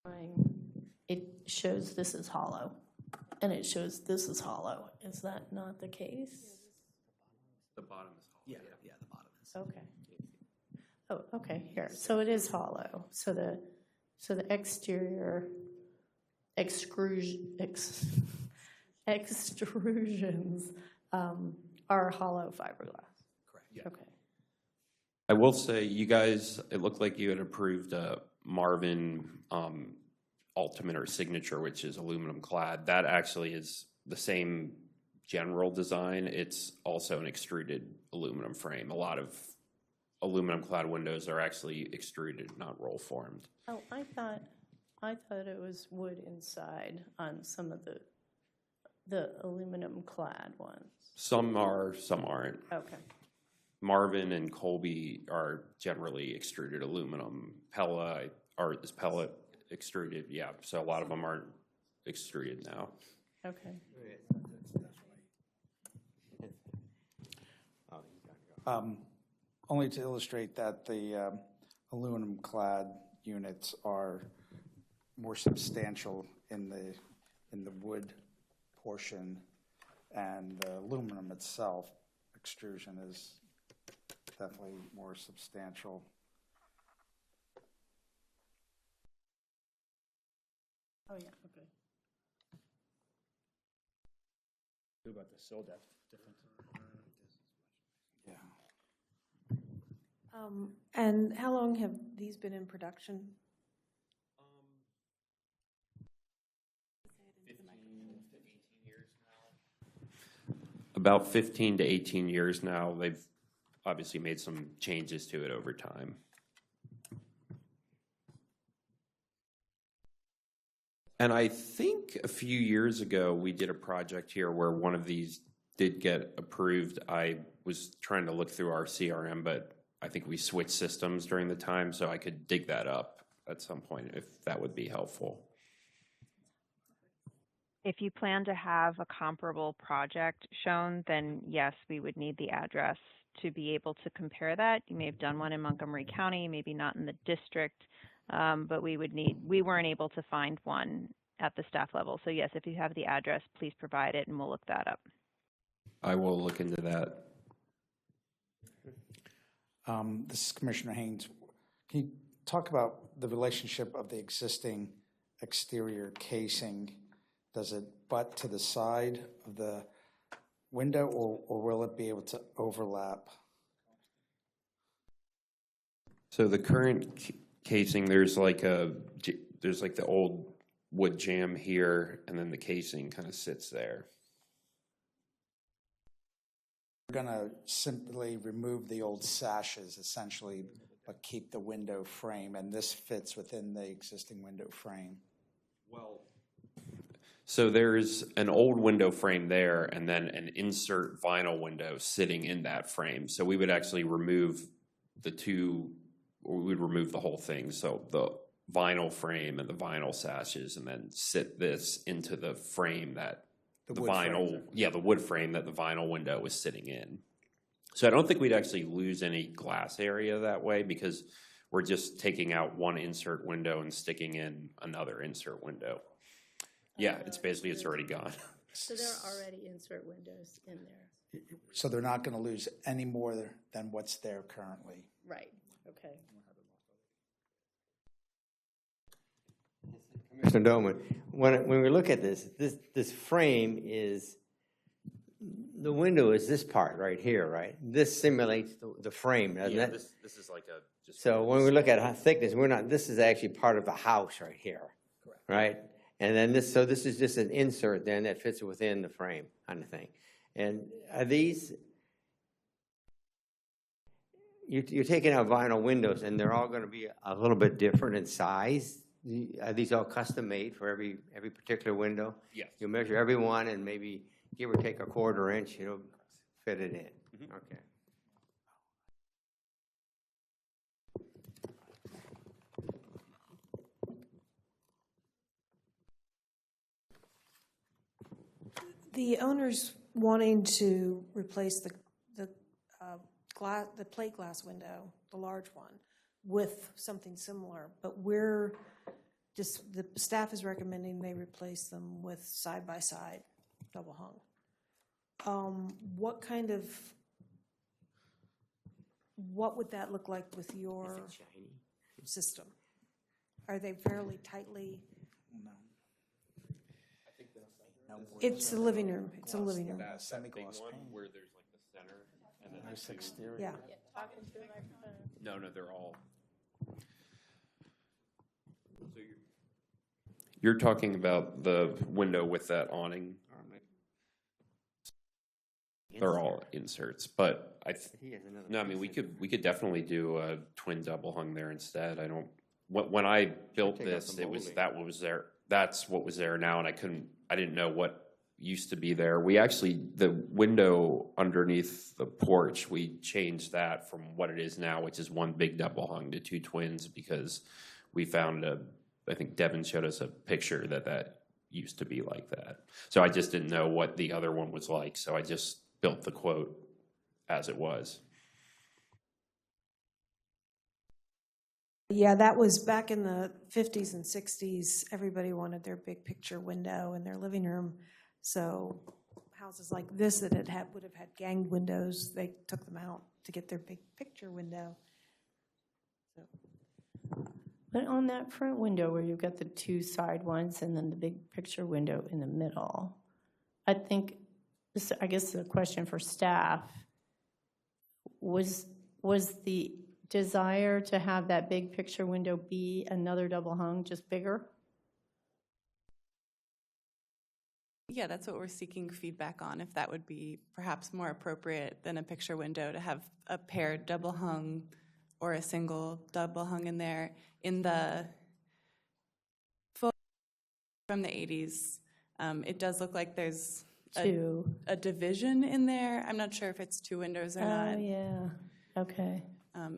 drawing, it shows this is hollow, and it shows this is hollow. Is that not the case? The bottom is hollow. Yeah, the bottom is. Okay. Oh, okay, here. So it is hollow. So the exterior extrusions are hollow fiberglass. Correct. Yeah. Okay. I will say, you guys, it looked like you had approved a Marvin Ultimate or Signature, which is aluminum clad. That actually is the same general design. It's also an extruded aluminum frame. A lot of aluminum clad windows are actually extruded, not roll formed. Oh, I thought it was wood inside on some of the aluminum clad ones. Some are, some aren't. Okay. Marvin and Colby are generally extruded aluminum. Pella is pellet extruded, yeah. So a lot of them aren't extruded now. Okay. Only to illustrate that the aluminum clad units are more substantial in the wood portion, and the aluminum itself, extrusion, is definitely more substantial. Oh, yeah, okay. What about the sill depth difference? Yeah. And how long have these been in production? 15 years now. About 15 to 18 years now. They've obviously made some changes to it over time. And I think a few years ago, we did a project here where one of these did get approved. I was trying to look through our CRM, but I think we switched systems during the time, so I could dig that up at some point if that would be helpful. If you plan to have a comparable project shown, then yes, we would need the address to be able to compare that. You may have done one in Montgomery County, maybe not in the district, but we weren't able to find one at the staff level. So yes, if you have the address, please provide it and we'll look that up. I will look into that. This is Commissioner Haynes. Can you talk about the relationship of the existing exterior casing? Does it butt to the side of the window, or will it be able to overlap? So the current casing, there's like the old wood jamb here, and then the casing kind of sits there. We're going to simply remove the old sashes, essentially, but keep the window frame, and this fits within the existing window frame. Well, so there's an old window frame there, and then an insert vinyl window sitting in that frame. So we would actually remove the two, or we would remove the whole thing. So the vinyl frame and the vinyl sashes, and then sit this into the frame that the vinyl, the wood frame that the vinyl window was sitting in. So I don't think we'd actually lose any glass area that way, because we're just taking out one insert window and sticking in another insert window. Yeah, it's already gone. So there are already insert windows in there. So they're not going to lose any more than what's there currently. Right, okay. Mr. Doman, when we look at this frame is, the window is this part right here, right? This simulates the frame, doesn't Yeah, it? this is like a, just. So when we look at thickness, this is actually part of the house right here, right? And then this is just an insert then that fits within the frame kind of thing. And are these, you're taking out vinyl windows and they're all going to be a little bit different in size? Are these all custom made for every particular window? Yes. You measure every one and maybe give or take a 1/4 inch, fit it in. Mm-hmm. Okay. The owner's wanting to replace the plate glass window, the large one, with something similar, but the staff is recommending they replace them with side-by-side double hung. What would that look like with your system? Are they fairly tightly? It's a living room. It's a living room. That big one where there's like the center and then Nice exterior. Yeah. No, they're all. So you're talking about the window with that awning. They're all inserts, but no, I mean, we could definitely do a twin double hung there instead. When I built this, that's what was there now, and I didn't know what used to be there. The window underneath the porch, we changed that from what it is now, which is one big double hung, to two twins, because we found I think Devin showed us a picture that used to be like that. So I just didn't know what the other one was like, so I just built the quote as it was. Yeah, that was back in the 50s and 60s. Everybody wanted their big picture window in their living room. So houses like this that would have had ganged windows, they took them out to get their big picture window. But on that front window where you've got the two side ones and then the big picture window in the middle, I guess the question for staff was the desire to have that big picture window be another double hung, just bigger? Yeah, that's what we're seeking feedback on, if that would be perhaps more appropriate than a picture window to have a paired double hung or a single double hung in there. In the photo from the 80s, it does look like there's a division in there. I'm not sure if it's two windows or not. Oh, yeah, okay.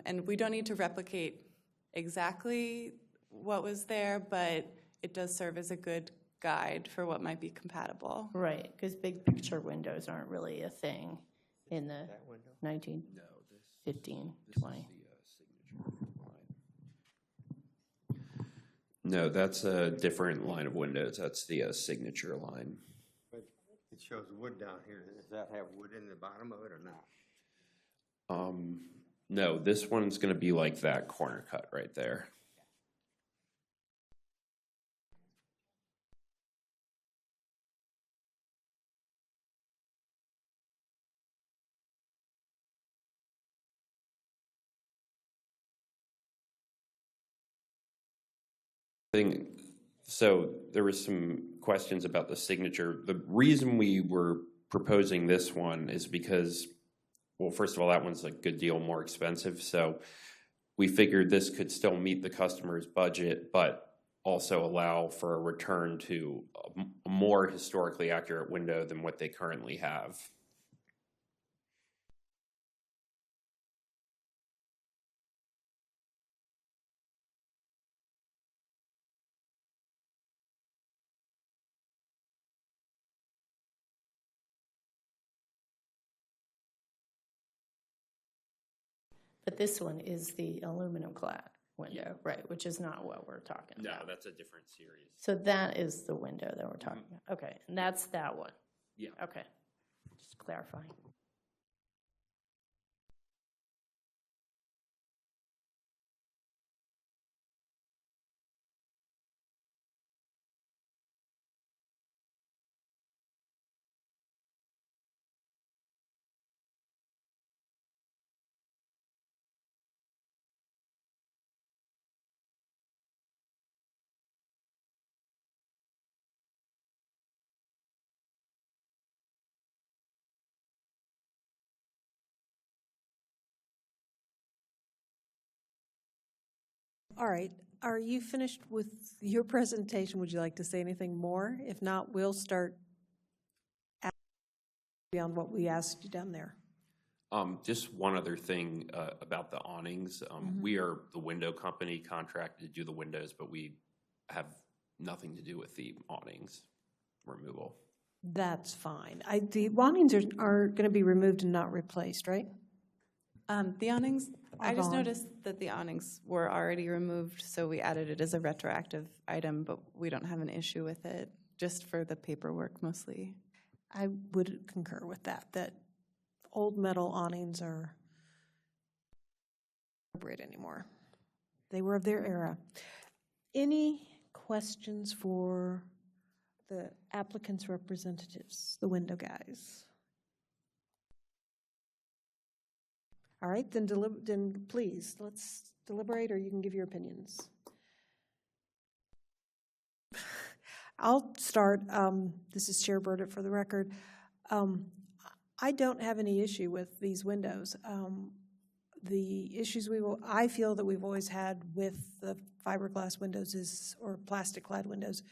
And we don't need to replicate exactly what was there, but it does serve as a good guide for what might be compatible. Right, because big picture windows aren't really a thing in the 1915, 20. No, that's a different line of windows. That's the signature line. But it shows wood down here. Does that have wood in the bottom of it or not? No, this one's going to be like that corner cut right there. So there was some questions about the signature. The reason we were proposing this one is because, well, first of all, that one's a good deal more expensive. So we figured this could still meet the customer's budget, but also allow for a return to a more historically accurate window than what they currently have. But this one is the aluminum clad window, right, which is not what we're talking about. No, that's a different series. So that is the window that we're talking about. Okay, and that's that one. Yeah. Okay, just clarifying. All right, are you finished with your presentation? Would you like to say anything more? If not, we'll start beyond what we asked you down there. Just one other thing about the awnings. We are the window company contracted to do the windows, but we have nothing to do with the awnings removal. That's fine. The awnings are going to be removed and not replaced, right? The awnings, I just gone. noticed that the awnings were already removed, so we added it as a retroactive item, but we don't have an issue with it, just for the paperwork mostly. I would concur with that old metal awnings are not appropriate anymore. They were of their era. Any questions for the applicant's representatives, the window guys? All right, then please, let's deliberate, or you can give your opinions. I'll start. This is Chair Burdett for the record. I don't have any issue with these windows. The issues I feel that we've always had with the fiberglass windows or plastic clad windows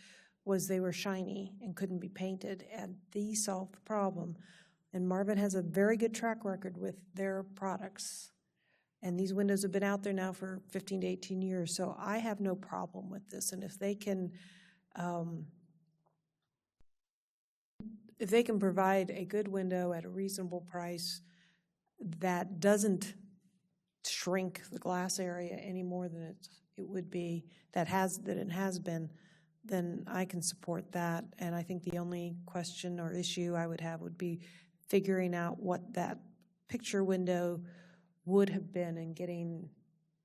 was they were shiny and couldn't be painted, and these solved the problem. And Marvin has a very good track record with their products. And these windows have been out there now for 15 to 18 years, so I have no problem with this. And if they can provide a good window at a reasonable price that doesn't shrink the glass area any more than it would be, that it has been, then I can support that. And I think the only question or issue I would have would be figuring out what that picture window would have been and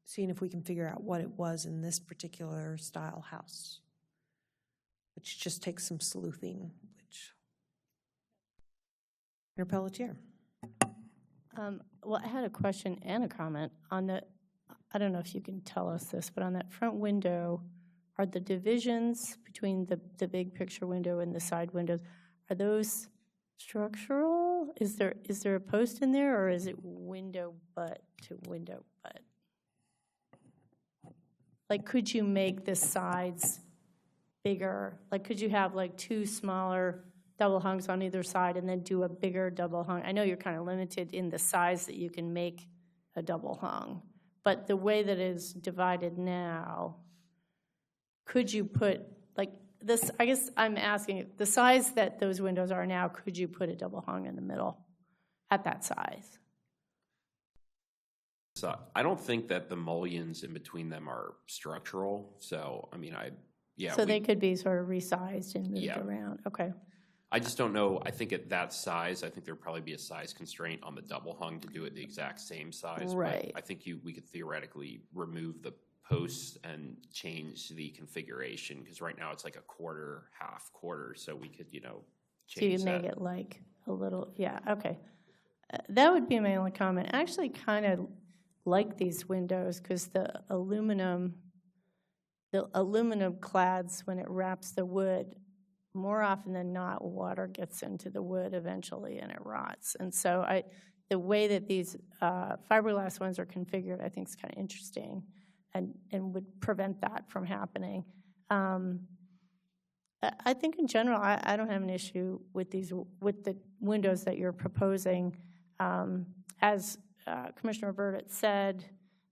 seeing if we can figure out what it was in this particular style house, which just takes some sleuthing, Mayor Pelletier. Well, I had a question and a comment on I don't know if you can tell us this, but on that front window, are the divisions between the big picture window and the side windows, are those structural? Is there a post in there, or is it window butt to window butt? Like, could you make the sides bigger? Like, could you have like two smaller double hungs on either side and then do a bigger double hung? I know you're kind of limited in the size that you can make a double hung, but the way that it is divided now, could you put like this? I guess I'm asking the size that those windows are now, could you put a double hung in the middle at that size? So I don't think that the mullions in between them are structural. So, I mean, So they could be sort of resized and moved around. Okay. I just don't know. I think at that size, I think there'd probably be a size constraint on the double hung to do it the exact same size. Right. But I think we could theoretically remove the posts and change the configuration, because right now it's like a quarter, half quarter. So we could, change So you make it like a little, okay. That would be my only comment. I actually kind of like these windows because the aluminum clads, when it wraps the wood, more often than not, water gets into the wood eventually and it rots. And so the way that these fiberglass ones are configured, I think is kind of interesting and would prevent that from happening. I think in general, I don't have an issue with the windows that you're proposing. As Commissioner Burdett said,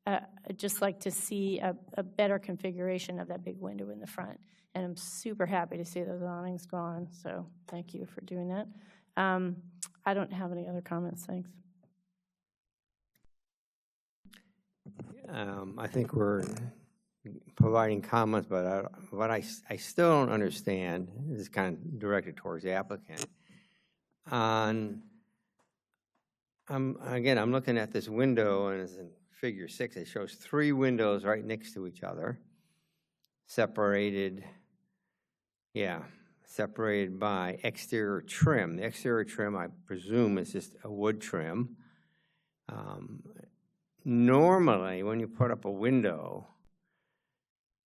I'd just like to see a better configuration of that big window in the front. And I'm super happy to see those awnings gone, so thank you for doing that. I don't have any other comments, thanks. I think we're providing comments, but what I still don't understand, this is kind of directed towards the applicant. on, again, I'm looking at this window, and it's in figure 6. It shows 3 windows right next to each other, separated by exterior trim. The exterior trim, I presume, is just a wood trim. Normally, when you put up a window,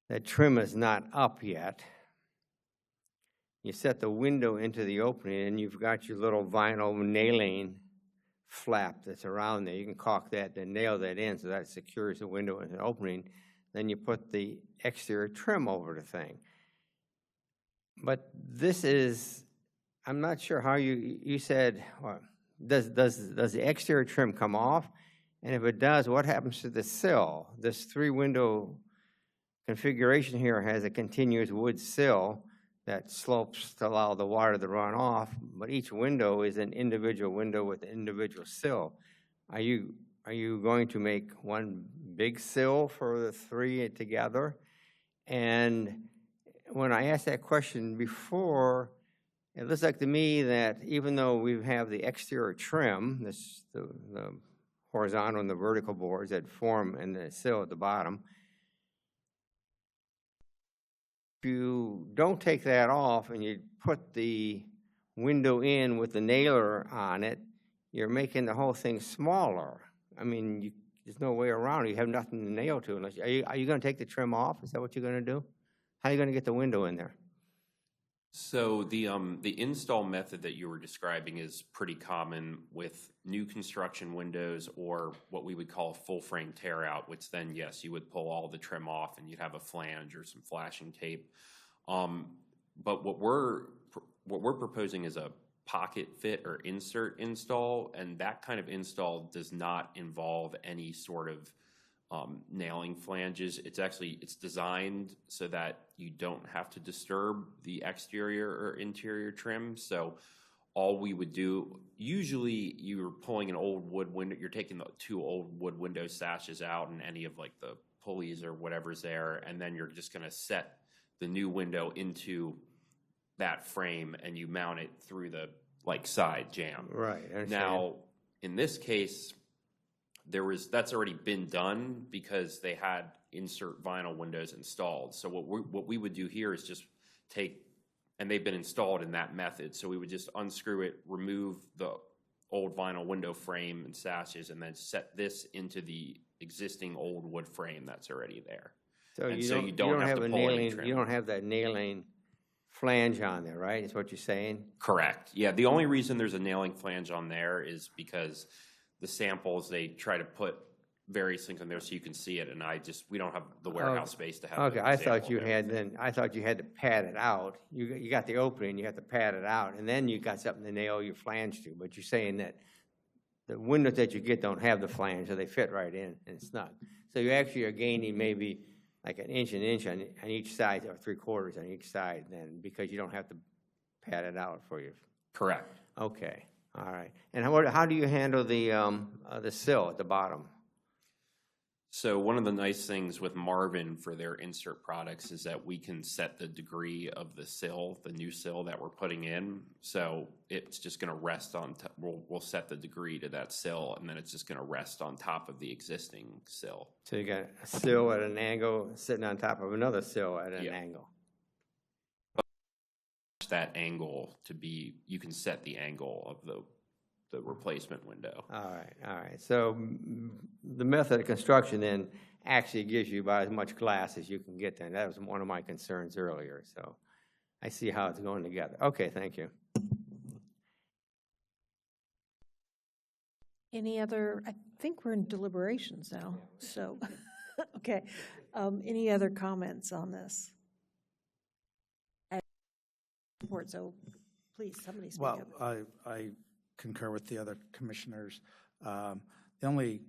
that trim is not up yet. You set the window into the opening, and you've got your little vinyl nailing flap that's around there. You can caulk that, then nail that in so that secures the window in the opening. Then you put the exterior trim over the thing. But this is, I'm not sure how you said, well, does the exterior trim come off? And if it does, what happens to the sill? This 3-window configuration here has a continuous wood sill that slopes to allow the water to run off, but each window is an individual window with an individual sill. Are you going to make one big sill for the 3 together? And when I asked that question before, it looks like to me that even though we have the exterior trim, the horizontal and the vertical boards that form in the sill at the bottom, if you don't take that off and you put the window in with the nailer on it, you're making the whole thing smaller. I mean, there's no way around it. You have nothing to nail to. Unless, are you going to take the trim off? Is that what you're going to do? How are you going to get the window in there? So the install method that you were describing is pretty common with new construction windows, or what we would call a full frame tear out, which then, yes, you would pull all the trim off and you'd have a flange or some flashing tape. But what we're proposing is a pocket fit or insert install, and that kind of install does not involve any sort of nailing flanges. It's designed so that you don't have to disturb the exterior or interior trim. So all we would do, usually you're pulling an old wood window, you're taking the 2 old wood window sashes out and any of like the pulleys or whatever's there, and then you're just going to set the new window into that frame and you mount it through the like side jamb. Right. Now, in this case, that's already been done because they had insert vinyl windows installed. So what we would do here is just and they've been installed in that method. So we would just unscrew it, remove the old vinyl window frame and sashes, and then set this into the existing old wood frame that's already there. So you don't have a nailing. You don't have that nailing flange on there, right? Is what you're saying? Correct. Yeah. The only reason there's a nailing flange on there is because the samples, they try to put various things on there so you can see it, and we don't have the warehouse space to have. Okay, I thought you had to pad it out. You got the opening, you have to pad it out, and then you got something to nail your flange to. But you're saying that the windows that you get don't have the flange, so they fit right in and it's snug. So you actually are gaining maybe like an inch on each side, or 3/4 on each side, then, because you don't have to pad it out for you. Correct. Okay. All right. And how do you handle the sill at the bottom? So one of the nice things with Marvin for their insert products is that we can set the degree of the sill, the new sill that we're putting in. So it's just going to rest on, we'll set the degree to that sill, and then it's just going to rest on top of the existing sill. So you got a sill at an angle sitting on top of another sill at an angle. That angle to be, you can set the angle of the replacement window. All right. So the method of construction then actually gives you about as much glass as you can get there. That was one of my concerns earlier. So I see how it's going together. Okay, thank you. Any other, I think we're in deliberations now, so, okay. Any other comments on this? So please, somebody speak up. Well, I concur with the other commissioners. The only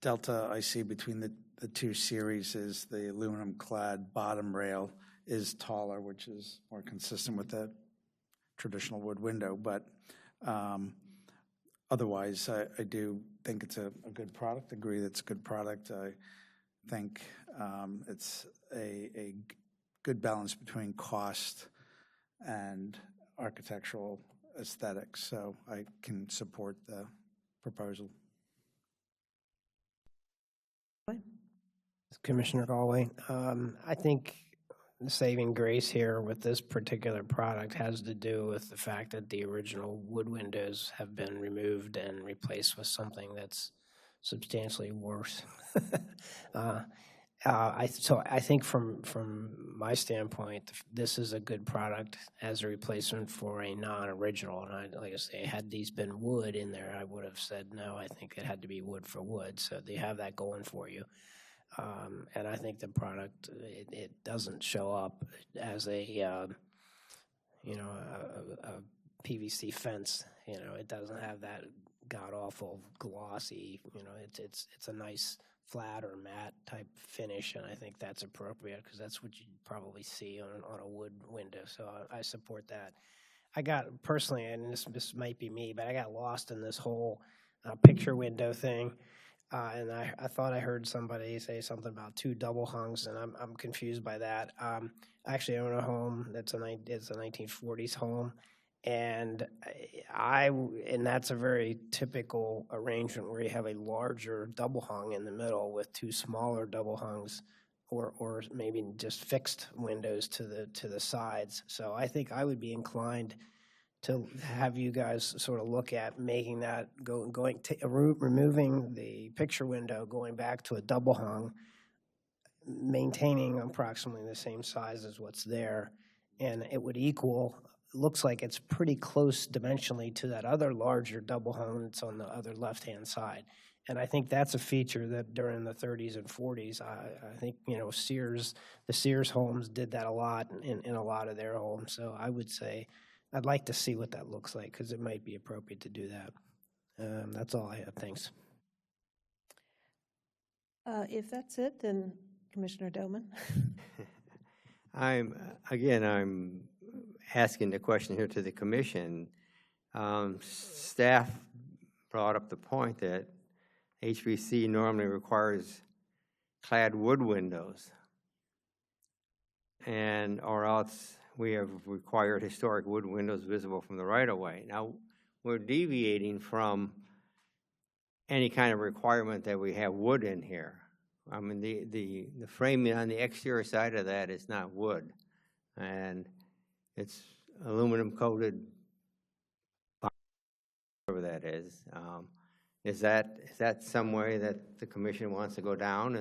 delta I see between the 2 series is the aluminum-clad bottom rail is taller, which is more consistent with the traditional wood window. But otherwise, I do think it's a good product. Agree that it's a good product. I think it's a good balance between cost and architectural aesthetics, so I can support the proposal. Commissioner Galway, I think the saving grace here with this particular product has to do with the fact that the original wood windows have been removed and replaced with something that's substantially worse. So I think from my standpoint, this is a good product as a replacement for a non-original. And like I say, had these been wood in there, I would have said no. I think it had to be wood for wood. So they have that going for you. And I think the product, it doesn't show up as a PVC fence. It doesn't have that god awful glossy. It's a nice flat or matte type finish, and I think that's appropriate because that's what you probably see on a wood window. So I support that. I got personally, and this might be me, but I got lost in this whole picture window thing. And I thought I heard somebody say something about 2 double hungs, and I'm confused by that. I actually own a home it's a 1940s home, and that's a very typical arrangement where you have a larger double hung in the middle with 2 smaller double hungs, or maybe just fixed windows to the sides. So I think I would be inclined to have you guys sort of look at making that removing the picture window, going back to a double hung, maintaining approximately the same size as what's there, and it would looks like it's pretty close dimensionally to that other larger double hung that's on the other left-hand side. And I think that's a feature that during the 30s and 40s, I think, the Sears homes did that a lot in a lot of their homes. So I would say I'd like to see what that looks like because it might be appropriate to do that. That's all I have. Thanks. If that's it, then Commissioner Doman. I'm asking the question here to the commission. Staff brought up the point that HVC normally requires clad wood windows, or else we have required historic wood windows visible from the right-of-way. Now, we're deviating from any kind of requirement that we have wood in here. I mean, the framing on the exterior side of that is not wood, and it's aluminum coated, whatever that is. Is that some way that the commission wants to go down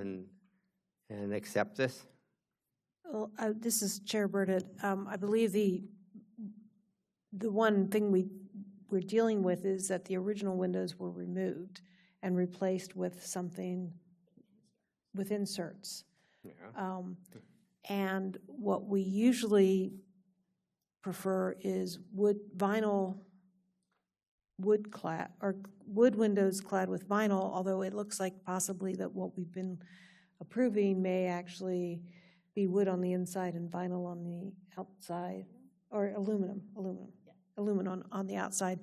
and accept this? Well, this is Chair Burdett. I believe the one thing we're dealing with is that the original windows were removed and replaced with something with inserts. Yeah. And what we usually prefer is wood windows clad with vinyl, although it looks like possibly that what we've been approving may actually be wood on the inside and vinyl on the outside, or aluminum on the outside.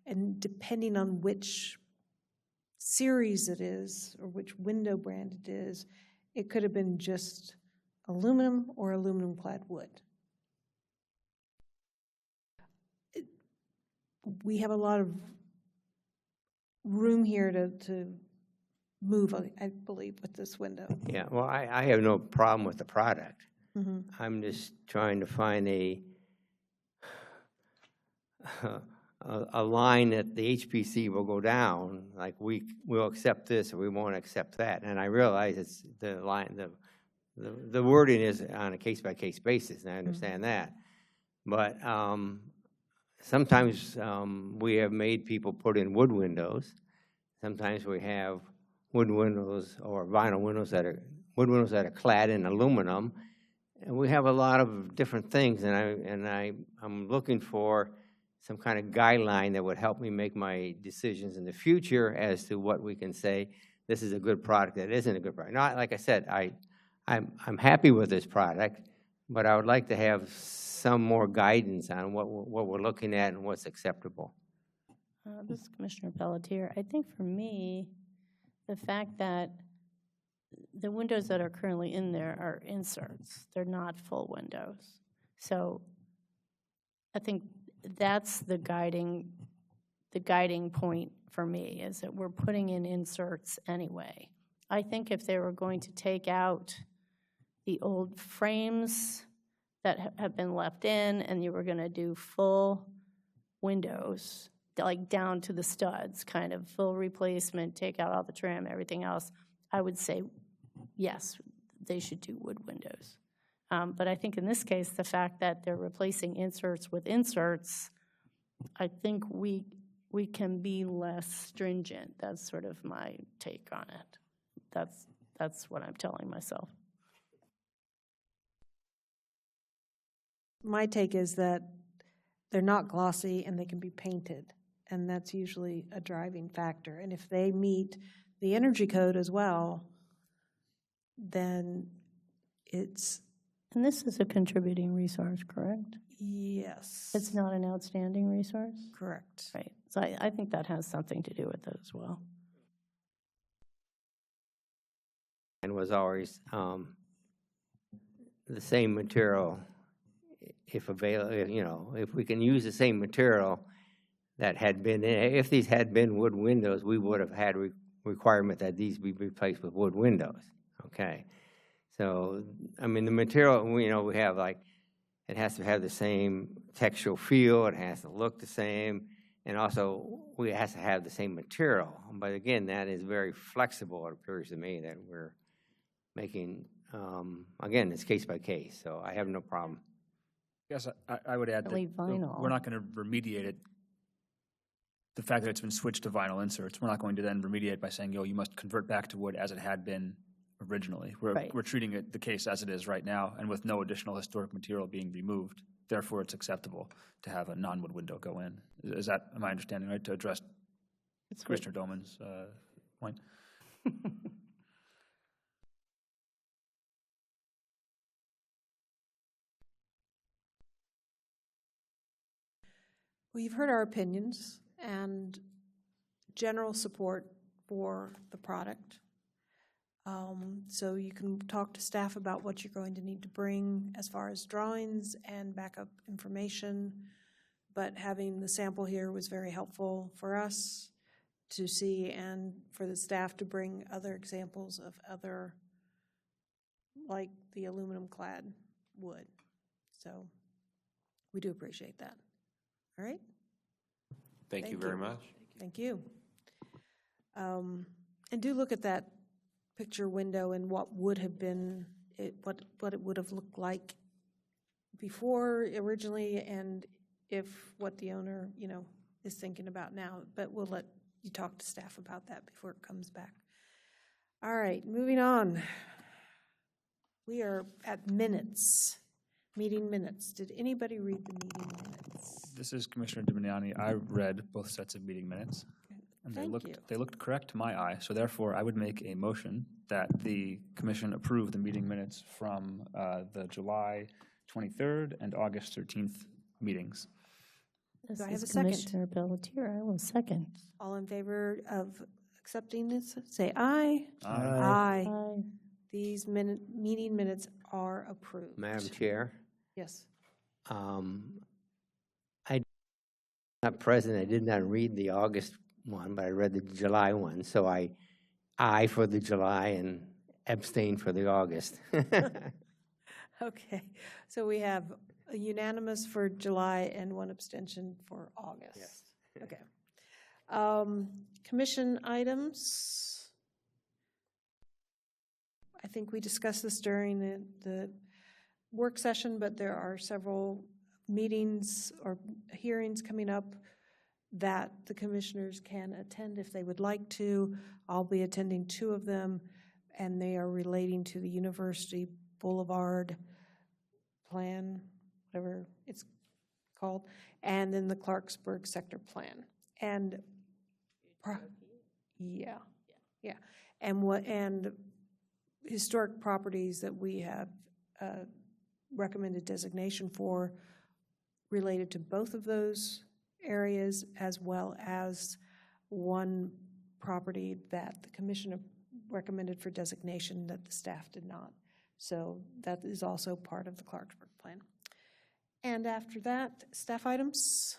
And depending on which series it is or which window brand it is, it could have been just aluminum or aluminum clad wood. We have a lot of room here to move, I believe, with this window. Yeah, well, I have no problem with the product. Mm-hmm. I'm just trying to find a line that the HPC will go down, like we'll accept this or we won't accept that. And I realize it's the line, the wording is on a case-by-case basis, and I understand that. But sometimes we have made people put in wood windows. Sometimes we have wood windows or vinyl windows that are clad in aluminum, and we have a lot of different things. And I'm looking for some kind of guideline that would help me make my decisions in the future as to what we can say this is a good product, that isn't a good product. Not like I said, I'm happy with this product, but I would like to have some more guidance on what we're looking at and what's acceptable. This is Commissioner Pelletier. I think for me, the fact that the windows that are currently in there are inserts. They're not full windows. So I think that's the guiding point for me, is that we're putting in inserts anyway. I think if they were going to take out the old frames that have been left in and you were going to do full windows, like down to the studs, kind of full replacement, take out all the trim, everything else, I would say yes, they should do wood windows. But I think in this case, the fact that they're replacing inserts with inserts, I think we can be less stringent. That's sort of my take on it. That's what I'm telling myself. My take is that they're not glossy and they can be painted, and that's usually a driving factor. And if they meet the energy code as well, then it's... And this is a contributing resource, correct? Yes. It's not an outstanding resource? Correct. Right. So I think that has something to do with it as well. And was always the same material, if available, you know, if we can use the same material that had been, if these had been wood windows, we would have had requirement that these be replaced with wood windows, okay? So, I mean, the material, you know, we have like, it has to have the same textural feel, it has to look the same, and also it has to have the same material. But again, that is very flexible, it appears to me, that we're making, again, it's case by case, so I have no problem. Yes, I would add that vinyl. we're not going to remediate it. The fact that it's been switched to vinyl inserts, we're not going to then remediate by saying, yo, you must convert back to wood as it had been originally. We're treating it the case as it is right now, and with no additional historic material being removed. Therefore, it's acceptable to have a non-wood window go in. Is that, am I understanding right, to address Commissioner Doman's point? Well, you've heard our opinions and general support for the product. So you can talk to staff about what you're going to need to bring as far as drawings and backup information. But having the sample here was very helpful for us to see and for the staff to bring other examples of other, like the aluminum clad wood. So we do appreciate that. All right? Thank you very much. Thank you. And do look at that picture window and what would have been, what it would have looked like before originally, and if what the owner, you know, is thinking about now. But we'll let you talk to staff about that before it comes back. All right, moving on. We are at minutes, meeting minutes. Did anybody read the meeting minutes? This is Commissioner Dimignani. I read both sets of meeting minutes. And they looked correct to my eye, so therefore I would make a motion that the commission approve the meeting minutes from the July 23rd and August 13th meetings. This Do I have is a second? Commissioner Pelletier. I will second. All in favor of accepting this, say aye. Aye. Aye. These meeting minutes are approved. Madam Chair? Yes. Not present, I did not read the August one, but I read the July one, so I for the July and abstain for the August. Okay, so we have a unanimous for July and one abstention for August. Yes. Okay. Commission items. I think we discussed this during the work session, but there are several meetings or hearings coming up that the commissioners can attend if they would like to. I'll be attending 2 of them, and they are relating to the University Boulevard plan, whatever it's called, and then the Clarksburg sector plan. And yeah, and historic properties that we have recommended designation for related to both of those areas, as well as one property that the commission recommended for designation that the staff did not. So that is also part of the Clarksburg plan. And after that, staff items.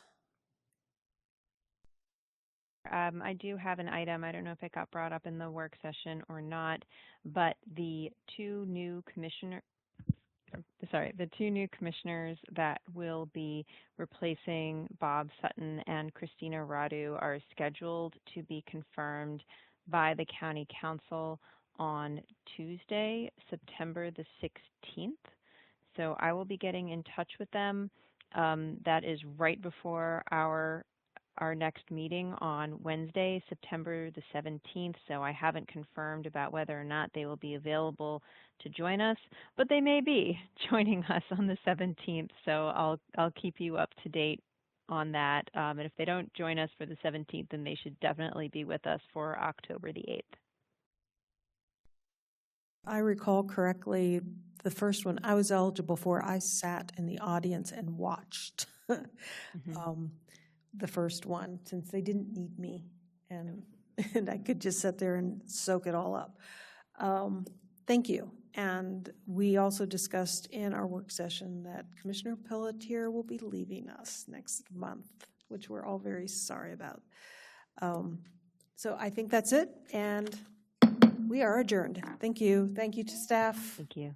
I do have an item. I don't know if it got brought up in the work session or not, but the two new commissioners that will be replacing Bob Sutton and Christina Radu are scheduled to be confirmed by the County Council on Tuesday, September the 16th. So I will be getting in touch with them. That is right before our next meeting on Wednesday, September the 17th. So I haven't confirmed about whether or not they will be available to join us, but they may be joining us on the 17th. So I'll keep you up to date on that. And if they don't join us for the 17th, then they should definitely be with us for October the 8th. I recall correctly, the first one I was eligible for, I sat in the audience and watched the first one, since they didn't need me, and I could just sit there and soak it all up. Thank you. And we also discussed in our work session that Commissioner Pelletier will be leaving us next month, which we're all very sorry about. So I think that's it, and we are adjourned. Thank you. Thank you to staff. Thank you.